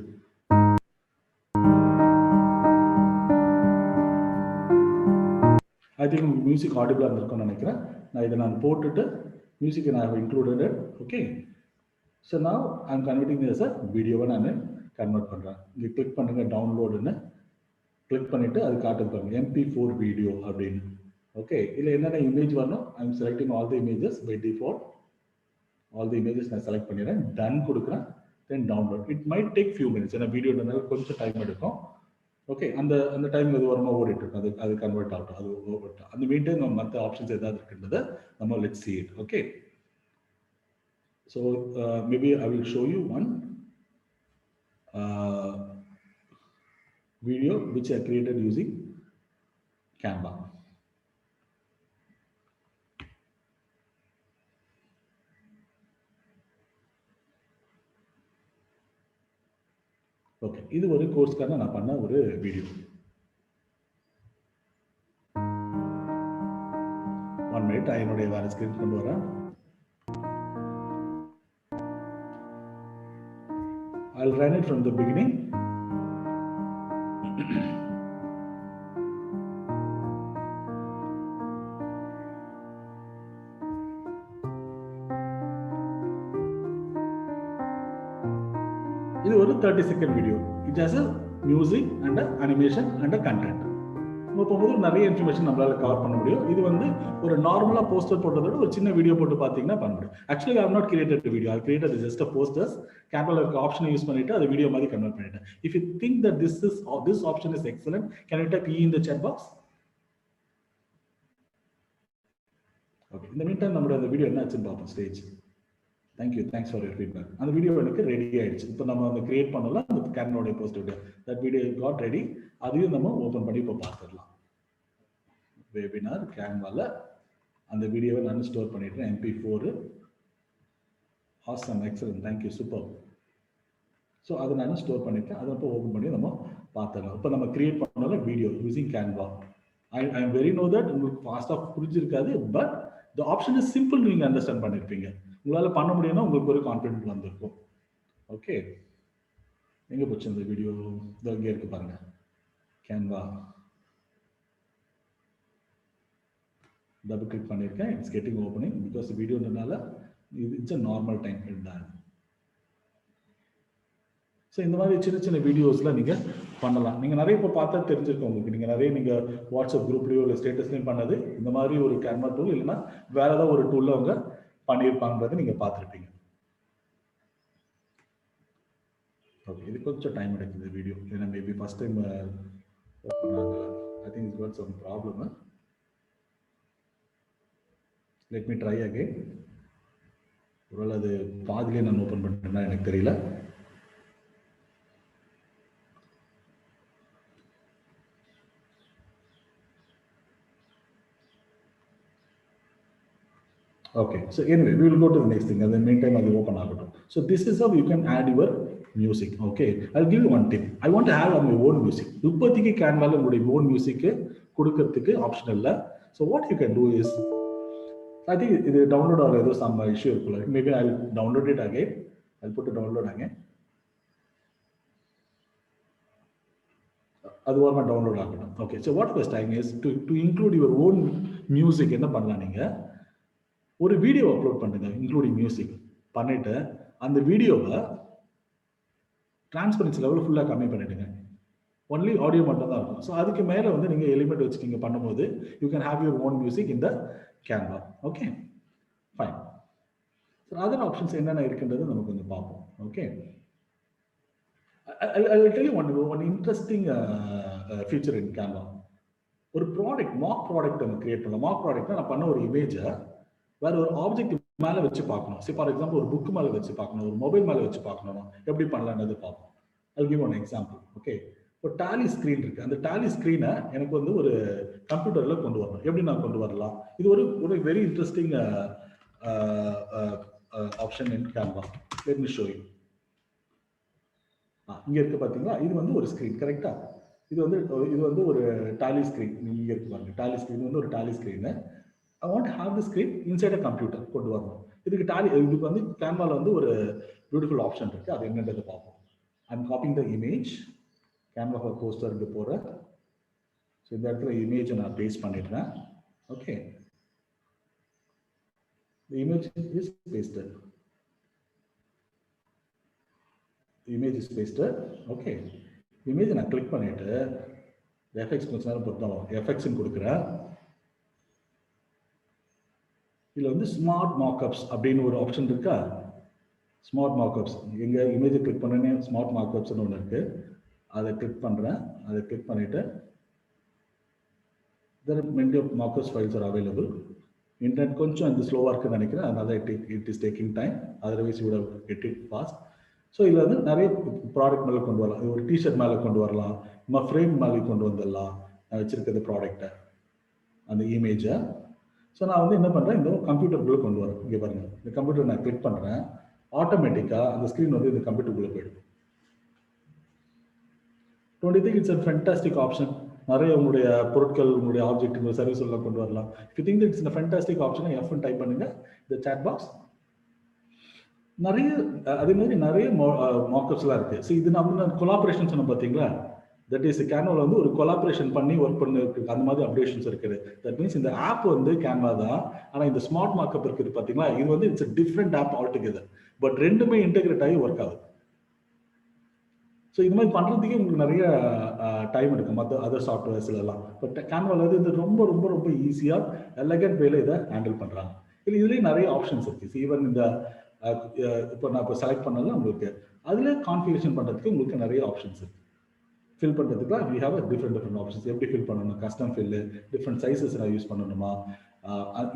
I think music audible இருக்கும்னு நினைக்கிறேன். நான் இதை போட்டுட்டு மியூசிக்கை நான் included. Okay, ஸோ நான் I'm converting this வீடியோவை நான் கன்வெர்ட் பண்ணுறேன். இங்கே கிளிக் பண்ணுங்க, டவுன்லோடுன்னு கிளிக் பண்ணிவிட்டு அது காட்டுது பாருங்க, MP4 வீடியோ அப்படின்னு. ஓகே, இதில் என்னென்ன இமேஜ் வரணும், I'm selecting all the images by default. All the images நான் செலக்ட் பண்ணிடுறேன், டன் கொடுக்குறேன், then download. It might take few minutes, ஏன்னா வீடியோனால கொஞ்சம் டைம் எடுக்கும். ஓகே, அந்த டைம் அது வரணும், ஓடிட்டு இருக்கும். அது கன்வெர்ட் ஆகட்டும். அது ஓவர்ட்டும். அந்த மீட்டே நம்ம மற்ற ஆப்ஷன்ஸ் ஏதாவது இருக்குன்றதை நம்ம let's see it. Okay, so maybe I will show you one video which I created using Canva. Okay, இது ஒரு கோர்ஸ்க்காக நான் பண்ண ஒரு வீடியோ. 1 minute என்னுடைய வேற ஸ்கிரீன் கொண்டு வரேன். I'll run it from the beginning. இது ஒரு 30-second video. It has a music and a animation and a content. போகும்போது நிறைய இன்ஃபர்மேஷன் நம்மளால கவர் பண்ண முடியும். இது வந்து ஒரு நார்மலா போஸ்டர் போட்டதை விட ஒரு சின்ன வீடியோ போட்டு பார்த்தீங்கன்னா பண்ண முடியும். Actually I have not created video, I created just a posters. கேன்வால இருக்க ஆப்ஷனை யூஸ் பண்ணிட்டு அதை வீடியோ மாதிரி கன்வெர்ட் பண்ணிட்டேன். If you think that this option is excellent, can you type E in the chat box? Okay, இந்த mean நம்மளோட அந்த வீடியோ என்ன ஆச்சுன்னு பார்ப்போம். Stage. Thanks for your feedback. அந்த வீடியோ எனக்கு ரெடி ஆயிடுச்சு. இப்போ நம்ம அந்த கிரியேட் பண்ணலாம் அந்த கேன்வாவோட post video. That video got ready. அதையும் நம்ம ஓப்பன் பண்ணி இப்போ பார்த்துடலாம். வெபினார் கேன்வால அந்த வீடியோவை நான் ஸ்டோர் பண்ணிட்டேன். MP4. Awesome, excellent, thank you, super. So அதை நான் ஸ்டோர் பண்ணிட்டேன். அதை இப்போ ஓப்பன் பண்ணி நம்ம பார்த்துடலாம். இப்போ நம்ம கிரியேட் பண்ணல video using Canva. I am very know that உங்களுக்கு ஃபாஸ்ட்டாக புரிஞ்சிருக்காது, but the option is simple. நீங்கள் அண்டர்ஸ்டாண்ட் பண்ணியிருப்பீங்க. உங்களால் பண்ண முடியும்னா உங்களுக்கு ஒரு கான்ஃபிடென்ட் வந்திருக்கும். ஓகே, எங்கே போச்சு இந்த வீடியோ? இங்கே இருக்கு பாருங்க, கேன்வா. டபுள் கிளிக் பண்ணியிருக்கேன். இட்ஸ் கெட்டிங் ஓப்பனிங் பிகாஸ் வீடியோனால இட்ஸ் அ நார்மல் டைம் தான். ஸோ இந்த மாதிரி சின்ன சின்ன வீடியோஸ்லாம் நீங்கள் பண்ணலாம். நீங்கள் நிறைய இப்போ பார்த்தா தெரிஞ்சிருக்கோம் உங்களுக்கு. நீங்கள் வாட்ஸ்அப் குரூப்லேயோ இல்லை ஸ்டேட்டஸ்லையும் பண்ணது இந்த மாதிரி ஒரு கேன்வா டூல், இல்லைன்னா வேற ஏதாவது ஒரு டூலில் அவங்க பண்ணியிருப்பாங்கிறத நீங்கள் பார்த்துருப்பீங்க. ஓகே, இது கொஞ்சம் டைம் எடுக்குது வீடியோ, ஏன்னா maybe first time I think it's got some problem. Let me try again. ஒருவேளை அது பாதிலே நான் ஓப்பன் பண்ணிட்டேன்னா எனக்கு தெரியல. Okay, so anyway, we will go to the next thing. And in the meantime, I will open Avatar. So this is how you can add your music. Okay, I'll give you one tip. I want to have my own music. இப்போதைக்கு Canva-ல உங்களுடைய own music கொடுக்கிறதுக்கு option இல்லை. So what you can do is, I think இது download or ஏதோ some issue இருக்குல்ல. Maybe I'll download it again. I'll put a download again. அது வரமா download ஆகணும். Okay, so what was time is to include your own music. என்ன பண்ணலாம் நீங்க? ஒரு வீடியோ அப்லோட் பண்ணுங்க இன்க்ளூடிங் மியூசிக் பண்ணிட்டு அந்த வீடியோவை டிரான்ஸ்பரன்சி லெவல் ஃபுல்லாக கம்மி பண்ணிடுங்க. ஒன்லி ஆடியோ மட்டும் தான் இருக்கும். ஸோ அதுக்கு மேலே வந்து நீங்கள் எலிமெண்ட் வச்சு நீங்கள் பண்ணும்போது you can have your own music in the Canva. Okay, fine. So other options என்னென்ன இருக்குன்றது நம்ம கொஞ்சம் பார்ப்போம். Okay, I will tell you one interesting feature in Canva. ஒரு ப்ராடக்ட் மாக் ப்ராடக்ட் நம்ம கிரியேட் பண்ணலாம். மாக் ப்ராடக்ட்னா நான் பண்ண ஒரு இமேஜை வேற ஒரு ஆப்ஜெக்ட் மேலே வச்சு பார்க்கணும். சரி, ஃபார் எக்ஸாம்பிள் ஒரு புக் மேலே வச்சு பார்க்கணும், ஒரு மொபைல் மேலே வச்சு பார்க்கணும், எப்படி பண்ணலான்றது பார்ப்போம். I'll give one example. Okay, ஒரு டாலி ஸ்க்ரீன் இருக்கு. அந்த டாலி ஸ்க்ரீனை எனக்கு வந்து ஒரு கம்ப்யூட்டர்ல கொண்டு வரணும். எப்படி நான் கொண்டு வரலாம்? இது ஒரு very interesting option in Canva. Let me show you. இங்க இருக்கு பாத்தீங்களா? இது வந்து ஒரு ஸ்க்ரீன், கரெக்டா? இது வந்து ஒரு டாலி ஸ்க்ரீன். நீங்க இருக்கு பாருங்க, டாலி ஸ்க்ரீன் வந்து ஒரு Tally screen. I want to have the screen inside a computer கொண்டு வரணும். இதுக்கு வந்து கேன்வால வந்து ஒரு பியூட்டிஃபுல் ஆப்ஷன் இருக்கு. அது என்னன்றது பார்ப்போம். I'm copying the image. Canva for போஸ்டருக்கு போறேன். ஸோ இந்த இடத்துல இமேஜை நான் பேஸ்ட் பண்ணிடுறேன். Okay, the image is pasted. Image is pasted. Okay, இமேஜை நான் கிளிக் பண்ணிட்டு எஃபெக்ட்ஸ் கொஞ்ச நேரம் பொறுத்தவரை எஃபெக்ட்ஸ்ன்னு கொடுக்குறேன். இதுல வந்து ஸ்மார்ட் மார்க்அப்ஸ் அப்படின்னு ஒரு ஆப்ஷன் இருக்கா? ஸ்மார்ட் மார்க்அப்ஸ் எங்க இமேஜை கிளிக் பண்ணனே ஸ்மார்ட் மார்க்அப்ஸ்னு ஒன்று இருக்கு. அதை கிளிக் பண்றேன். அதை கிளிக் பண்ணிட்டு there are many of markups files are available. Internet கொஞ்சம் இந்த ஸ்லோவா இருக்குன்னு நினைக்கிறேன். அதனால it is taking time. Otherwise you would have get it fast. So இதில் வந்து நிறைய ப்ராடக்ட் மேலே கொண்டு வரலாம். ஒரு டிஷர்ட் மேலே கொண்டு வரலாம், நம்ம ஃப்ரேம் மேலே கொண்டு வந்துடலாம். நான் வச்சிருக்கிறது ப்ராடக்டை, அந்த இமேஜை. ஸோ நான் வந்து என்ன பண்ணுறேன், இந்த கம்ப்யூட்டருக்குள்ளே கொண்டு வரேன். இங்கே பாருங்கள், இந்த கம்ப்யூட்டர் நான் கிளிக் பண்ணுறேன். ஆட்டோமேட்டிக்காக அந்த ஸ்க்ரீன் வந்து இந்த கம்ப்யூட்டருக்குள்ளே போயிடும். Don't you think it's a fantastic option? நிறைய உங்களுடைய பொருட்கள், உங்களுடைய ஆப்ஜெக்ட், உங்களுடைய சர்வீஸ் எல்லாம் கொண்டு வரலாம். If you think it's a fantastic ஆப்ஷன், எஃப்னு டைப் பண்ணுங்க இந்த சாட் பாக்ஸ். நிறைய அதே மாதிரி நிறைய மார்க்அப்ஸ்லாம் இருக்கு. ஸோ இது நம்ம கொலாபரேஷன் சொன்ன பார்த்தீங்களா? தட் இஸ் கேன்வாவில் வந்து ஒரு கொலாபரேஷன் பண்ணி ஒர்க் பண்ண அந்த மாதிரி அப்டேஷன்ஸ் இருக்குது. தட் மீன்ஸ் இந்த ஆப் வந்து கேன்வா தான், ஆனால் இந்த ஸ்மார்ட் மார்க்அப் இருக்குது பார்த்தீங்களா? இது வந்து it's a different of all together. But ரெண்டுமே இன்டெகிரேட் ஆகி ஒர்க் ஆகுது. ஸோ இது மாதிரி பண்ணுறதுக்கே உங்களுக்கு நிறைய டைம் எடுக்கும் மற்ற அதர் சாஃப்ட்வேர்ஸ்லாம். பட் கேன்வாவில் வந்து இது ரொம்ப ரொம்ப ரொம்ப ஈஸியாக எலகண்ட் வேலை இதை ஹேண்டில் பண்ணுறாங்க. இல்லை இதுலேயே நிறைய ஆப்ஷன்ஸ் இருக்குது. ஈவன் இந்த இப்போ நான் இப்போ செலக்ட் பண்ணல உங்களுக்கு அதில் கான்ஃபிகரேஷன் பண்ணுறதுக்கு உங்களுக்கு நிறைய ஆப்ஷன்ஸ் இருக்குது. ஃபில் பண்ணுறதுக்குலாம் வி ஹேவ் டிஃப்ரெண்ட் ஆப்ஷன்ஸ். எப்படி ஃபில் பண்ணணும், கஸ்டம் ஃபில்லு, டிஃப்ரெண்ட் சைஸஸ் நான் யூஸ் பண்ணணுமா,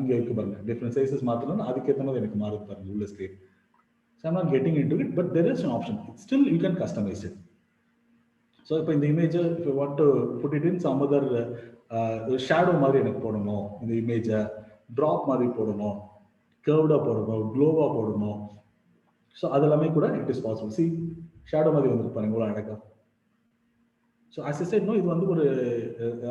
இங்கே இருக்கு பாருங்க, டிஃப்ரெண்ட் சைஸஸ் மாற்றணும்னா அதுக்கேற்ற மாதிரி எனக்கு மாறுது பாருங்க உள்ள screen. So I'm not getting into it, but there is an option. Still you can customize it. So இப்போ இந்த இமேஜை if you want to put it in some other shadow மாதிரி எனக்கு போடணும், இந்த இமேஜை ட்ராப் மாதிரி போடணும், கர்வ்டாக போடணும், க்ளோவாக போடணும். ஸோ அதெல்லாமே கூட it is possible. C shadow மாதிரி வந்துருக்கு பாருங்க இவ்வளோ அழகாக. So as I said, no, இது வந்து ஒரு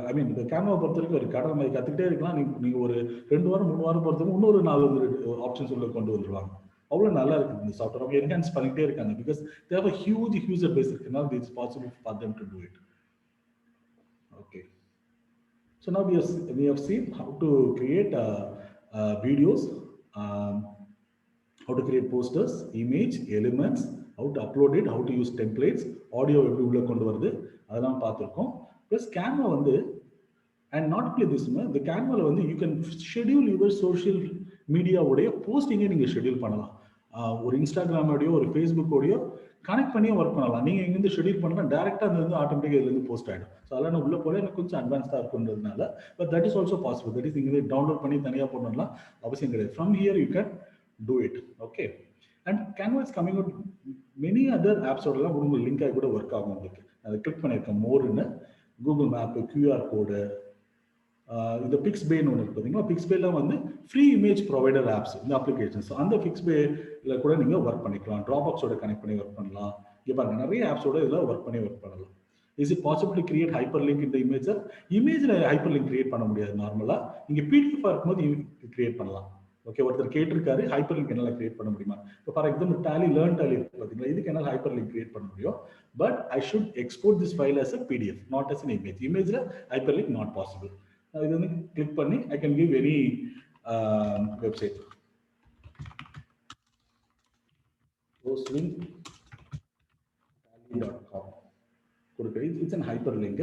ஐ மீன் இந்த கேன்வாவை பொறுத்த வரைக்கும் ஒரு கடல் மாதிரி கற்றுக்கிட்டே இருக்கலாம். நீங்கள் ஒரு 2 வாரம் 3 வாரம் பொறுத்தவரைக்கும் இன்னொரு 4 ஆப்ஷன்ஸ் உள்ள கொண்டு வந்துடுவாங்க. அவ்வளோ நல்லா இருக்குது இந்த சாஃப்ட்வேர். அவங்க என்ஹான்ஸ் பண்ணிக்கிட்டே இருக்காங்க. Because they have a huge user base இருக்குனால it's possible for them to do it. Okay. So now we have seen how to create videos, how to create posters, image, elements, how to upload it, how to use templates, audio எப்படி உள்ள கொண்டு வருது அதெல்லாம் பார்த்துருக்கோம். Plus Canva வந்து and not play this இந்த கேன்வாவில் வந்து you can schedule your social மீடியாவுடைய போஸ்டிங்கை நீங்கள் ஷெடியூல் பண்ணலாம். ஒரு இன்ஸ்டாகிராமோடையோ ஒரு ஃபேஸ்புக்கோடையோ கனெக்ட் பண்ணியே ஒர்க் பண்ணலாம். நீங்கள் இங்கேருந்து ஷெடியூல் பண்ணால் டேரெக்டாக அது வந்து ஆட்டோமேட்டிக்காக இதுலேருந்து போஸ்ட் ஆகிடும். ஸோ அதெல்லாம் நான் உள்ள போல எனக்கு கொஞ்சம் அட்வான்ஸ்டாக இருக்குன்றதுனால, but that is also possible. That is நீங்கள் டவுன்லோட் பண்ணி தனியாக போடணும்லாம் அவசியம் கிடையாது. From here you can do it. Okay. And Canva is coming out many other ஆப்ஸோடலாம் உங்களுக்கு லிங்க் ஆகி கூட ஒர்க் ஆகும். உங்களுக்கு அதை கிளிக் பண்ணியிருக்கேன் மோர்னு, கூகுள் மேப்பு, கியூஆர் கோடு, இந்த பிக்ஸ்பேன்னு ஒன்று இருக்கு பார்த்தீங்களா. பிக்ஸ்பேலாம் வந்து ஃப்ரீ இமேஜ் ப்ரொவைடர் ஆப்ஸ் இந்த அப்ளிகேஷன்ஸ். அந்த பிக்ஸ்பேல கூட நீங்கள் ஒர்க் பண்ணிக்கலாம். ட்ராபாக்ஸோட கனெக்ட் பண்ணி ஒர்க் பண்ணலாம். இங்கே பாருங்க நிறைய ஆப்ஸோட இதில் ஒர்க் பண்ணலாம். Is it possible to create hyper link இந்த இமேஜ்? இமேஜில் ஹைப்பர் லிங்க் கிரியேட் பண்ண முடியாது நார்மலாக. இங்கே பிடிஎஃப் இருக்கும்போது கிரியேட் பண்ணலாம். ஓகே, ஒருத்தர் கேட்டிருக்காரு ஹைப்பர் லிங்க் என்னால் கிரியேட் பண்ண முடியுமா? இப்போ for example Tally learn Tally இருக்கு பார்த்தீங்களா, இதுக்கு என்னால் ஹைப்பர் லிங்க் கிரியேட் பண்ண முடியும். But I should export this file as a PDF, not as an image. இமேஜில் ஹைப்பர் லிங்க் நாட் பாசிபிள். இது வந்து கிளிக் பண்ணி I can give any website. hostlink.com கொடுக்குறேன். It's an hyperlink.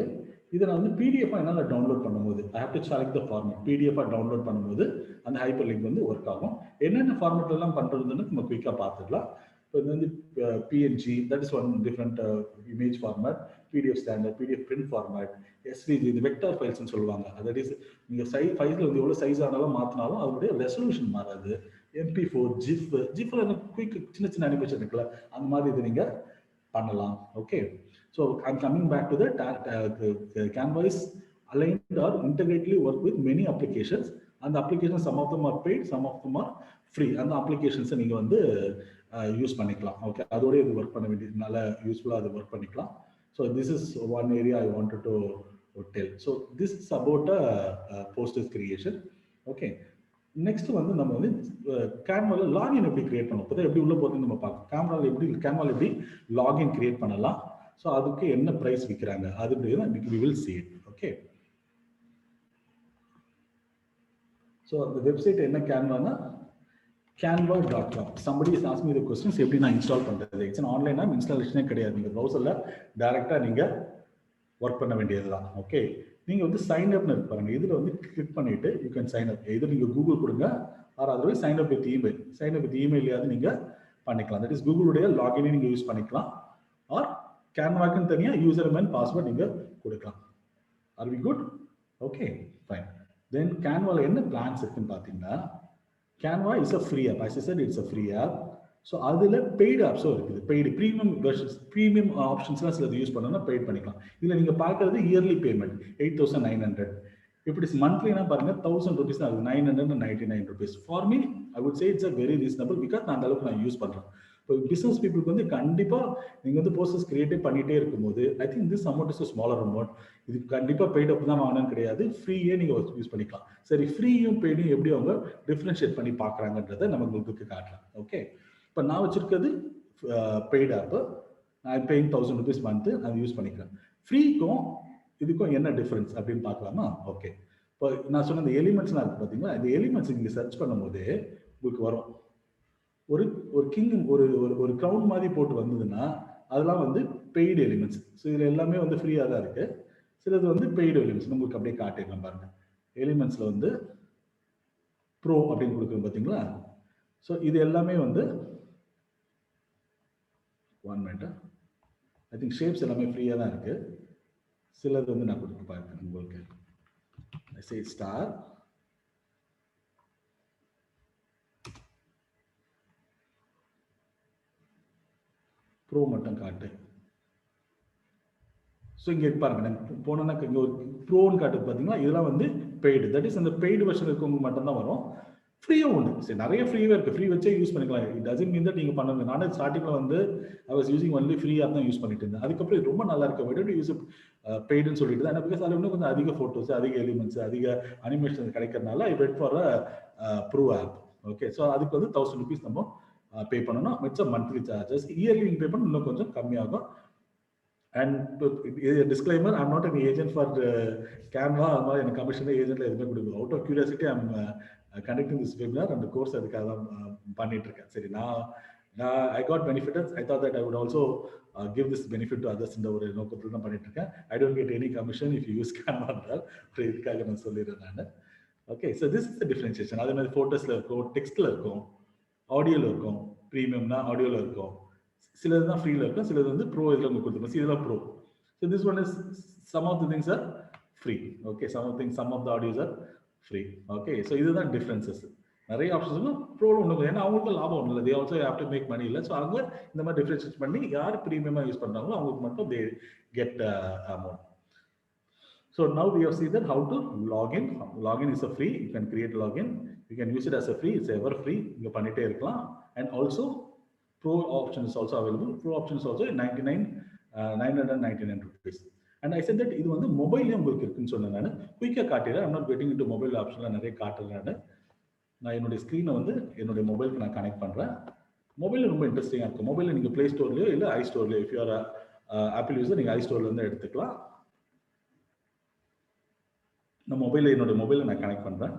இதை நான் வந்து பிடிஎஃப் என்னால் டவுன்லோட் பண்ணும்போது I have to select the format. PDF download பண்ணும்போது அந்த ஹைப்பர் லிங்க் வந்து ஒர்க் ஆகும். என்னென்ன ஃபார்மேட் எல்லாம் பண்ணுறதுன்னு நம்ம குயிக்காக பார்த்துக்கலாம். இப்போ இது வந்து PNG, that is one different image format. PDF standard, PDF print format, SVG, இது வெக்டார் ஃபைல்ஸ்னு சொல்லுவாங்க. தட் இஸ் நீங்கள் ஃபைல்ஸில் வந்து எவ்வளோ சைஸ் ஆனாலும் மாற்றினாலும் அதனுடைய ரெசல்யூஷன் மாறாது. MP4, ஜிஃப்ல குயிக் சின்ன சின்ன அனிமேஷன் இருக்குல்ல, அந்த மாதிரி இது நீங்கள் பண்ணலாம். Okay, so I'm coming back to the Canva is aligned or integrately work with many applications, and the applications, some of them are paid, some of them are free, and the applications நீங்க வந்து use பண்ணிக்கலாம். Okay, அதோட இது work பண்ண வேண்டியது நல்ல யூஸ்ஃபுல்லா அது ஒர்க் பண்ணிக்கலாம். So this is one area I wanted to tell. So this is about posters creation. Okay, next வந்து நம்ம வந்து கேன்வால லாகின் எப்படி கிரியேட் பண்ண போது, எப்படி உள்ள போகுதுன்னு நம்ம பார்க்கலாம். கேன்வால எப்படி லாகின் கிரியேட் பண்ணலாம், ஸோ அதுக்கு என்ன ப்ரைஸ் விற்கிறாங்க அது we will see it. Okay, so அந்த வெப்சைட் என்ன கேன்வானா canva.com. somebody is asking me the questions எப்படி நான் இன்ஸ்டால் பண்றது. இட்ஸ் an ஆன்லைன் ஆப், இன்ஸ்டாலேஷனே கிடையாது. நீங்கள் ப்ரௌசர்ல டைரக்டா நீங்க ஒர்க் பண்ண வேண்டியதுதான். ஓகே, நீங்க வந்து சைன் அப்னு இருக்கு பாருங்க, இதுல வந்து கிளிக் பண்ணிட்டு யூ கேன் சைன் அப். இது நீங்க கூகுள் கொடுங்க or otherwise sign up with email. Sign up with இமெயிலையாவது நீங்க பண்ணிக்கலாம். தட் இஸ் கூகுளுடைய லாகினை நீங்க யூஸ் பண்ணிக்கலாம். ஆர் கேன்வாக்குன்னு தனியாக யூசர் நேம் அண்ட் பாஸ்வேர்ட் நீங்கள் கொடுக்கலாம். Are we good? Okay, fine. Then கேன்வாவில் என்ன பிளான்ஸ் இருக்குன்னு பார்த்தீங்கன்னா, Canva is a free app. as I said, it's a free app. So அதில் பெய்டு ஆப்ஸும் இருக்குது. பெய்டு ப்ரீமியம் வெர்ஷன்ஸ், ப்ரீமியம் ஆப்ஷன்ஸ்லாம் சிலது யூஸ் பண்ணோம்னா பெய்ட் பண்ணிக்கலாம். இதில் நீங்கள் பார்க்குறது இயர்லி பேமெண்ட் 8,900. இப்படி மந்த்லினா பாருங்க 1,000 rupees தான் ஆகுது, 999 rupees. For me I would say it's a very reasonable, because நான் அந்த அளவுக்கு நான் யூஸ் பண்ணுறேன். இப்போ பிஸ்னஸ் பீப்புளுக்கு வந்து கண்டிப்பாக நீங்கள் வந்து போஸ்டர்ஸ் கிரியேட்டே பண்ணிகிட்டே இருக்கும்போது I think this amount is smaller amount. இது கண்டிப்பாக பெய்ட் அப் தான் வாங்கணும்னு கிடையாது, ஃப்ரீயே நீங்கள் யூஸ் பண்ணிக்கலாம். சரி, ஃப்ரீயும் பெய்டும் எப்படி அவங்க டிஃப்ரென்ஷியேட் பண்ணி பார்க்குறாங்கன்றதை நம்ம உங்களுக்கு காட்டலாம். ஓகே, இப்போ நான் வச்சிருக்கிறது பெய்டு ஆப்பு. நான் பேயிங் 1,000 rupees மந்த்து நான் யூஸ் பண்ணிக்கிறேன். ஃப்ரீக்கும் இதுக்கும் என்ன டிஃப்ரென்ஸ் அப்படின்னு பார்க்கலாமா? ஓகே, இப்போ நான் சொன்ன இந்த எலிமெண்ட்ஸ்லாம் இருக்குது பார்த்தீங்களா, இந்த எலிமெண்ட்ஸ் நீங்கள் சர்ச் பண்ணும்போது உங்களுக்கு வரும். ஒரு கிங் ஒரு க்ரௌன் மாதிரி போட்டு வந்ததுன்னா அதெல்லாம் வந்து பெய்டு எலிமெண்ட்ஸ். ஸோ இதில் எல்லாமே வந்து ஃப்ரீயாக தான் இருக்கு. சிலது வந்து பெய்டு எலிமெண்ட்ஸ். உங்களுக்கு அப்படியே காட்டிடலாம் பாருங்க. எலிமெண்ட்ஸ்ல வந்து ப்ரோ அப்படின்னு கொடுக்குறோம் பார்த்தீங்களா. ஸோ இது எல்லாமே வந்து 1 minute, ஐ திங்க் ஷேப்ஸ் எல்லாமே ஃப்ரீயாக தான் இருக்கு. சிலது வந்து நான் கொடுத்து பார்க்குறேன் உங்களுக்கு. சே ஸ்டார், ப்ரோ மட்டும் காட்டு. ஸோ இங்கே பாருங்க, நான் போனோன்னா இங்கே ஒரு ப்ரோன்னு காட்டுது பார்த்தீங்களா, இதெல்லாம் வந்து பெய்டு. தட் இஸ் அந்த பெய்டு வெர்ஷன் இருக்கவங்க மட்டும்தான் வரும். ஃப்ரீயாக உண்டு. சரி, நிறைய ஃப்ரீயாக இருக்குது, ஃப்ரீ வச்சே யூஸ் பண்ணிக்கலாம். இட் டசன்ட் மீன் தட் நீங்கள் பண்ணுங்க. நானே ஸ்டார்டிங்கில் வந்து I was using only free app தான் யூஸ் பண்ணிட்டு இருந்தேன். அதுக்கப்புறம் இது ரொம்ப நல்லா இருக்கு, வெட் டு யூஸ் பெய்டுன்னு சொல்லிட்டு தான். பிகாஸ் அதில் இன்னும் கொஞ்சம் அதிக ஃபோட்டோஸ், அதிக எலிமெண்ட்ஸ், அதிக அனிமேஷன் கிடைக்கிறதுனால I went for pro app. Okay, so அதுக்கு வந்து 1,000 rupees நம்ம பே பண்ணணும். மிச்சம் மந்த்லி சார்ஜஸ். இயர்லி நீங்கள் பே பண்ண இன்னும் கொஞ்சம் கம்மியாகும். And disclaimer, I'm not an agent for Canva. அதனால எனக்கு கமிஷன் ஏஜென்ட்ல எதுவுமே கொடுக்கும். Out of curiosity I'm conducting this webinar. அந்த கோர்ஸ் அதுக்காக தான் பண்ணிட்டு இருக்கேன். சரி, நான் I got benefitted. I thought that I would also give this benefit to others. இந்த ஒரு நோக்கத்தில் தான் பண்ணிட்டு இருக்கேன். I don't get any commission if you use Canva என்றால். இதுக்காக நான் சொல்லிடுறேன் நான். Okay, so this is the differentiation. அதே மாதிரி ஃபோட்டோஸில் இருக்கும், டெக்ஸ்ட்டில் இருக்கும், ஆடியோவில் இருக்கும். ப்ரீமியம்னா ஆடியோவில் இருக்கும், சிலது தான் ஃப்ரீல இருக்கும், சிலது வந்து ப்ரோ இதில் உங்களுக்கு கொடுத்துருக்கோம். இதெல்லாம் pro. So this one is some of the things are free. Okay, some of the audios are free. Okay, so இதுதான் differences. நிறைய ஆப்ஷன்ஸ் ப்ரோவில் ஒன்று, ஏன்னா அவங்களுக்கு லாபம் ஒன்றும் இல்லை, they also have to make money இல்லை. ஸோ அவங்க இந்த மாதிரி டிஃபரன்ஷியேட் பண்ணி யார் ப்ரீமியமாக யூஸ் பண்ணுறாங்களோ அவங்களுக்கு மட்டும் they get amount. So now we have seen that how to log in. Login is a free. You can create login. You can use it as a free. It's ever free. You can பண்ணிட்டே இருக்கலாம். And also pro option is also available. Pro option is also 999 rupees. And I said that இது வந்து மொபைல்லேயும் உங்களுக்கு இருக்குன்னு சொன்னேன். நான் குயிக்காக காட்டிடுறேன். I'm not getting into mobile ஆப்ஷனில் நிறைய காட்டுறேன். நான் என்னுடைய ஸ்க்ரீனை வந்து என்னுடைய மொபைலுக்கு நான் கனெக்ட் பண்ணுறேன். மொபைலில் ரொம்ப இன்ட்ரெஸ்டிங்காக இருக்கும். மொபைலில் நீங்கள் ப்ளே ஸ்டோர்லையோ இல்லை ஐ ஸ்டோர்லையோ, இஃப் யூஆர் ஆப்பிள் யூஸர் நீங்கள் ஐ ஸ்டோர்லேருந்து எடுத்துக்கலாம். நான் மொபைலில் என்னோட மொபைலை நான் கனெக்ட் பண்ணுறேன்.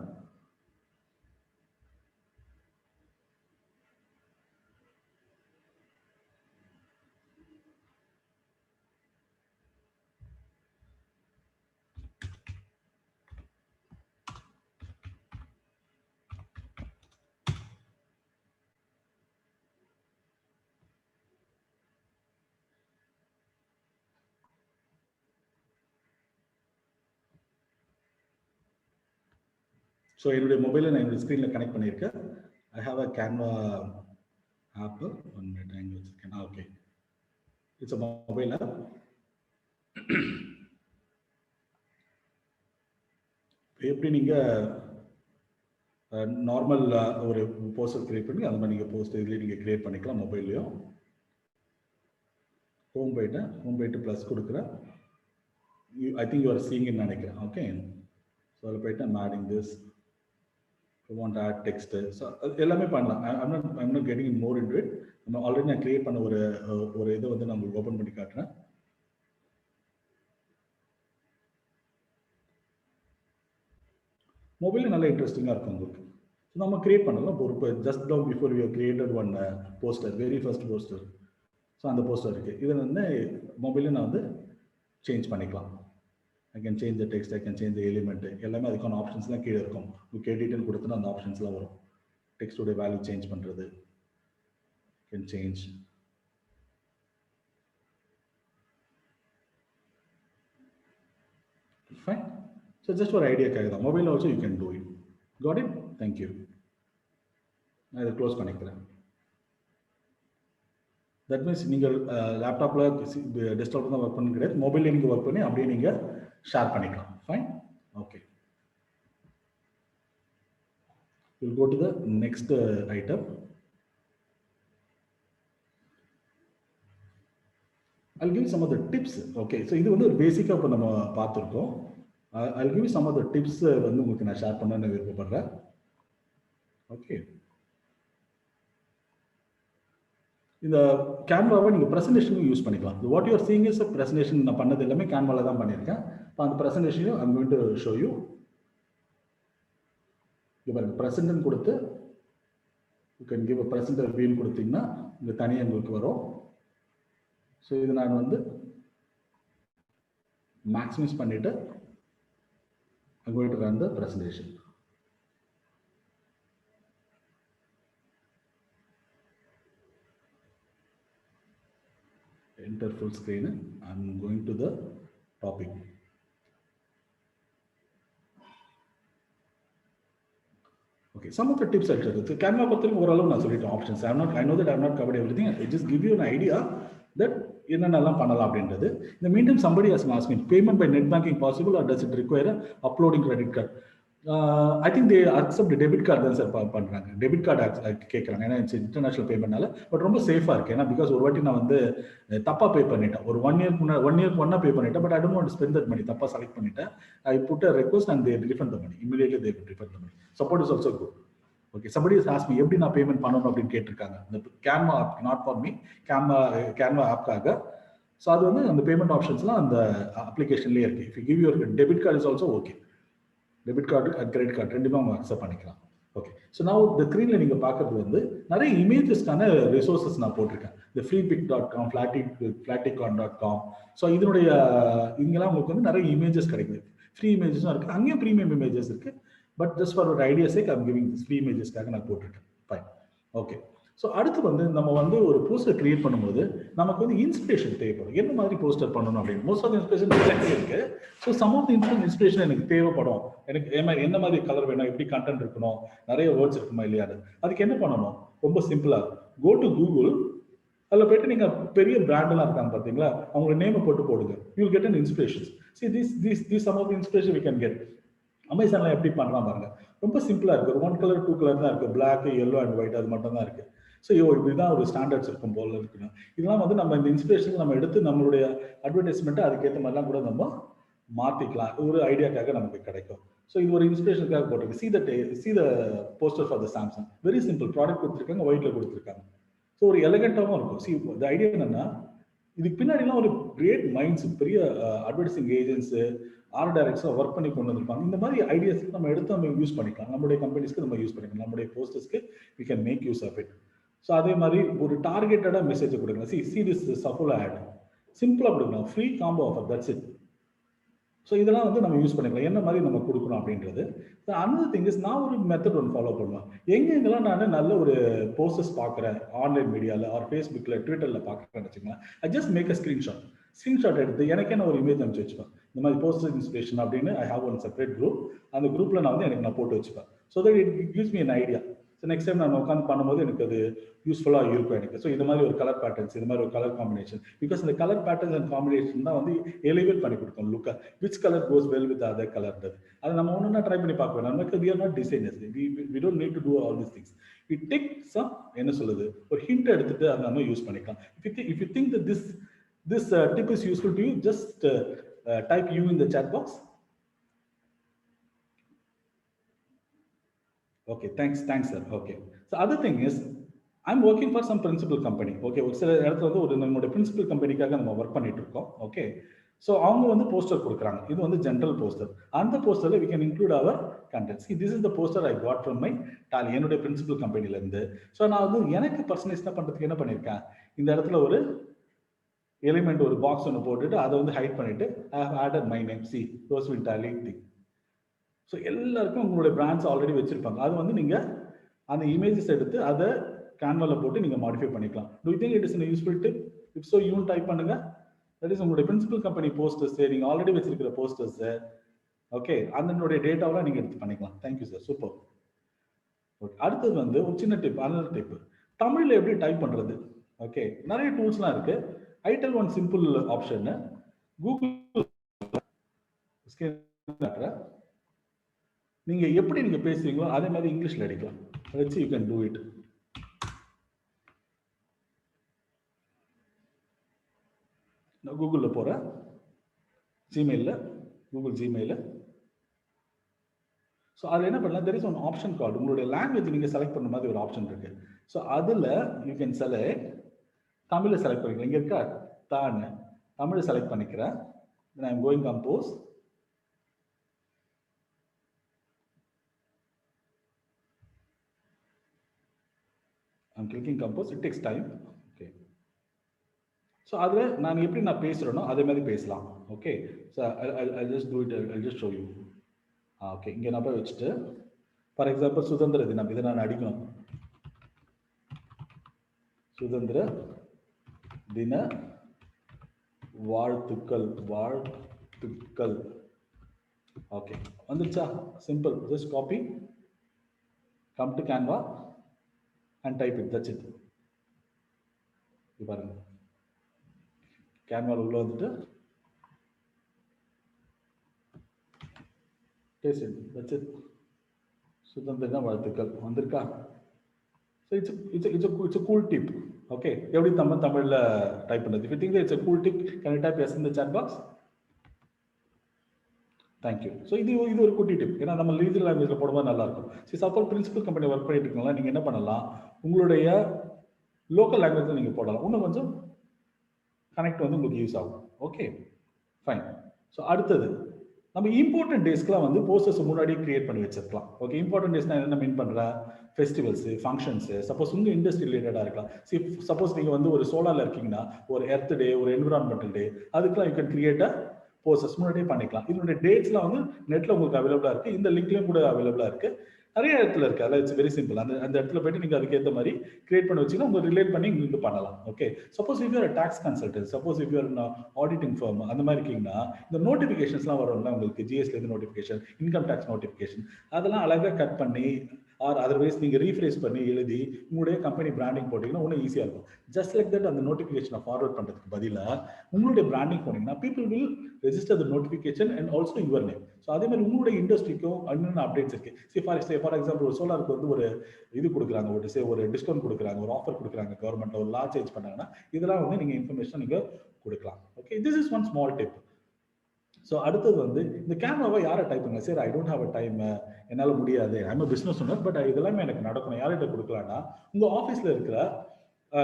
ஸோ என்னுடைய மொபைலை நான் என்னுடைய ஸ்க்ரீனில் கனெக்ட் பண்ணியிருக்கேன். I have a Canva app. 1 minute வாங்கி வச்சுருக்கேன். Okay, it's a mobile app. எப்படி நீங்கள் நார்மல் ஒரு போஸ்டர் கிரியேட் பண்ணி அந்த மாதிரி நீங்கள் போஸ்ட் இதுலேயே நீங்கள் கிரியேட் பண்ணிக்கலாம் மொபைல்லையும். ஹோம் போயிட்டு ப்ளஸ் கொடுக்குறேன். ஐ திங்க் யூ ஆர் சீயிங்னு நினைக்கிறேன். ஓகே, ஸோ அதில் போயிட்டு I'm adding this. I want to add text. So எல்லாமே பண்ணலாம். I'm not getting more into it. நம்ம ஆல்ரெடி நான் கிரியேட் பண்ண ஒரு இதை வந்து நான் உங்களுக்கு ஓப்பன் பண்ணி காட்டுறேன். மொபைலில் நல்லா இன்ட்ரெஸ்டிங்காக இருக்கும் உங்களுக்கு. ஸோ நம்ம கிரியேட் பண்ணலாம். ஒரு just down before you created one poster, very first poster. So அந்த போஸ்டர் இருக்குது. இதை வந்து மொபைலில் நான் வந்து சேஞ்ச் பண்ணிக்கலாம். I can change the text, I can change the element. எல்லாமே அதுக்கான ஆப்ஷன்ஸ்லாம் கீழே இருக்கும். உங்களுக்கு எடிட்னு கொடுத்தனா அந்த ஆப்ஷன்ஸ்லாம் வரும். டெக்ஸ்டோட வேல்யூ சேஞ்ச் பண்ணுறது, can change. Fine. So just for idea, mobile also you can do it. Got it? Thank you. நான் இதை க்ளோஸ் பண்ணிக்கிறேன். தட் மீன்ஸ் நீங்கள் லேப்டாப்பில் டெஸ்க்டாப்பில் தான் ஒர்க் பண்ண கிடையாது, மொபைலில் நீங்கள் ஒர்க் பண்ணி அப்படியே நீங்கள் ஷேர் பண்ணிக்கலாம். Fine, okay. We'll go to the next item. I'll give you some of the tips. Okay, so இது வந்து ஒரு பேசிக்காக இப்போ நம்ம பார்த்துருக்கோம். I'll give you some of the tips வந்து உங்களுக்கு நான் ஷேர் பண்ண விருப்பப்படுறேன். ஓகே, இந்த கேன்வாவை நீங்கள் ப்ரெசன்டேஷனுக்கு யூஸ் பண்ணிக்கலாம். What you are seeing is presentation. நான் பண்ணது எல்லாமே கேன்வாவில் தான் பண்ணியிருக்கேன். இப்போ அந்த ப்ரெசன்டேஷனையும் I'm going to show you. இப்போ ப்ரெசன்ட்னு கொடுத்து you can give a presenter வியூன்னு கொடுத்தீங்கன்னா இங்கே தனியாக உங்களுக்கு வரும். ஸோ இது நான் வந்து மேக்ஸிமைஸ் பண்ணிவிட்டு I'm going to run the presentation. Enter full screen. I'm going to the topic. Okay, some of the tips I'll tell you. So Canva பத்தியும் ஓரளவு நான் சொல்லிட்டேன் options. I know that I have not covered everything. I just give you an idea that என்னென்னலாம் பண்ணலாம் அப்படின்றது. In the meantime, somebody has asked me, payment by net banking possible or does it require uploading credit card? I think they accept debit card தான் sir பண்ணுறாங்க. Debit card கேட்குறாங்க, ஏன்னா it's international பேமெண்ட்னால. But ரொம்ப சேஃபாக இருக்குது. ஏன்னா because ஒரு வாட்டி நான் வந்து தப்பாக பே பண்ணிட்டேன். ஒரு 1 இயருக்கு ஒன்றா பே பண்ணிட்டேன். But I don't want to spend that money. தப்பாக செலக்ட் பண்ணிட்டேன். I put a request and they refund the money. Immediately they refund the money. Support is also good. Okay, somebody has asked me எப்படி நான் payment பண்ணணும் அப்படின்னு கேட்டிருக்காங்க. இந்த Canva app, not for me, Canva ஆப்காக. So அது வந்து அந்த பேமெண்ட் ஆப்ஷன்ஸ்லாம் அந்த அப்ளிகேஷன்லேயே இருக்குது. If you give your debit card is also okay. Debit card and credit card ரெண்டுமே அவங்க அக்செப்ட் பண்ணிக்கலாம். ஓகே, ஸோ நான் இந்த ஸ்க்ரீனில் நீங்கள் பார்க்குறது வந்து நிறைய இமேஜஸ்க்கான ரிசோர்ஸஸ் நான் போட்டிருக்கேன். இந்த freepik.com, flaticon.com. ஸோ இதனுடைய இங்கெல்லாம் உங்களுக்கு வந்து நிறைய இமேஜஸ் கிடைக்குது. ஃப்ரீ இமேஜஸும் இருக்குது, அங்கேயும் ப்ரீமியம் இமேஜஸ் இருக்குது. பட் ஜஸ்ட் ஃபார் ஒரு idea sake I'm giving this free இமேஜஸ்க்காக நான் போட்டிருக்கேன். Fine, okay. ஸோ அடுத்து வந்து நம்ம வந்து ஒரு போஸ்டர் கிரியேட் பண்ணும்போது நமக்கு வந்து இன்ஸ்பிரேஷன் தேவைப்படும். என்ன மாதிரி போஸ்டர் பண்ணணும் அப்படின்னு. மோஸ்ட் ஆஃப் இன்ஸ்பிரேஷன் இருக்கு. ஸோ சம் ஆஃப் இன்ஸ்பிரேஷன் எனக்கு தேவைப்படும். எனக்கு என்ன மாதிரி கலர் வேணும், எப்படி கண்டென்ட் இருக்கணும், நிறைய வேர்ட்ஸ் இருக்குமா இல்லையாது. அதுக்கு என்ன பண்ணணும்? ரொம்ப சிம்பிளா கோ டு கூகுள். அதில் போயிட்டு நீங்க பெரிய பிராண்டெல்லாம் இருக்காங்க பார்த்தீங்களா, அவங்களோட நேமை போட்டு போடுங்க. You get an inspiration. See this some of inspiration we can get. அமேசான்ல எப்படி பண்றான் பாருங்க. ரொம்ப சிம்பிளா இருக்கு. 1 கலர் 2 கலர் தான் இருக்கு. பிளாக், yellow அண்ட் ஒயிட் அது மட்டும் தான் இருக்கு. ஸோ இப்படிதான் ஒரு ஸ்டாண்டர்ட்ஸ் இருக்கும் போல இருக்குன்னு. இதெல்லாம் வந்து நம்ம இந்த இன்ஸ்பிரேஷன் நம்ம எடுத்து நம்மளுடைய அட்வர்டைஸ்மெண்ட்டை அதுக்கேற்ற மாதிரிலாம் கூட நம்ம மாத்திக்கலாம். ஒரு ஐடியாக்காக நமக்கு கிடைக்கும். ஸோ இது ஒரு இன்ஸ்பிரேஷனுக்காக போட்டிருக்கு. See the poster for the Samsung. Very simple. Product கொடுத்துருக்காங்க, ஒயிட்ல கொடுத்துருக்காங்க. ஸோ ஒரு எலகண்டாகவும் இருக்கும். சி த ஐடியா என்னன்னா, இதுக்கு பின்னாடிலாம் ஒரு கிரேட் மைண்ட்ஸ், பெரிய advertising agents, art directors work பண்ணி கொண்டு வந்திருப்பாங்க. இந்த மாதிரி ஐடியாஸ்க்கு நம்ம எடுத்து நம்ம யூஸ் பண்ணிக்கலாம். நம்மளுடைய கம்பெனிஸ்க்கு நம்ம யூஸ் பண்ணிக்கலாம். நம்மளுடைய போஸ்டர்ஸ்க்கு we can make use of it. So அதே மாதிரி ஒரு டார்கெட்டடாக மெசேஜ் கொடுக்கலாம். சி திஸ் சஃபுல் ஆட் சிம்பிளாக கொடுக்கலாம். Free combo offer, that's it. So இதெல்லாம் வந்து நம்ம யூஸ் பண்ணிக்கலாம். என்ன மாதிரி நம்ம கொடுக்கணும் அப்படின்றது. அனதர் திங் இஸ், நான் ஒரு மெத்தட் ஒன்று ஃபாலோ பண்ணுவேன். எங்கெங்கெல்லாம் நான் நல்ல ஒரு போஸ்டர்ஸ் பார்க்குறேன், ஆன்லைன் மீடியாவில் ஆர் ஃபேஸ்புக்கில், ட்விட்டரில் பார்க்குறேன்னு வச்சுக்கலாம், I just make a screenshot எடுத்து எனக்கு என்ன ஒரு இமேஜ் அனுப்பிச்சு வச்சுப்பேன். இந்த மாதிரி போஸ்டர் இன்ஸ்பிரேஷன் அப்படின்னு I have one separate group. அந்த குரூப்பில் நான் வந்து நான் போட்டு வச்சுப்பேன். So that it gives me an idea. So next time நான் உட்காந்து பண்ணும்போது எனக்கு அது யூஸ்ஃபுல்லாக இருக்கும் எனக்கு. ஸோ இது மாதிரி ஒரு கலர் பேட்டர்ன்ஸ், இது மாதிரி ஒரு கலர் காம்பினேஷன், பிகாஸ் இந்த கலர் பேட்டர்ன்ஸ் அண்ட் காம்பினேஷன் தான் வந்து எலிவேட் பண்ணி கொடுக்கும் லுக்கை. Which colour goes well with other கலர்ன்றது அது நம்ம ஒன்றுனா ட்ரை பண்ணி பார்க்க வேணும். நமக்கு we are not designers, we don't need to do all these things. We take some என்ன சொல்லுது, ஒரு ஹிண்ட் எடுத்துட்டு அதை நம்ம யூஸ் பண்ணிக்கலாம். If you think that this tip is useful to you, just type you in the chat box. Okay, thanks sir. Okay, so other thing is, I'm working for some principal company. Okay, ஒரு சில இடத்துல வந்து ஒரு நம்மளோட principal கம்பெனிக்காக நம்ம work பண்ணிட்டு இருக்கோம். Okay, so அவங்க வந்து போஸ்டர் கொடுக்குறாங்க. இது வந்து ஜென்ரல் போஸ்டர். அந்த போஸ்டரில் we can include our contents. See, this is the poster I got from my Tally, என்னுடைய பிரின்சிபல் கம்பெனிலேருந்து. ஸோ நான் வந்து எனக்கு பர்சனைஸ் பண்ணுறதுக்கு என்ன பண்ணியிருக்கேன், இந்த இடத்துல ஒரு எலிமெண்ட், ஒரு பாக்ஸ் ஒன்று போட்டுட்டு அதை வந்து ஹைட் பண்ணிட்டு I have added my name. See, Roseville Tally thing. So எல்லாருக்கும் உங்களுடைய பிராண்ட்ஸ் ஆல்ரெடி வச்சிருப்பாங்க. அது வந்து நீங்கள் அந்த இமேஜஸ் எடுத்து அதை கேன்வாவில் போட்டு நீங்கள் மாடிஃபை பண்ணிக்கலாம். Do you think it is a useful tip? If so, you type பண்ணுங்க. தட் இஸ் உங்களுடைய பிரின்சிபல் கம்பெனி போஸ்டர்ஸ், நீங்கள் ஆல்ரெடி வச்சிருக்கிற போஸ்டர்ஸ். ஓகே, அதனுடைய டேட்டாவெல்லாம் நீங்கள் எடுத்து பண்ணிக்கலாம். Thank you sir, super. ஓகே, அடுத்தது வந்து ஒரு சின்ன டிப், அனதர் டிப், தமிழில் எப்படி டைப் பண்ணுறது. ஓகே, நிறைய டூல்ஸ்லாம் இருக்கு. I tell one simple option. Google நீங்க எப்படி நீங்க பேசுறீங்களோ அதே மாதிரி இங்கிலீஷ்ல அடிக்கலாம். வச்சு யூ கேன் டூ இட். நான் கூகுள்ல போறேன், ஜிமெயில்ல, கூகுள் ஜிமெயில. ஸோ அதில் என்ன பண்ணலாம், there is one option called, உங்களுடைய லாங்குவேஜ் நீங்கள் செலக்ட் பண்ண மாதிரி ஒரு ஆப்ஷன் இருக்கு. ஸோ அதில் யூ கேன் செலக்ட், தமிழை செலக்ட் பண்ணிக்கலாம். இங்கே இருக்கா தான்னு, தமிழை செலக்ட் பண்ணிக்கிறேன். Then I am going compose. I'm clicking compose. It takes time. Okay. So அதில் நான் எப்படி நான் பேசுகிறேனோ அதே மாதிரி பேசலாம். Okay, so I'll just do it. I'll just show you. Okay, இங்கே நான் போய் வச்சுட்டு, ஃபார் எக்ஸாம்பிள் சுதந்திர தினம், இதை நான் அடிக்கணும். சுதந்திர தின வாழ்த்துக்கள், வாழ்த்துக்கள். ஓகே, வந்துருச்சா? Simple. Just copy, come to Canva and type it. That's it. இது பாருங்க, கேன்வால உள்ள வந்துட்டு பேஸ்ட். That's it. சுதந்திர வாழ்த்துக்கள் வந்திருக்கா? So it's a cool tip. Okay, எப்படி தமிழ்ல டைப் பண்றது? If you think that it's a cool tip, can you type yes in the chat box? Thank you. So இது ஒரு குட்டி டிப். ஏன்னா நம்ம லீகல் லாங்குவேஜில் போடும்போது நல்லா இருக்கும். சரி, சப்போஸ் பிரின்சிபல் கம்பெனி ஒர்க் பண்ணிட்டு இருக்கீங்களா, நீங்கள் என்ன பண்ணலாம், உங்களுடைய லோக்கல் லாங்குவேஜில் நீங்கள் போடலாம். இன்னும் கொஞ்சம் கனெக்ட் வந்து உங்களுக்கு யூஸ் ஆகும். Okay, fine. ஸோ அடுத்தது நம்ம இம்பார்ட்டன்ட் டேஸ்க்குலாம் வந்து போஸ்டர்ஸ் முன்னாடியே கிரியேட் பண்ணி வச்சிருக்கலாம். ஓகே, இம்பார்ட்டன்ட் டேஸ்னா என்ன மீன் பண்ணுறேன், ஃபெஸ்டிவல்ஸு, ஃபங்க்ஷன்ஸு, சப்போஸ் உங்கள் இண்டஸ்ட்ரி ரிலேட்டடாக இருக்கலாம். சப்போஸ் நீங்கள் வந்து ஒரு சோலாரில் இருக்கீங்கன்னா, ஒரு எர்த் டே, ஒரு என்விரான்மெண்டல் டே, அதுக்கெலாம் யூ கேன் கிரியேட் போஸ்டர்ஸ் முன்னாடியே பண்ணிக்கலாம். இதனுடைய டேட்ஸ்லாம் வந்து நெட்டில் உங்களுக்கு அவைலபிளாக இருக்குது. இந்த லிங்க்லேயும் கூட அவைலபிளாக இருக்குது. நிறைய இடத்துல இருக்கு. அதில் இட்ஸ் வெரி சிம்பிள். அந்த அந்த இடத்துல போயிட்டு நீங்கள் அதுக்கேற்ற மாதிரி கிரியேட் பண்ணி வச்சுன்னா உங்க ரிலேட் பண்ணி உங்களுக்கு பண்ணலாம். Okay, suppose if you're tax consultant, suppose if you're auditing firm அந்த மாதிரி இருக்கீங்கன்னா இந்த நோட்டிஃபிகேஷன்ஸ்லாம் வரும்ல உங்களுக்கு, ஜிஎஸ்டிலேருந்து நோட்டிஃபிகேஷன், இன்கம் டேக்ஸ் நோட்டிஃபிகேஷன், அதெல்லாம் அழகாக கட் பண்ணி ஆர் அதர்வைஸ் நீங்கள் ரீஃப்ரேஸ் பண்ணி எழுதி உங்களுடைய கம்பெனி பிராண்டிங் போட்டிங்கன்னா இன்னும் ஈஸியாக இருக்கும். ஜஸ்ட் லைக் தட் அந்த நோட்டிஃபிகேஷனை ஃபார்வர்ட் பண்ணுறதுக்கு பதிலாக உங்களுடைய பிராண்டிங் போனீங்கன்னா people will register the notification and also your name. So அதே மாதிரி உங்களுடைய இண்டஸ்ட்ரிக்கும் என்னென்ன அப்டேட்ஸ் இருக்கு. ஃபார் எக்ஸாம்பிள் ஒரு சோலாருக்கு வந்து ஒரு இது கொடுக்குறாங்க, ஒரு டிஸ்கவுண்ட் கொடுக்குறாங்க, ஒரு ஆஃபர் கொடுக்குறாங்க கவர்மெண்ட், ஒரு லா சேஞ்ச் பண்ணாங்கன்னா இதெல்லாம் வந்து நீங்கள் இன்ஃபர்மேஷன் நீங்கள் கொடுக்கலாம். Okay, this is one small tip. So அடுத்தது வந்து இந்த கேன்வாவை யாரை டைப் பண்ணுங்க. சரி, I don't have a time, என்னால் முடியாது, ஐம் பிஸ்னஸ் ஓனர், பட் இதெல்லாமே எனக்கு நடக்கணும், யார்கிட்ட கொடுக்கலாம்னா உங்கள் ஆஃபீஸில் இருக்கிற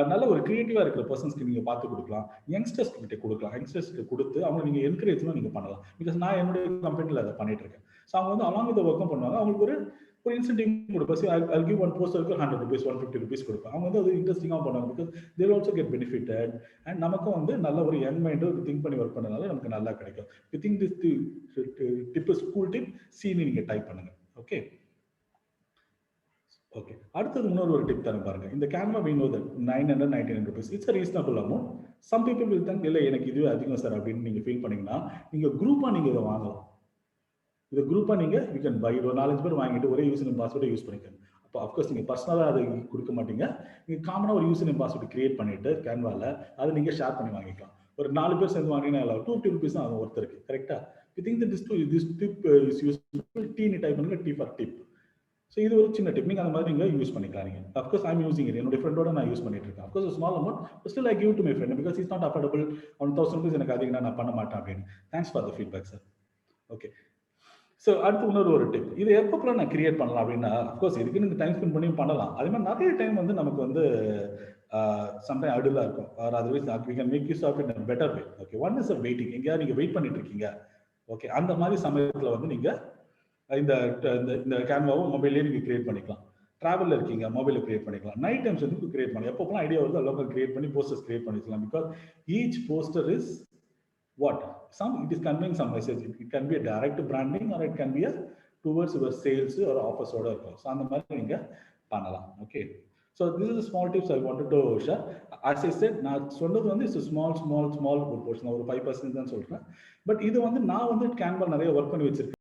நல்ல ஒரு கிரியேட்டிவாக இருக்கிற பர்சன்ஸ்க்கு நீங்கள் பார்த்து கொடுக்கலாம், யங்ஸ்டர்ஸ் கிட்ட கொடுக்கலாம். யங்ஸ்டர்ஸ்க்கு கொடுத்து அவங்க நீங்கள் என்கரேஜ்லாம் நீங்கள் பண்ணலாம். பிகாஸ் நான் என்னுடைய கம்பெனியில் அதை பண்ணிட்டு இருக்கேன். ஸோ அவங்க வந்து அலாங் வித் ஒர்க்கும் பண்ணுவாங்க. அவங்களுக்கு ஒரு இன்சென்டிவ் கொடுப்பேன். I'll give one posterக்கு 100 rupees 150 rupees கொடுப்பேன். அவங்க வந்து அது இன்ட்ரெஸ்டிங்காக பண்ணுவாங்க. Because they will also get benefited and நமக்கும் வந்து நல்ல ஒரு யங் மைண்டு திங்க் பண்ணி ஒர்க் பண்ணனால நமக்கு நல்லா கிடைக்கும். You think this tip is cool tip, சீனி நீங்கள் டைப் பண்ணுங்க. ஓகே ஓகே, அடுத்தது இன்னொரு டிப் தரேன் பாருங்க. இந்த Canva we know that 999 rupees it's a reasonable amount. some people will think இல்லை எனக்கு இதுவே அதிகம் சார் அப்படின்னு நீங்கள் ஃபீல் பண்ணீங்கன்னா நீங்கள் குரூப்பாக நீங்கள் இதை வாங்கலாம். இதை குரூப்பாக நீங்கள் யூ கேன் பை. ஒரு 4-5 பேர் வாங்கிட்டு ஒரே யூசர் நேம் பாஸ்வேர்டை யூஸ் பண்ணிக்கோங்க. அப்போ அஃப்கோர்ஸ் நீங்கள் பர்சனலாக அதை கொடுக்க மாட்டீங்க. நீங்கள் காமனாக ஒரு யூசர் நேம் பாஸ்வேர்டு கிரியேட் பண்ணிட்டு கேன்வாவில் அதை நீங்கள் ஷேர் பண்ணி வாங்கிக்கலாம். ஒரு 4 பேர் சேர்ந்து வாங்கினீங்கன்னா 250 rupees தான் அது ஒருத்தருக்கு. கரெக்டாக you think this tip is useful. T type பண்ணுங்க, டி ஃபார் டிப். ஸோ இது ஒரு சின்ன டெக்னிக், அந்த மாதிரி நீங்கள் யூஸ் பண்ணிக்கலாம். நீங்கள் அஃப்கோர்ஸ் ஐம் யூசிங் இட், என்னோட ஃப்ரெண்டோட நான் யூஸ் பண்ணிட்டு இருக்கேன். Of course small amount, still I give to my friend because is not affordable. 1000 rupees எனக்கு அதிகமாக நான் பண்ண மாட்டேன் அப்படின்னு. Thanks for the feedback sir. Okay, so அடுத்து இன்னொரு டிப். இது எப்போ நான் கிரியேட் பண்ணலாம் அப்படின்னா, அஃப்கோர்ஸ் இதுக்கு நீங்கள் டைம் ஸ்பெண்ட் பண்ணி பண்ணலாம். அதே மாதிரி நிறைய டைம் வந்து நமக்கு வந்து சம்டைம் அடுலாக இருக்கும். Otherwise we can make use of it in better way. Okay, one is a waiting. எங்கேயாவது நீங்கள் வெயிட் பண்ணிட்டு இருக்கீங்க, ஓகே, அந்த மாதிரி சமயத்தில் வந்து நீங்கள் இந்த கேன்வாவும் மொபைல்லேயே நீங்கள் கிரியேட் பண்ணிக்கலாம். ட்ராவலில் இருக்கீங்க, மொபைலில் கிரியேட் பண்ணிக்கலாம். நைட் டைம்ஸ் வந்து கிரியேட் பண்ணலாம். எப்போலாம் ஐடியா வருது லோக்கல் கிரியேட் பண்ணி போஸ்டர்ஸ் கிரியேட் பண்ணிக்கலாம். Because each poster is what it is conveying some message. It can be a direct branding or it can be a towards your sales or offers order. So அந்த மாதிரி நீங்க பண்ணலாம். Okay, so this is a small tips I wanted to share. As I said, நான் சொன்னது வந்து it's small ஒரு portion, ஒரு 5% தான் சொல்றேன். பட் இது வந்து நான் வந்து கேன்வா நிறைய ஒர்க் பண்ணி வச்சிருக்கேன்.